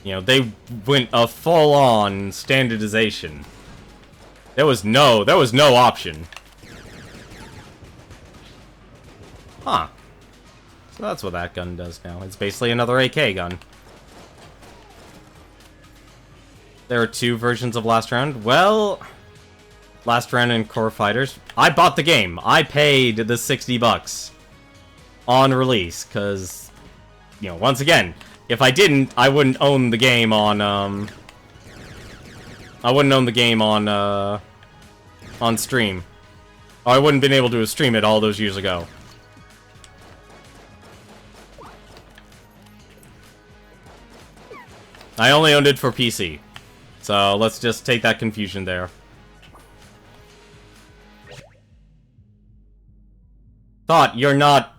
You know, they went a full-on standardization. There was no option. Huh. So that's what that gun does now. It's basically another AK gun. There are two versions of Last Round. Well, Last Round and Core Fighters. I bought the game. I paid the $60 on release, because, you know, once again, if I didn't, I wouldn't own the game on, I wouldn't own the game on stream. Or I wouldn't been able to stream it all those years ago. I only owned it for PC. So let's just take that confusion there. Thought, you're not...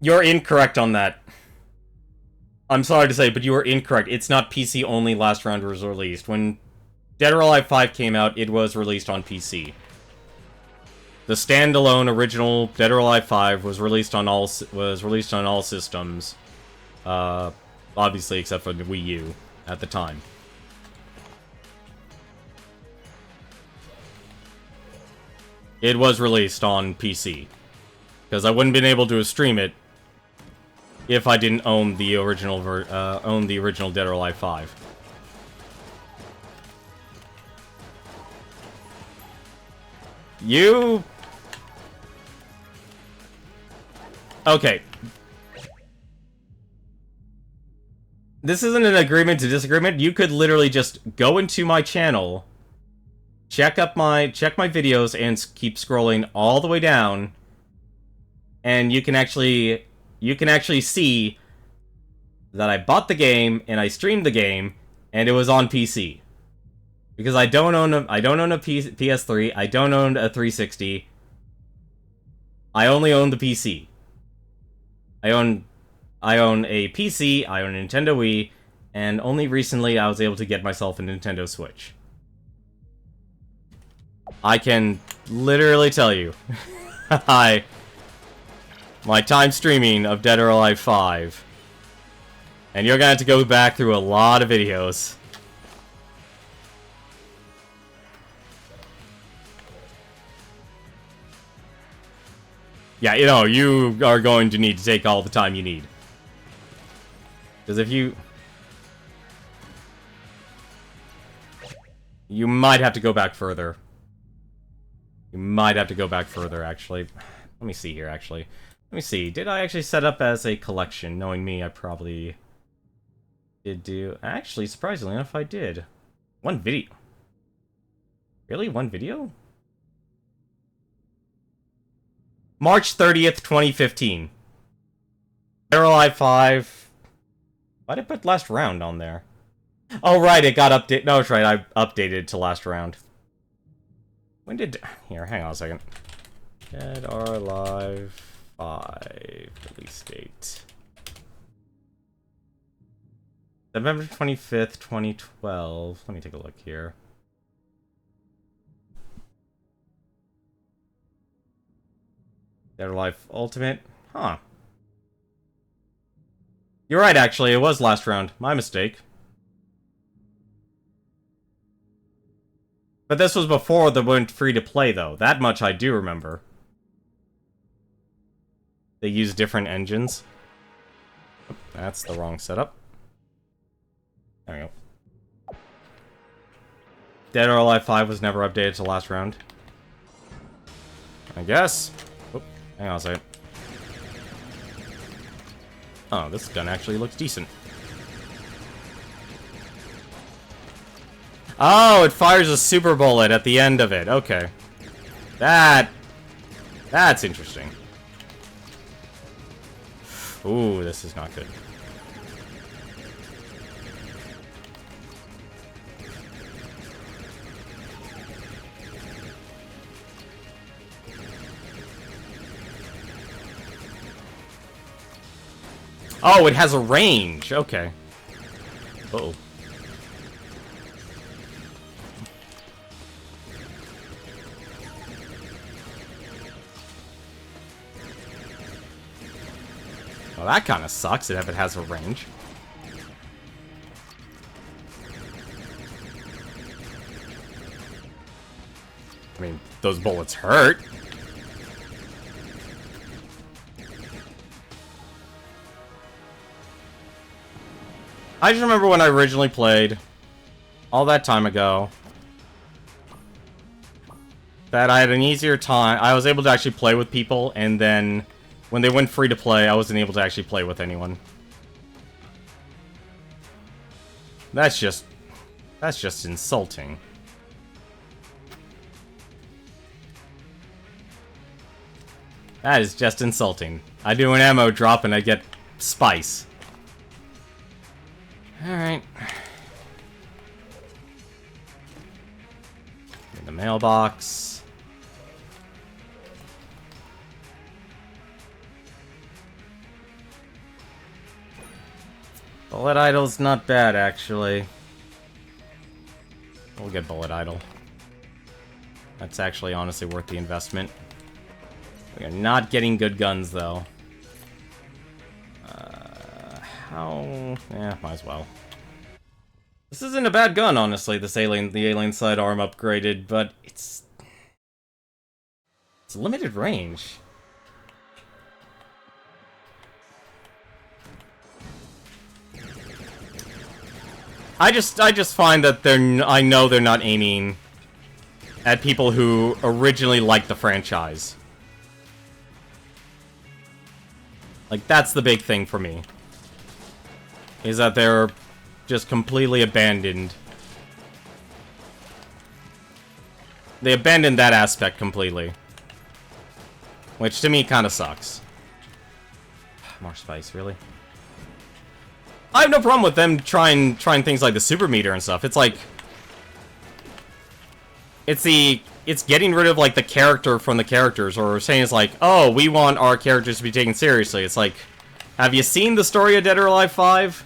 You're incorrect on that. I'm sorry to say, but you are incorrect. It's not PC only Last Round was released. When Dead or Alive 5 came out, it was released on PC. The standalone original Dead or Alive 5 was released on all systems. Obviously except for the Wii U at the time. It was released on PC. Because I wouldn't been able to stream it if I didn't own the original Dead or Alive 5. You... Okay. This isn't an agreement to disagreement. You could literally just go into my channel, check my videos, and keep scrolling all the way down, and you can actually see that I bought the game and I streamed the game, and it was on PC. Because I don't own a PS3, I don't own a 360. I only own the PC. I own a PC, I own a Nintendo Wii, and only recently I was able to get myself a Nintendo Switch. I can literally tell you, my time streaming of Dead or Alive 5, and you're gonna have to go back through a lot of videos. Yeah, you know, you are going to need to take all the time you need. Because if you... You might have to go back further. You might have to go back further, actually. Let me see here, actually. Let me see. Did I actually set up as a collection? Knowing me, I probably did do... Actually, surprisingly enough, I did. One video. Really? One video? March 30th, 2015. Dead or Alive 5. Why did I put last round on there? Oh, right, it got updated. No, it's right, I updated to last round. When did... Here, hang on a second. Dead or Alive 5 release date. November 25th, 2012. Let me take a look here. Dead or Alive Ultimate? Huh. You're right, actually. It was last round. My mistake. But this was before the went free-to-play, though. That much I do remember. They use different engines. Oh, that's the wrong setup. There we go. Dead or Alive 5 was never updated to last round. I guess. Oh, hang on a second. Oh, this gun actually looks decent. Oh, it fires a super bullet at the end of it. Okay. That's interesting. Ooh, this is not good. Oh, it has a range. Okay. Uh-oh. Well, that kind of sucks if it has a range. I mean, those bullets hurt. I just remember when I originally played, all that time ago, that I had an easier time. I was able to actually play with people, and then when they went free to play, I wasn't able to actually play with anyone. That's just insulting. That is just insulting. I do an ammo drop and I get spice. Alright. In the mailbox. Bullet idol's not bad, actually. We'll get bullet idol. That's actually honestly worth the investment. We are not getting good guns, though. How? Yeah, might as well. This isn't a bad gun, honestly, the alien sidearm upgraded, but it's limited range. I just find that I know they're not aiming at people who originally liked the franchise. Like, that's the big thing for me. Is that they're just completely abandoned. They abandoned that aspect completely. Which to me kind of sucks. More spice, really? I have no problem with them trying things like the super meter and stuff. It's like... It's it's getting rid of, like, the character from the characters, or saying it's like, oh, we want our characters to be taken seriously. It's like, have you seen the story of Dead or Alive 5?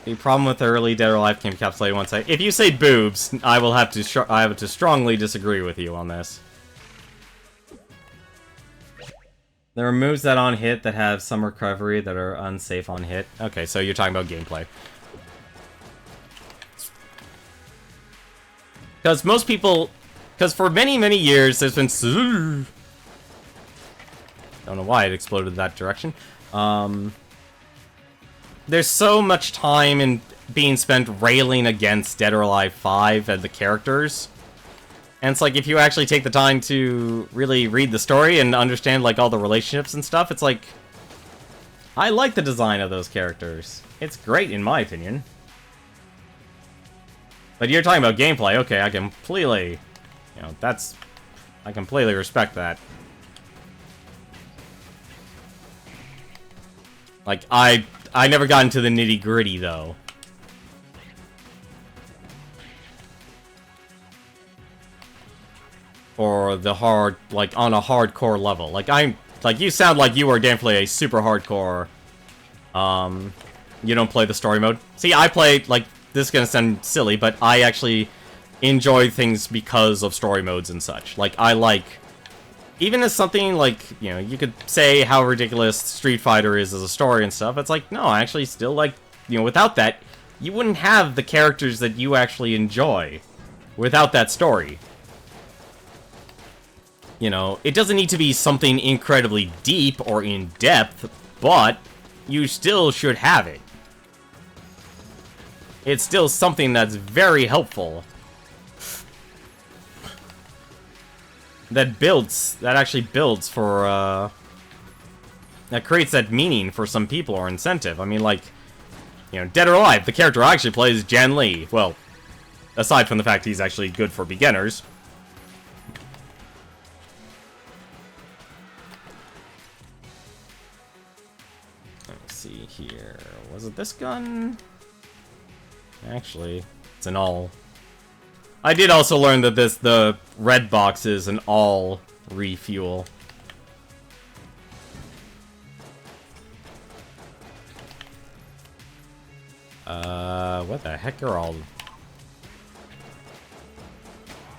The problem with the early Dead or Alive came encapsulated once. If you say boobs, I have to strongly disagree with you on this. There are moves that on hit that have some recovery that are unsafe on hit. Okay, so you're talking about gameplay. Because most people... Because for many, many years, there's been... Don't know why it exploded that direction. There's so much time in being spent railing against Dead or Alive 5 and the characters. And it's like, if you actually take the time to really read the story and understand, like, all the relationships and stuff, it's like... I like the design of those characters. It's great, in my opinion. But you're talking about gameplay, okay, I completely... You know, that's... I completely respect that. Like, I never got into the nitty-gritty, though. Or the hard, like, on a hardcore level. Like, you sound like you are definitely a super hardcore, you don't play the story mode. See, I play, like, this is gonna sound silly, but I actually enjoy things because of story modes and such. Like, I like, even as something like, you know, you could say how ridiculous Street Fighter is as a story and stuff, it's like, no, I actually still like, you know, without that, you wouldn't have the characters that you actually enjoy without that story. You know, it doesn't need to be something incredibly deep or in-depth, but you still should have it. It's still something that's very helpful. That actually builds for, that creates that meaning for some people or incentive. I mean, like, you know, Dead or Alive, the character I actually play is Jan Lee. Well, aside from the fact he's actually good for beginners. See here. Was it this gun? Actually, it's an all. I did also learn that the red box is an all refuel. What the heck are all?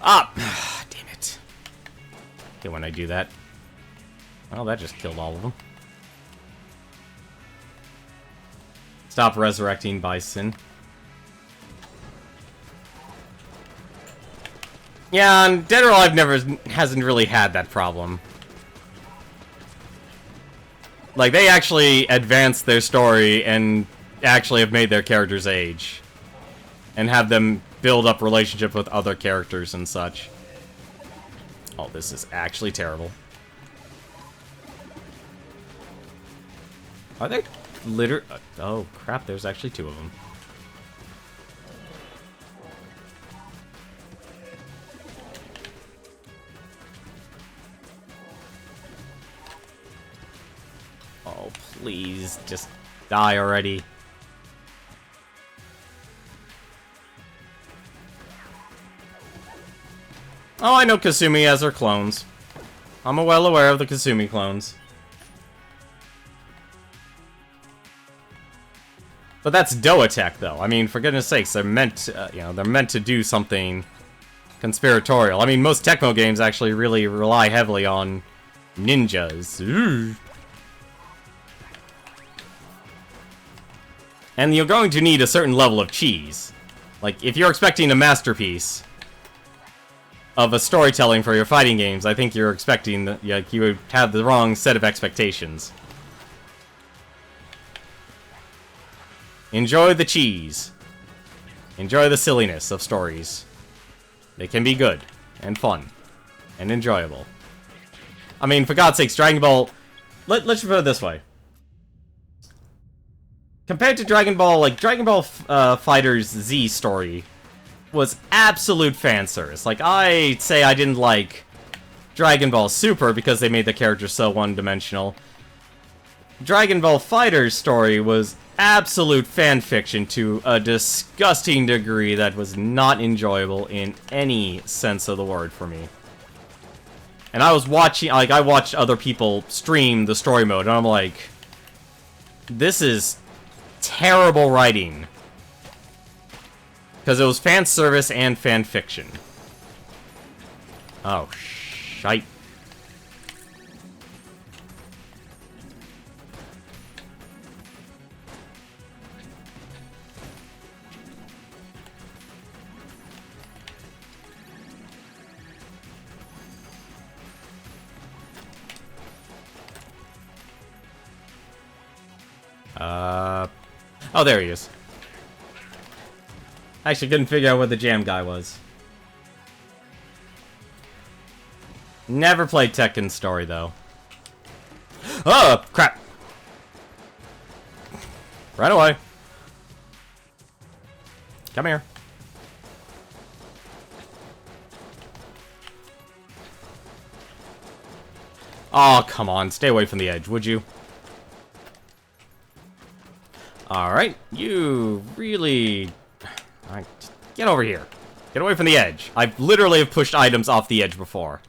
Ah! Damn it. Okay, when I do that. Oh, that just killed all of them. Stop resurrecting Bison. Yeah, and Dead or Alive hasn't really had that problem. Like, they actually advanced their story and actually have made their characters age. And have them build up relationship with other characters and such. Oh, this is actually terrible. Are there... oh, crap, there's actually two of them. Oh, please, just die already. Oh, I know Kasumi has her clones. I'm well aware of the Kasumi clones. But that's Doa-Tech, though. I mean, for goodness sakes, they're meant, you know, they're meant to do something conspiratorial. I mean, most Tecmo games actually really rely heavily on ninjas. Ooh. And you're going to need a certain level of cheese. Like, if you're expecting a masterpiece of a storytelling for your fighting games, I think you're expecting that, yeah, you would have the wrong set of expectations. Enjoy the cheese. Enjoy the silliness of stories. They can be good, and fun, and enjoyable. I mean, for God's sakes, Dragon Ball... Let's put it this way. Compared to Dragon Ball, like, Dragon Ball FighterZ Z story was absolute fan service. Like, I'd say I didn't like Dragon Ball Super because they made the characters so one-dimensional. Dragon Ball FighterZ story was absolute fan fiction to a disgusting degree that was not enjoyable in any sense of the word for me. And I was watching, like, I watched other people stream the story mode, and I'm like, this is terrible writing. Because it was fan service and fan fiction. Oh, shite. Oh, there he is. Actually, couldn't figure out what the jam guy was. Never played Tekken's story, though. Oh, crap! Right away. Come here. Oh, come on. Stay away from the edge, would you? Alright, you really... Alright, get over here. Get away from the edge. I've literally have pushed items off the edge before.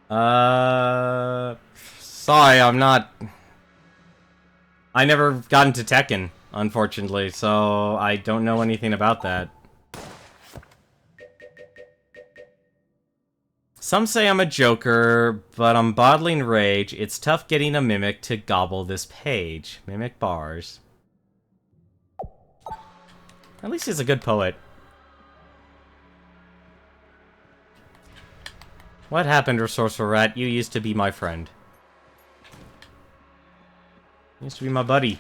Sorry, I'm not... I never got into Tekken, unfortunately, so I don't know anything about that. Some say I'm a joker, but I'm bottling rage. It's tough getting a mimic to gobble this page. Mimic bars. At least he's a good poet. What happened, Resourceful Rat? You used to be my friend. You used to be my buddy.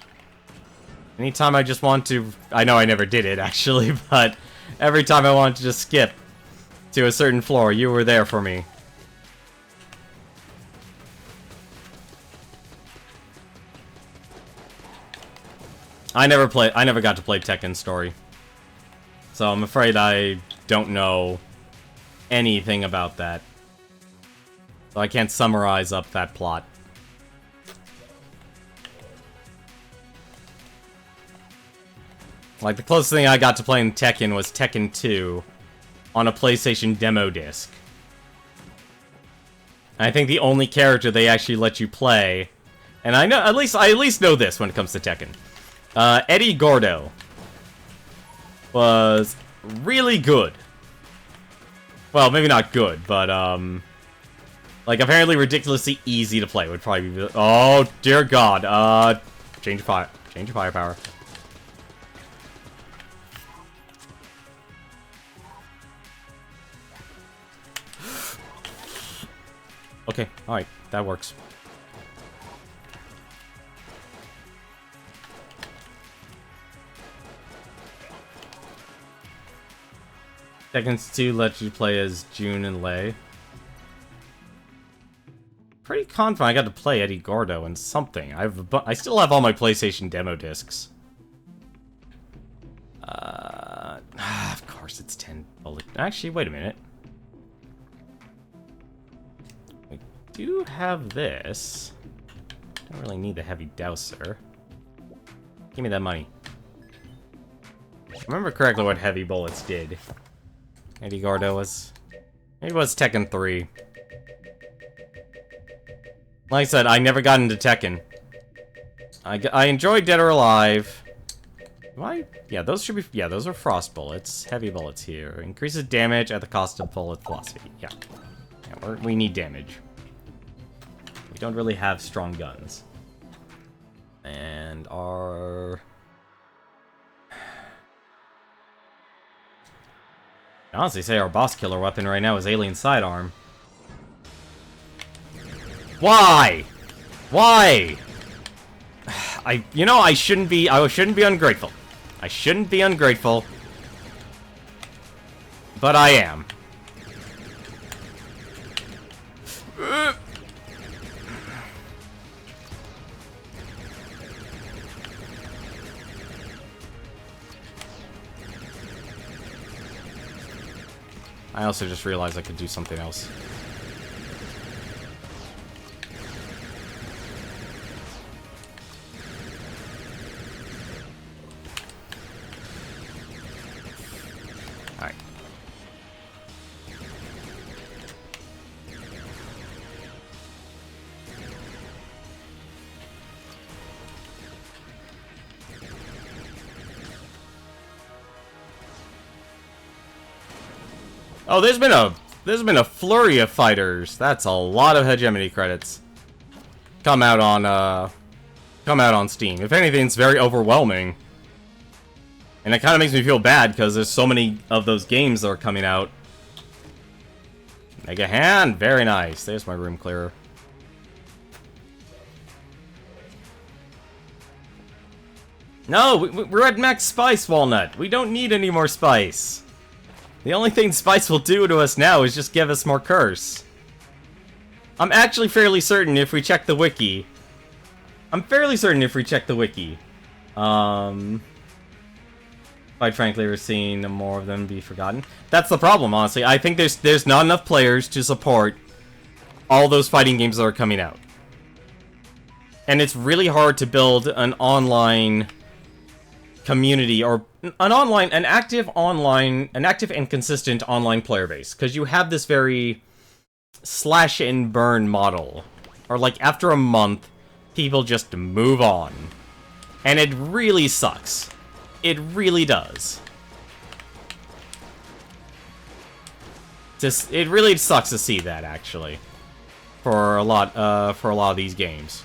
Anytime I just want to... I know I never did it, actually, but every time I wanted to just skip to a certain floor, you were there for me. I never got to play Tekken's story. So I'm afraid I don't know anything about that. So I can't summarize up that plot. Like, the closest thing I got to playing Tekken was Tekken 2 on a PlayStation demo disc. And I think the only character they actually let you play, and I at least know this when it comes to Tekken. Eddie Gordo was really good. Well, maybe not good, but like apparently ridiculously easy to play would probably be. Oh dear God! Change your firepower. Okay, alright, that works. Tekken 2 lets you play as June and Lei. Pretty confident I got to play Eddie Gordo in something. I still have all my PlayStation demo discs. Of course it's 10 bullet. Actually, wait a minute. I do have this. Don't really need the heavy douser. Give me that money. If I remember correctly what heavy bullets did. Eddie Gordo was... Maybe it was Tekken 3. Like I said, I never got into Tekken. I enjoyed Dead or Alive. Why? Yeah, those should be... Yeah, those are frost bullets. Heavy bullets here. Increases damage at the cost of bullet velocity. Yeah. Yeah, we need damage. We don't really have strong guns. And our... I honestly say our boss killer weapon right now is Alien Sidearm. Why? Why? I shouldn't be ungrateful. I shouldn't be ungrateful. But I am. I also just realized I could do something else. Oh, there's been a flurry of fighters. That's a lot of hegemony credits. Come out on Steam. If anything, it's very overwhelming. And it kind of makes me feel bad because there's so many of those games that are coming out. Mega Hand, very nice. There's my room clearer. No, we're at max spice, Walnut. We don't need any more spice. The only thing spice will do to us now is just give us more curse. I'm actually fairly certain if we check the wiki. Quite frankly, we're seeing more of them be forgotten. That's the problem, honestly. I think there's not enough players to support all those fighting games that are coming out. And it's really hard to build an online community or an active and consistent online player base, because you have this very slash and burn model, or like after a month people just move on, and it really sucks. It really does. It really sucks to see that, actually, for a lot of these games.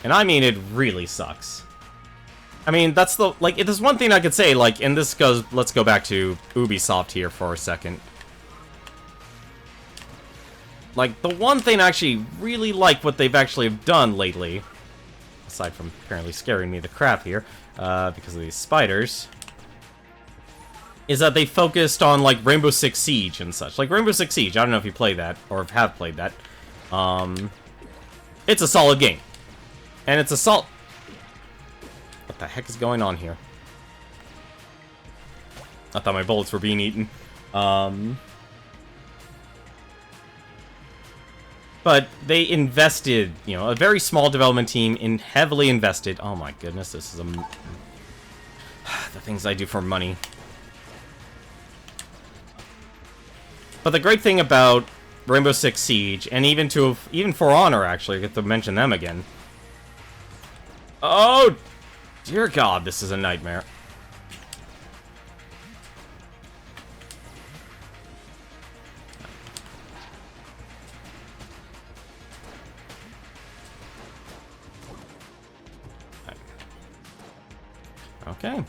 And I mean, it really sucks. I mean, that's the, like, if there's one thing I could say, like, and this goes, let's go back to Ubisoft here for a second. Like, the one thing I actually really like what they've actually done lately, aside from apparently scaring me the crap here, because of these spiders, is that they focused on, like, Rainbow Six Siege and such. Like, Rainbow Six Siege, I don't know if you play that, or have played that. It's a solid game. And it's a What the heck is going on here? I thought my bullets were being eaten. But they invested, you know, a very small development team heavily invested. Oh my goodness, this is the things I do for money. But the great thing about Rainbow Six Siege, and even For Honor, actually, I get to mention them again. Oh, dear God, this is a nightmare. Okay.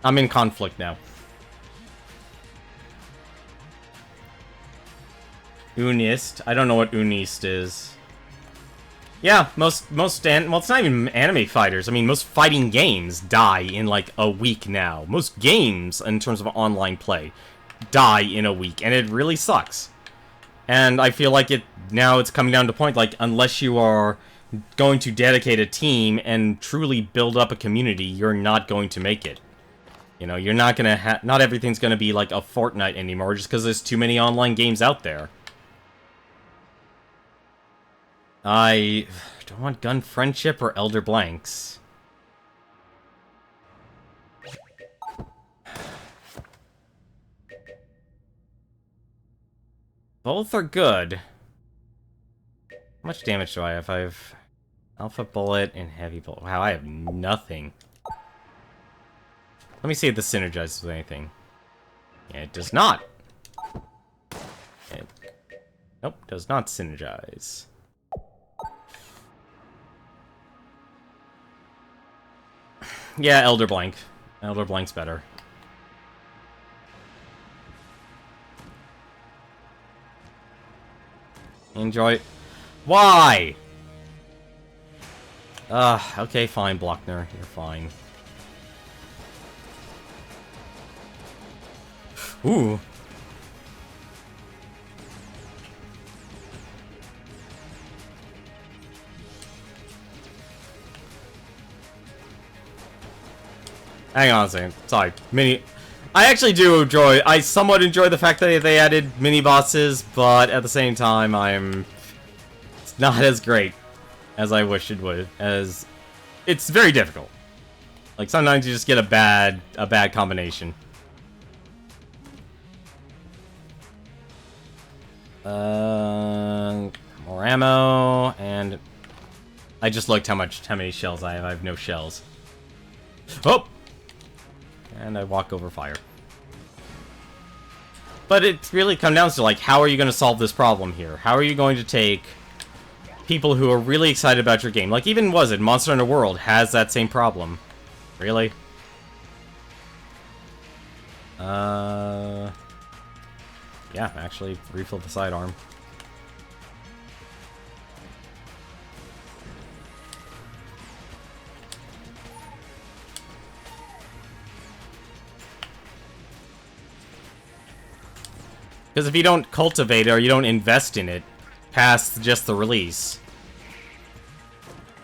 I'm in conflict now. Unist. I don't know what Unist is. Yeah, well, it's not even anime fighters. I mean, most fighting games die in, like, a week now. Most games, in terms of online play, die in a week, and it really sucks. And I feel like now it's coming down to a point, like, unless you are going to dedicate a team and truly build up a community, you're not going to make it. You know, you're not gonna not everything's gonna be like a Fortnite anymore, just because there's too many online games out there. Do I want Gun Friendship or Elder Blanks? Both are good. How much damage do I have? I have Alpha Bullet and Heavy Bullet. Wow, I have nothing. Let me see if this synergizes with anything. Yeah, it does not. Nope, does not synergize. Yeah, Elder Blank. Elder Blank's better. Enjoy. Why? Okay, fine, Blockner. You're fine. Ooh. Hang on a second. Sorry. I actually do enjoy... I somewhat enjoy the fact that they added mini-bosses, but at the same time, it's not as great as I wish it would. It's very difficult. Like, sometimes you just get a bad combination. More ammo, and I just looked how many shells I have. I have no shells. Oh! And I walk over fire. But it really comes down to, like, how are you going to solve this problem here? How are you going to take people who are really excited about your game? Like, even, was it, Monster Hunter World has that same problem. Really? Yeah, actually, refill the sidearm. Because if you don't cultivate it or you don't invest in it past just the release,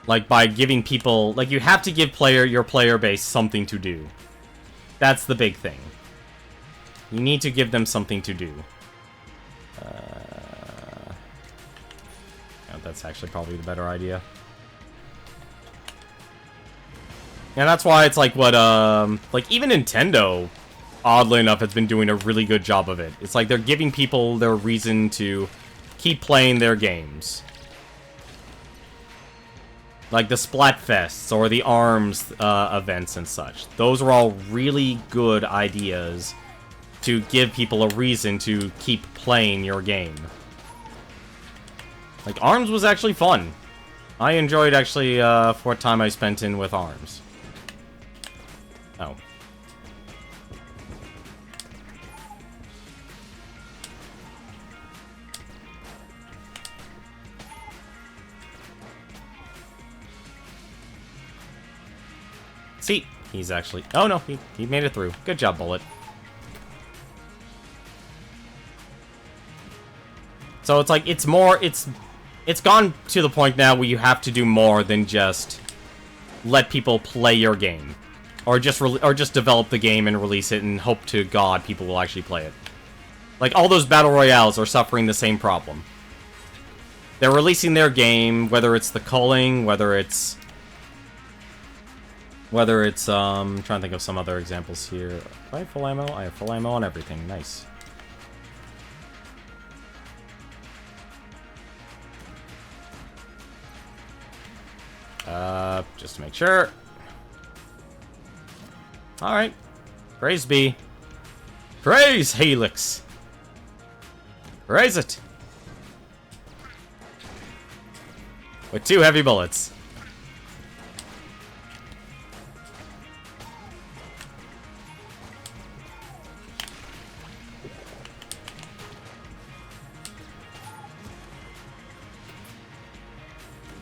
like by giving people, like you have to give your player base something to do. That's the big thing. You need to give them something to do. Yeah, that's actually probably the better idea. And that's why it's like what, like even Nintendo, oddly enough, has been doing a really good job of it. It's like they're giving people their reason to keep playing their games. Like the Splatfests or the ARMS events and such. Those are all really good ideas to give people a reason to keep playing your game. Like, ARMS was actually fun. I enjoyed, actually, for what time I spent in with ARMS. Oh. See, he's actually... Oh, no, he made it through. Good job, Bullet. So it's like, it's more... It's gone to the point now where you have to do more than just let people play your game. Or just develop the game and release it and hope to God people will actually play it. Like, all those Battle Royales are suffering the same problem. They're releasing their game, whether it's the culling, whether it's, I'm trying to think of some other examples here. Do I have full ammo? I have full ammo on everything. Nice. Just to make sure. Alright. Praise be. Praise Helix! Praise it! With 2 heavy bullets.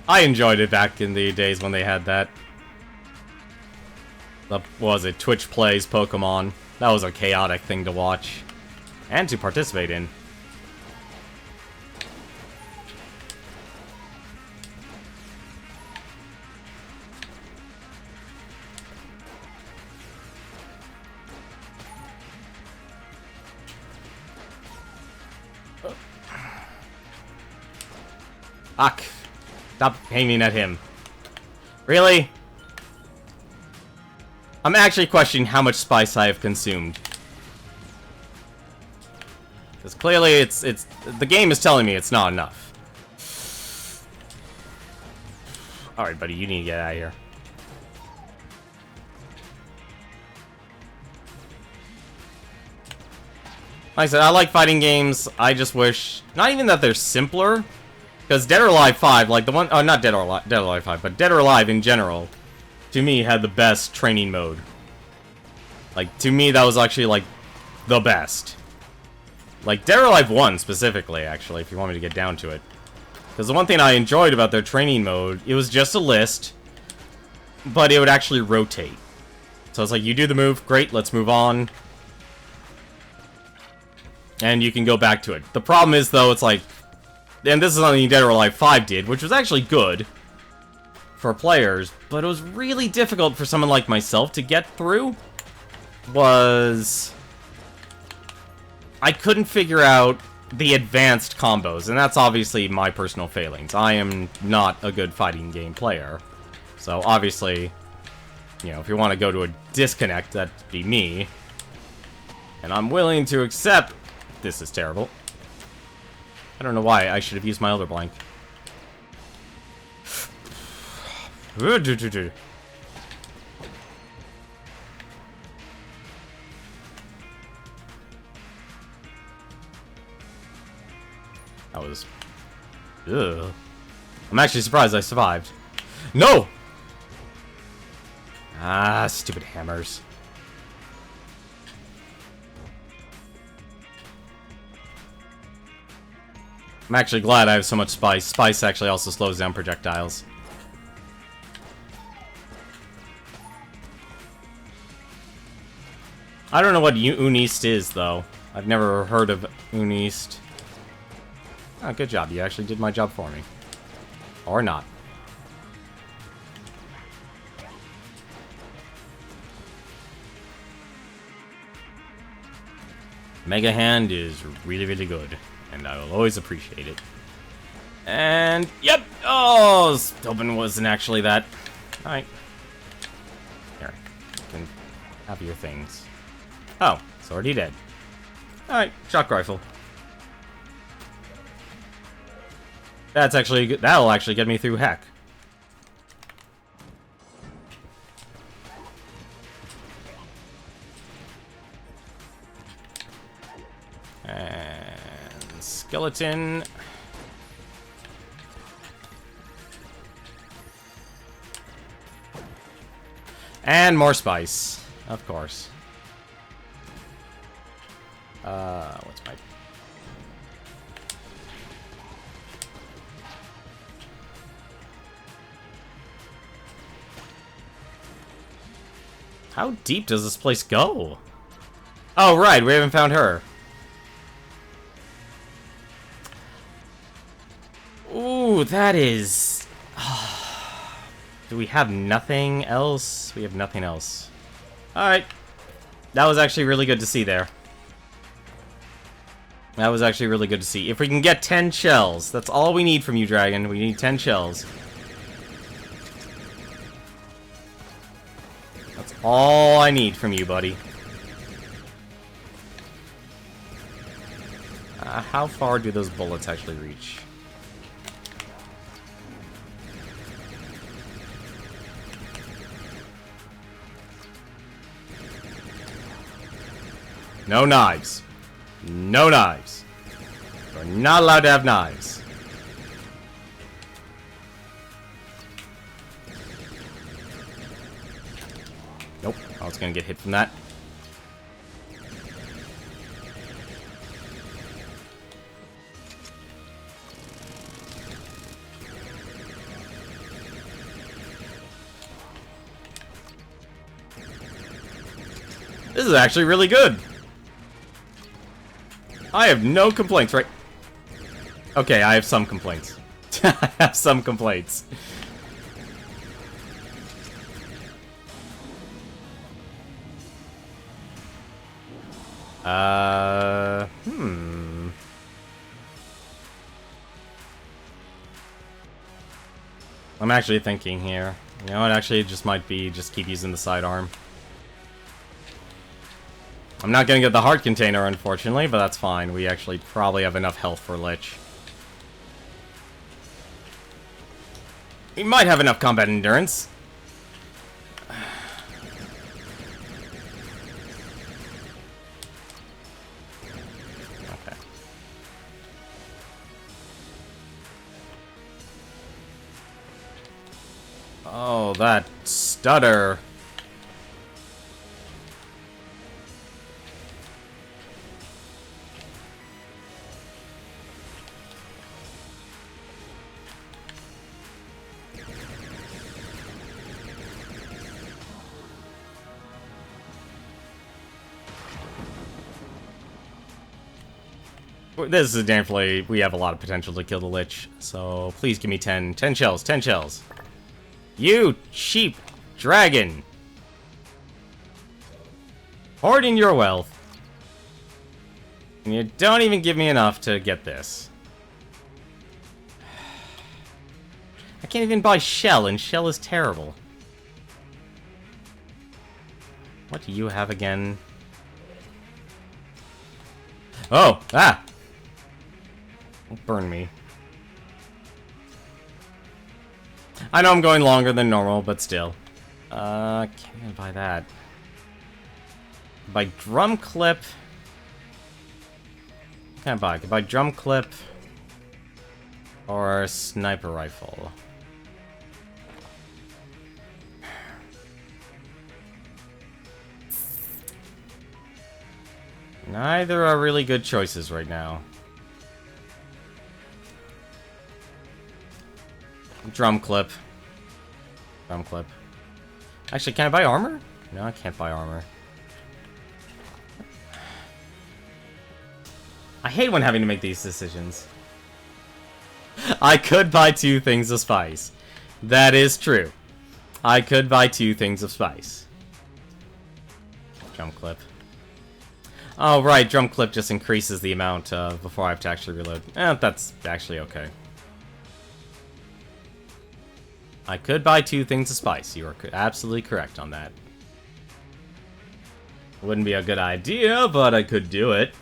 I enjoyed it back in the days when they had that. What was it? Twitch Plays Pokemon. That was a chaotic thing to watch. And to participate in. Fuck. Stop aiming at him. Really? I'm actually questioning how much spice I have consumed. Because clearly it's the game is telling me it's not enough. Alright, buddy, you need to get out of here. Like I said, I like fighting games. I just wish, not even that they're simpler, because Dead or Alive 5, like the one, oh, not Dead or Alive 5, but Dead or Alive in general, to me, had the best training mode. Like, to me, that was actually, like, the best. Like, Dead or Alive 1, specifically, actually, if you want me to get down to it. Because the one thing I enjoyed about their training mode, it was just a list, but it would actually rotate. So it's like, you do the move, great, let's move on. And you can go back to it. The problem is, though, it's like, and this is something Dead or Alive 5 did, which was actually good for players, but it was really difficult for someone like myself to get through. I couldn't figure out the advanced combos, and that's obviously my personal failings. I am not a good fighting game player, so obviously, you know, if you want to go to a disconnect, that'd be me. And I'm willing to accept this is terrible. I don't know why I should have used my Elder Blank. That was... Ugh. I'm actually surprised I survived. No! Ah, stupid hammers. I'm actually glad I have so much spice. Spice actually also slows down projectiles. I don't know what Unist is, though. I've never heard of Unist. Oh, good job. You actually did my job for me. Or not. Mega Hand is really, really good. And I will always appreciate it. And, yep! Oh, Stubborn wasn't actually that. Alright. Here. You can have your things. Oh, it's already dead. Alright, shock rifle. That's actually good. That'll actually get me through heck. And skeleton. And more spice, of course. What's my... How deep does this place go? Oh, right, we haven't found her. Ooh, that is... Do we have nothing else? We have nothing else. Alright. That was actually really good to see there. That was actually really good to see. If we can get 10 shells, that's all we need from you, Dragon. We need 10 shells. That's all I need from you, buddy. How far do those bullets actually reach? No knives. No knives. We're not allowed to have knives. Nope. I was gonna get hit from that. This is actually really good. I have no complaints, right? Okay, I have some complaints. I have some complaints. I'm actually thinking here. You know, it actually just might be just keep using the sidearm. I'm not gonna get the heart container, unfortunately, but that's fine. We actually probably have enough health for Lich. We might have enough combat endurance. Okay. Oh, that stutter. This is definitely, we have a lot of potential to kill the Lich, so please give me 10 shells, 10 shells. You cheap dragon! Hoarding your wealth. And you don't even give me enough to get this. I can't even buy shell, and shell is terrible. What do you have again? Oh! Ah! Don't burn me. I know I'm going longer than normal, but still. Can't even buy that. Buy drum clip. Can't buy. I can buy drum clip or sniper rifle. Neither are really good choices right now. Drum clip. Drum clip. Actually, can I buy armor? No, I can't buy armor. I hate when having to make these decisions. I could buy 2 things of spice. That is true. I could buy 2 things of spice. Drum clip. Oh, right. Drum clip just increases the amount before I have to actually reload. That's actually okay. I could buy 2 things of spice. You are absolutely correct on that. Wouldn't be a good idea, but I could do it.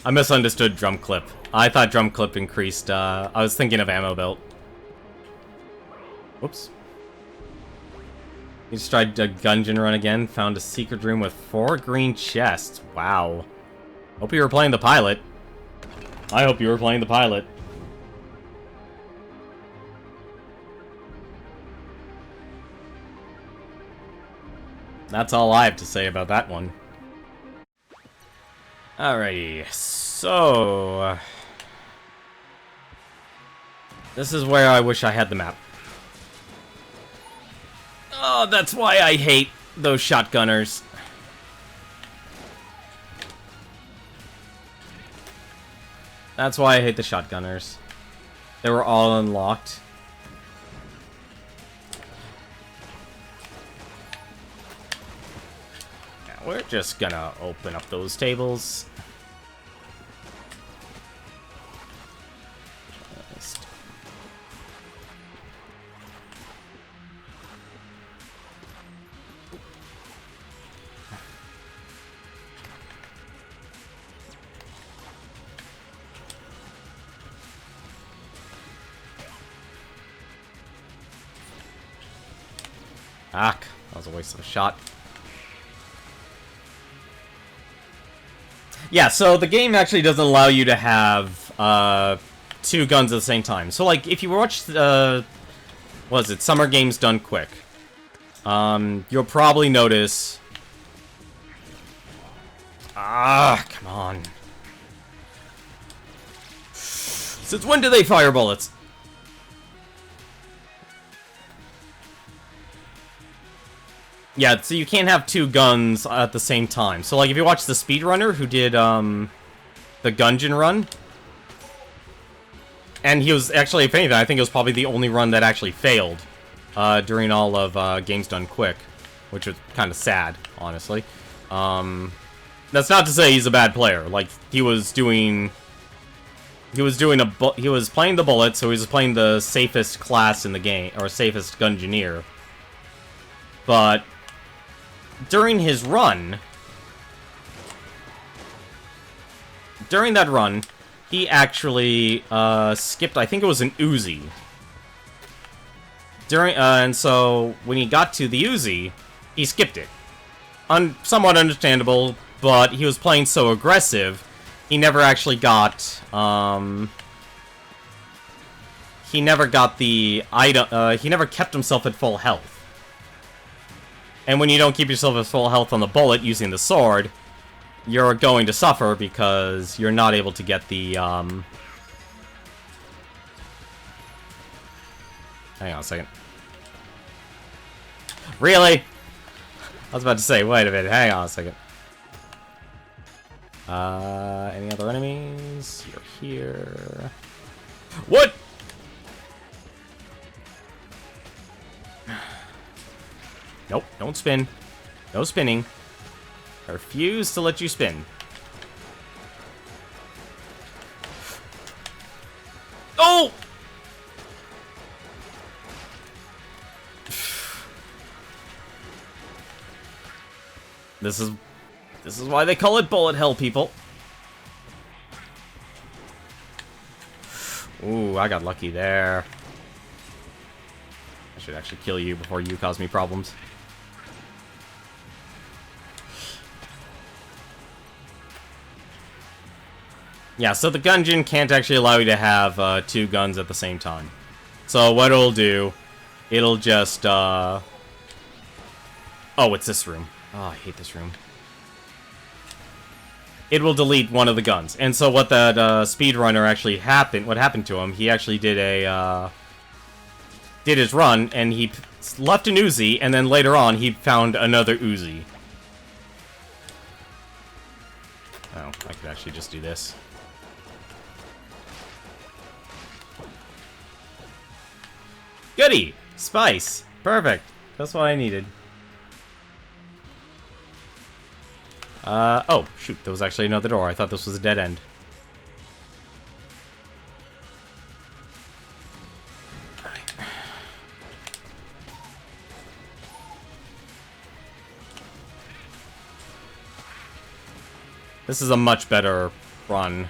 I misunderstood drum clip. I thought drum clip increased, I was thinking of ammo belt. Whoops. You just tried a Gungeon run again, found a secret room with 4 green chests. Wow. Hope you were playing the pilot. I hope you were playing the pilot. That's all I have to say about that one. Alrighty, so... this is where I wish I had the map. Oh, that's why I hate those shotgunners. That's why I hate the shotgunners. They were all unlocked. We're just gonna open up those tables. Ah, that was a waste of a shot. Yeah, so the game actually doesn't allow you to have 2 guns at the same time. So, like, if you watch, what was it, Summer Games Done Quick, you'll probably notice... ah, come on. Since when do they fire bullets? Yeah, so you can't have 2 guns at the same time. So, like, if you watch the speedrunner who did, the Gungeon run, and he was, actually, if anything, I think it was probably the only run that actually failed, during all of, Games Done Quick, which was kind of sad, honestly. That's not to say he's a bad player. Like, he was playing the bullet, so he was playing the safest class in the game, or safest Gungeoneer. But during his run, during that run, he actually skipped, I think it was an Uzi. And so when he got to the Uzi, he skipped it. Somewhat understandable, but he was playing so aggressive, he never actually got, he never got the item, he never kept himself at full health. And when you don't keep yourself at full health on the bullet using the sword, you're going to suffer because you're not able to get the, hang on a second. Really? I was about to say, wait a minute, hang on a second. Any other enemies? You're here. What? Nope, don't spin. No spinning. I refuse to let you spin. Oh! This is why they call it bullet hell, people. Ooh, I got lucky there. should actually kill you before you cause me problems. Yeah, so the Gungeon can't actually allow you to have 2 guns at the same time. So what it'll do, it'll just, Oh, it's this room. Oh, I hate this room. It will delete one of the guns. And so what that speedrunner actually what happened to him, he actually did did his run, and he left an Uzi, and then later on he found another Uzi. Oh, I could actually just do this. Goody! Spice! Perfect. That's what I needed. Oh, shoot, there was actually another door. I thought this was a dead end. This is a much better run.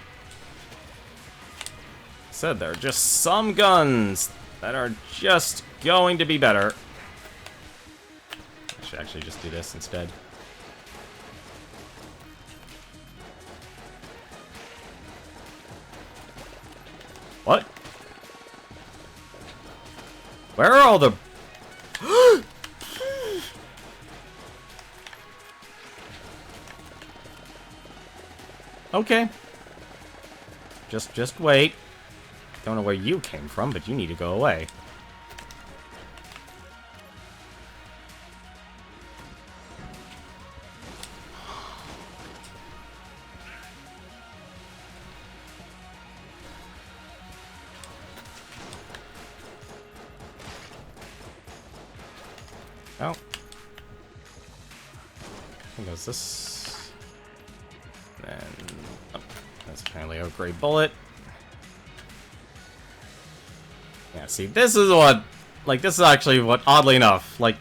Said there are just some guns that are just going to be better. I should actually just do this instead. What? Where are all the... Okay. Just wait. Don't know where you came from, but you need to go away. Oh. What is this? Then... Oh, that's apparently a great bullet. Yeah, see, this is what... Like, this is actually what, oddly enough, like...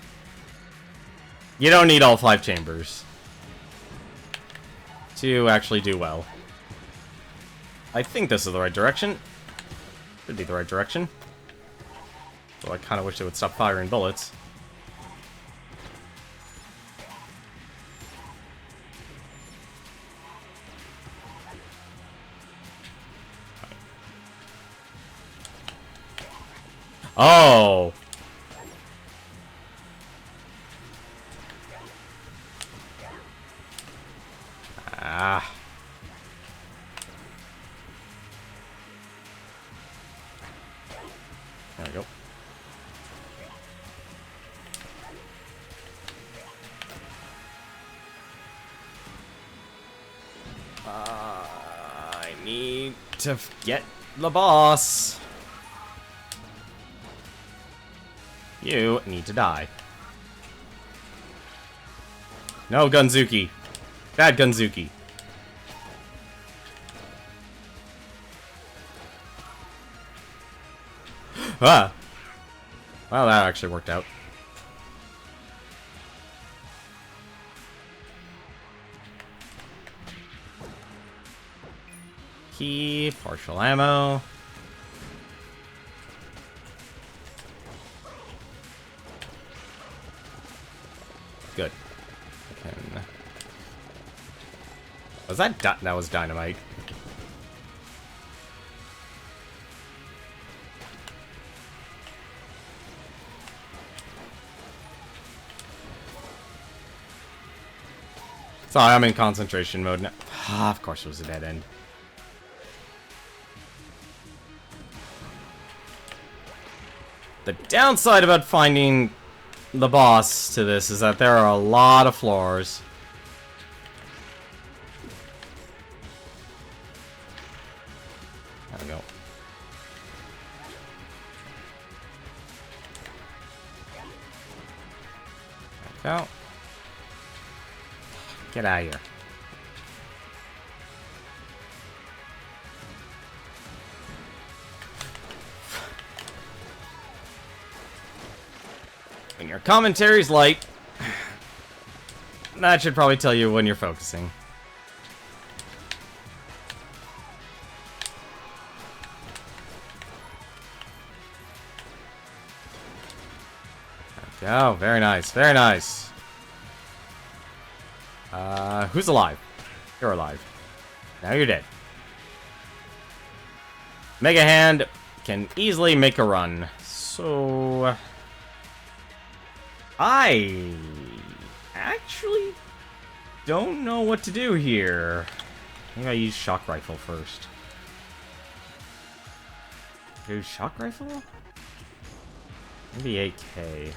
You don't need all 5 chambers to actually do well. I think this is the right direction. Should be the right direction. So I kind of wish they would stop firing bullets. Oh! Ah. There we go. I need to get the boss. You need to die. No, Gunzuki. Bad Gunzuki. Ah! Well, that actually worked out. Key, partial ammo. Good. Was that that was dynamite? Sorry, I'm in concentration mode now. Ah, of course it was a dead end. The downside about finding the boss to this is that there are a lot of floors. There we go. Back out. Get out of here. When your commentary's light, that should probably tell you when you're focusing. go. Very nice. Very nice. Who's alive? You're alive. Now you're dead. Mega Hand can easily make a run. So... I actually don't know what to do here. Maybe I use Shock Rifle first. Do Shock Rifle? Maybe AK.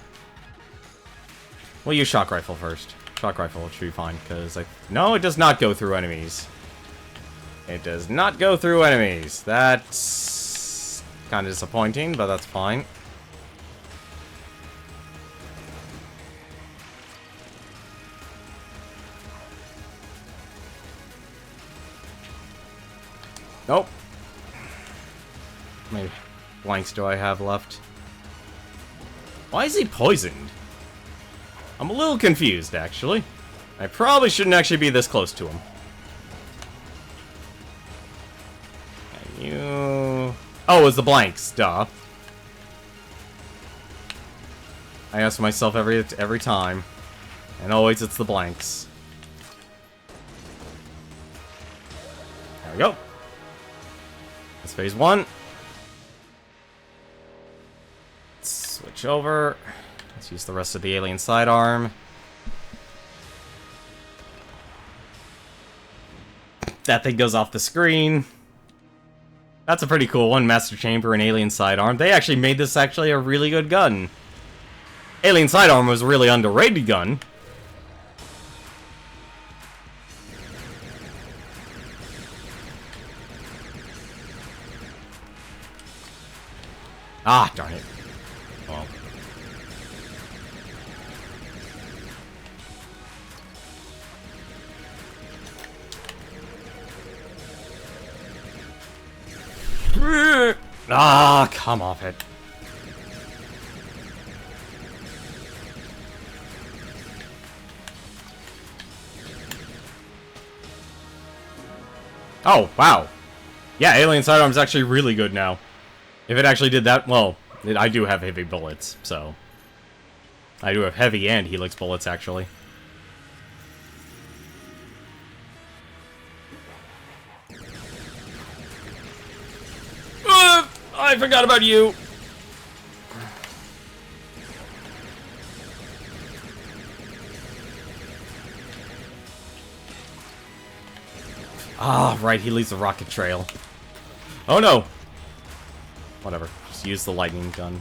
We'll use Shock Rifle first. Shock Rifle should be fine, because no, it does not go through enemies. It does not go through enemies. That's kind of disappointing, but that's fine. Nope. How many blanks do I have left? Why is he poisoned? I'm a little confused, actually. I probably shouldn't actually be this close to him. And you... Oh, it was the blanks, duh. I ask myself every time. And always it's the blanks. There we go. That's phase 1. Let's switch over. Let's use the rest of the alien sidearm. That thing goes off the screen. That's a pretty cool one, Master Chamber and Alien Sidearm. They actually made this actually a really good gun. Alien Sidearm was a really underrated gun. Ah, darn it. Well. Ah, come off it. Oh, wow. Yeah, Alien Sidearm's actually really good now. If it actually did that, well, I do have heavy bullets, so... I do have heavy and helix bullets, actually. I forgot about you! Ah, right, he leaves a rocket trail. Oh no! Whatever, just use the lightning gun.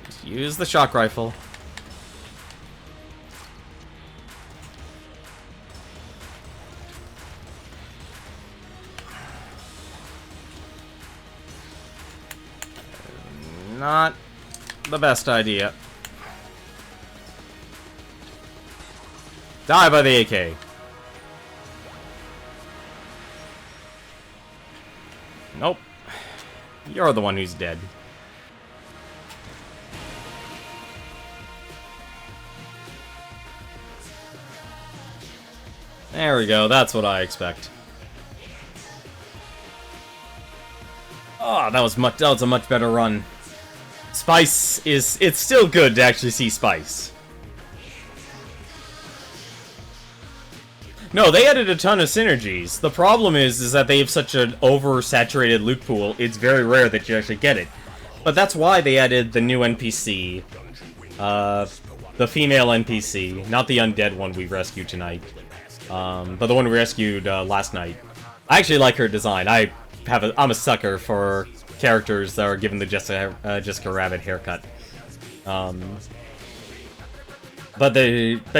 Just use the shock rifle. Not the best idea. Die by the AK. Nope. You're the one who's dead. There we go, that's what I expect. Oh, that was a much better run. Spice it's still good to actually see Spice. No, they added a ton of synergies. The problem is that they have such an oversaturated loot pool, it's very rare that you actually get it. But that's why they added the new NPC, the female NPC, not the undead one we rescued tonight, but the one we rescued last night. I actually like her design. I'm a sucker for characters that are given the Jessica Rabbit haircut. But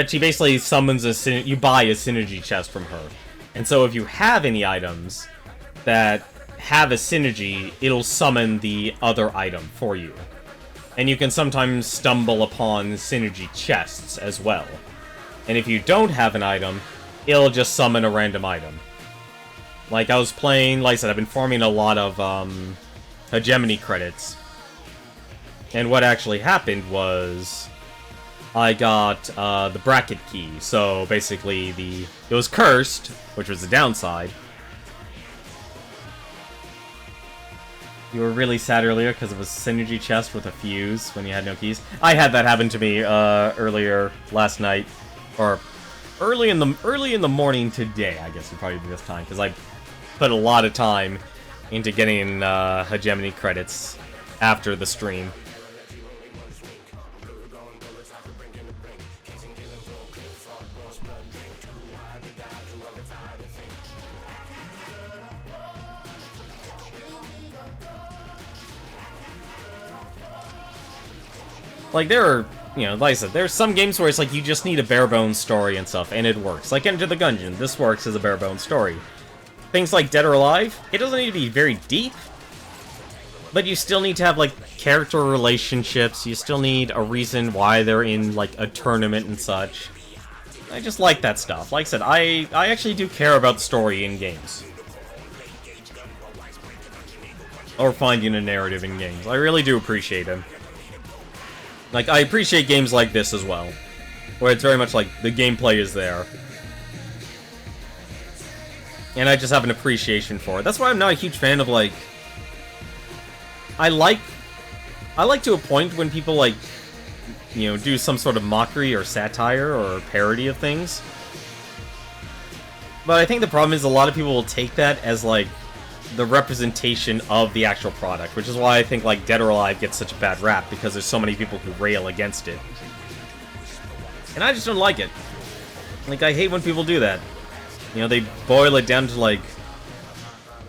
she basically summons you buy a synergy chest from her. And so if you have any items that have a synergy, it'll summon the other item for you. And you can sometimes stumble upon synergy chests as well. And if you don't have an item, it'll just summon a random item. Like I was playing, like I said, I've been farming a lot of hegemony credits. And what actually happened was I got the bracket key. So basically it was cursed, which was the downside. You were really sad earlier because of a synergy chest with a fuse when you had no keys. I had that happen to me earlier last night, or early in the morning today. I guess would probably be this time because I put a lot of time into getting hegemony credits after the stream. Like, there are, you know, like I said, there's some games where it's like you just need a bare-bones story and stuff, and it works. Like Enter the Gungeon, this works as a bare-bones story. Things like Dead or Alive, it doesn't need to be very deep, but you still need to have, like, character relationships, you still need a reason why they're in, like, a tournament and such. I just like that stuff. Like I said, I actually do care about the story in games. Or finding a narrative in games. I really do appreciate them. Like, I appreciate games like this as well, where it's very much like the gameplay is there. And I just have an appreciation for it. That's why I'm not a huge fan of, like... I like to a point when people, like, you know, do some sort of mockery or satire or parody of things. But I think the problem is a lot of people will take that as, like, the representation of the actual product, which is why I think, like, Dead or Alive gets such a bad rap, because there's so many people who rail against it. And I just don't like it. Like, I hate when people do that. You know, they boil it down to, like,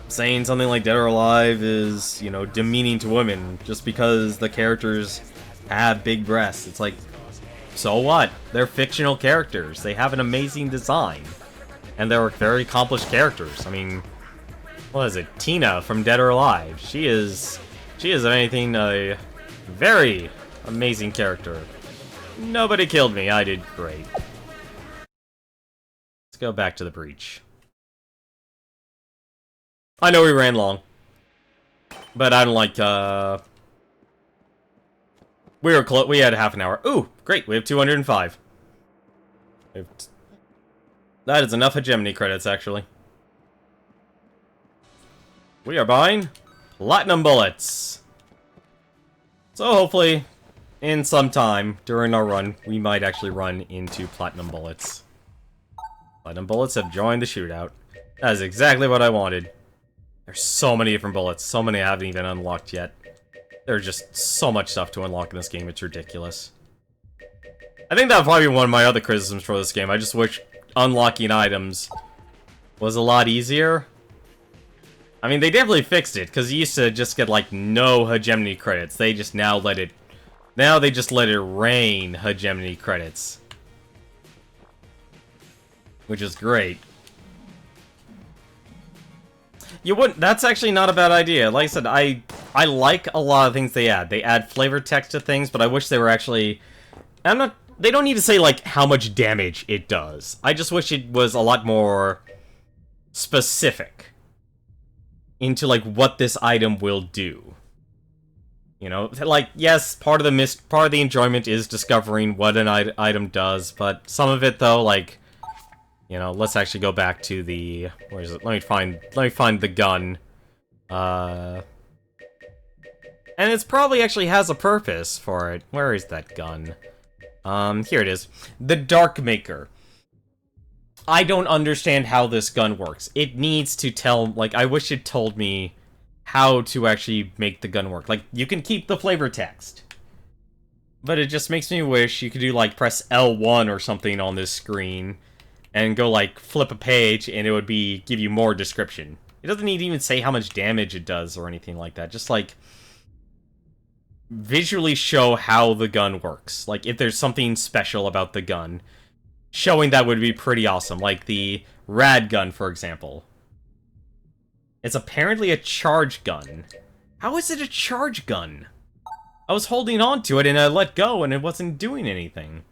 saying something like Dead or Alive is, you know, demeaning to women just because the characters have big breasts. It's like, so what? They're fictional characters. They have an amazing design. And they're very accomplished characters. I mean... What is it? Tina from Dead or Alive. She is, if anything, a very amazing character. Nobody killed me. I did great. Let's go back to the breach. I know we ran long. But I don't like, we were close. We had half an hour. Ooh, great. We have 205. That is enough hegemony credits, actually. We are buying platinum bullets. So hopefully, in some time during our run, we might actually run into platinum bullets. Platinum bullets have joined the shootout. That is exactly what I wanted. There's so many different bullets. So many I haven't even unlocked yet. There's just so much stuff to unlock in this game. It's ridiculous. I think that would probably be one of my other criticisms for this game. I just wish unlocking items was a lot easier. I mean, they definitely fixed it, because you used to just get, like, no hegemony credits. They just now let it... Now they just let it rain hegemony credits. Which is great. You wouldn't... That's actually not a bad idea. Like I said, I like a lot of things they add. They add flavor text to things, but I wish they were actually... I'm not... They don't need to say, like, how much damage it does. I just wish it was a lot more specific into, like, what this item will do. You know, like, yes, part of the enjoyment is discovering what an item does, but some of it, though, like, you know, let's actually go back to the... Where is it? Let me find the gun. And it's probably actually has a purpose for it. Where is that gun? Here it is. The Dark Maker. I don't understand how this gun works. It needs to tell, like, I wish it told me how to actually make the gun work. Like, you can keep the flavor text, but it just makes me wish you could do, like, press L1 or something on this screen, and go, like, flip a page, and it would give you more description. It doesn't need to even say how much damage it does or anything like that. Just, like, visually show how the gun works. Like, if there's something special about the gun. Showing that would be pretty awesome, like the rad gun, for example. It's apparently a charge gun. How is it a charge gun? I was holding on to it and I let go and it wasn't doing anything.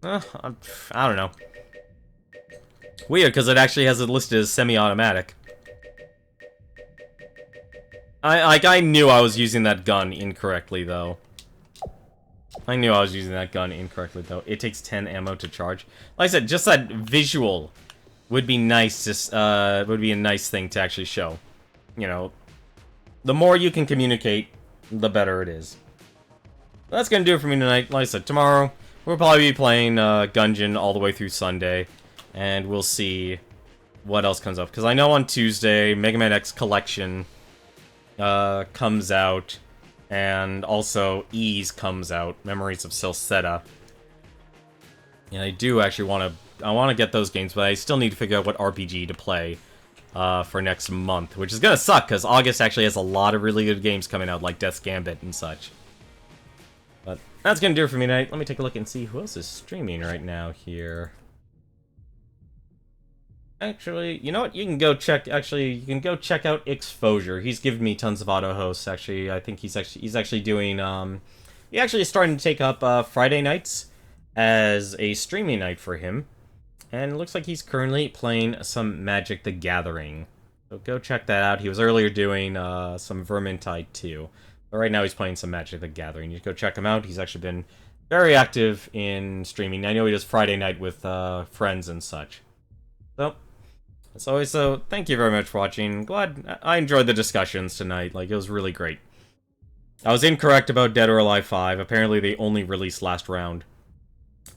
I don't know. Weird, because it actually has it listed as semi-automatic. I knew I was using that gun incorrectly, though. It takes 10 ammo to charge. Like I said, just that visual would be nice to, would be a nice thing to actually show. You know, the more you can communicate, the better it is. That's gonna do it for me tonight. Like I said, tomorrow, we'll probably be playing, Gungeon all the way through Sunday, and we'll see what else comes up. Because I know on Tuesday, Mega Man X Collection, comes out, and also Ease comes out, Memories of Silseta. And I do actually I want to get those games, but I still need to figure out what RPG to play for next month, which is gonna suck, because August actually has a lot of really good games coming out, like Death's Gambit and such. But that's gonna do it for me tonight. Let me take a look and see who else is streaming right now here. Actually, you know what? You can go check out Exposure. He's given me tons of auto hosts. Actually, I think he's actually doing he actually is starting to take up Friday nights as a streaming night for him. And it looks like he's currently playing some Magic the Gathering. So go check that out. He was earlier doing some Vermintide too. But right now he's playing some Magic the Gathering. You can go check him out. He's actually been very active in streaming. I know he does Friday night with friends and such. So, as always, so thank you very much for watching. Glad I enjoyed the discussions tonight. Like, it was really great. I was incorrect about Dead or Alive 5. Apparently they only released last round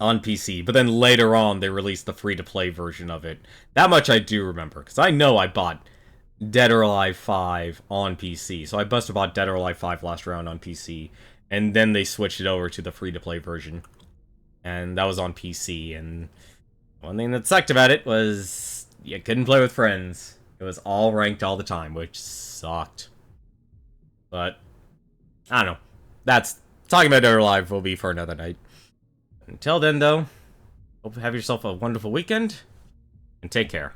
on PC, but then later on they released the free-to-play version of it. That much I do remember, because I know I bought Dead or Alive 5 on PC, so I must have bought Dead or Alive 5 last round on PC, and then they switched it over to the free-to-play version, and that was on PC, and one thing that sucked about it was you couldn't play with friends. It was all ranked all the time, which sucked. But, I don't know. That's, talking about Dead or Alive will be for another night. Until then, though, hope you have yourself a wonderful weekend, and take care.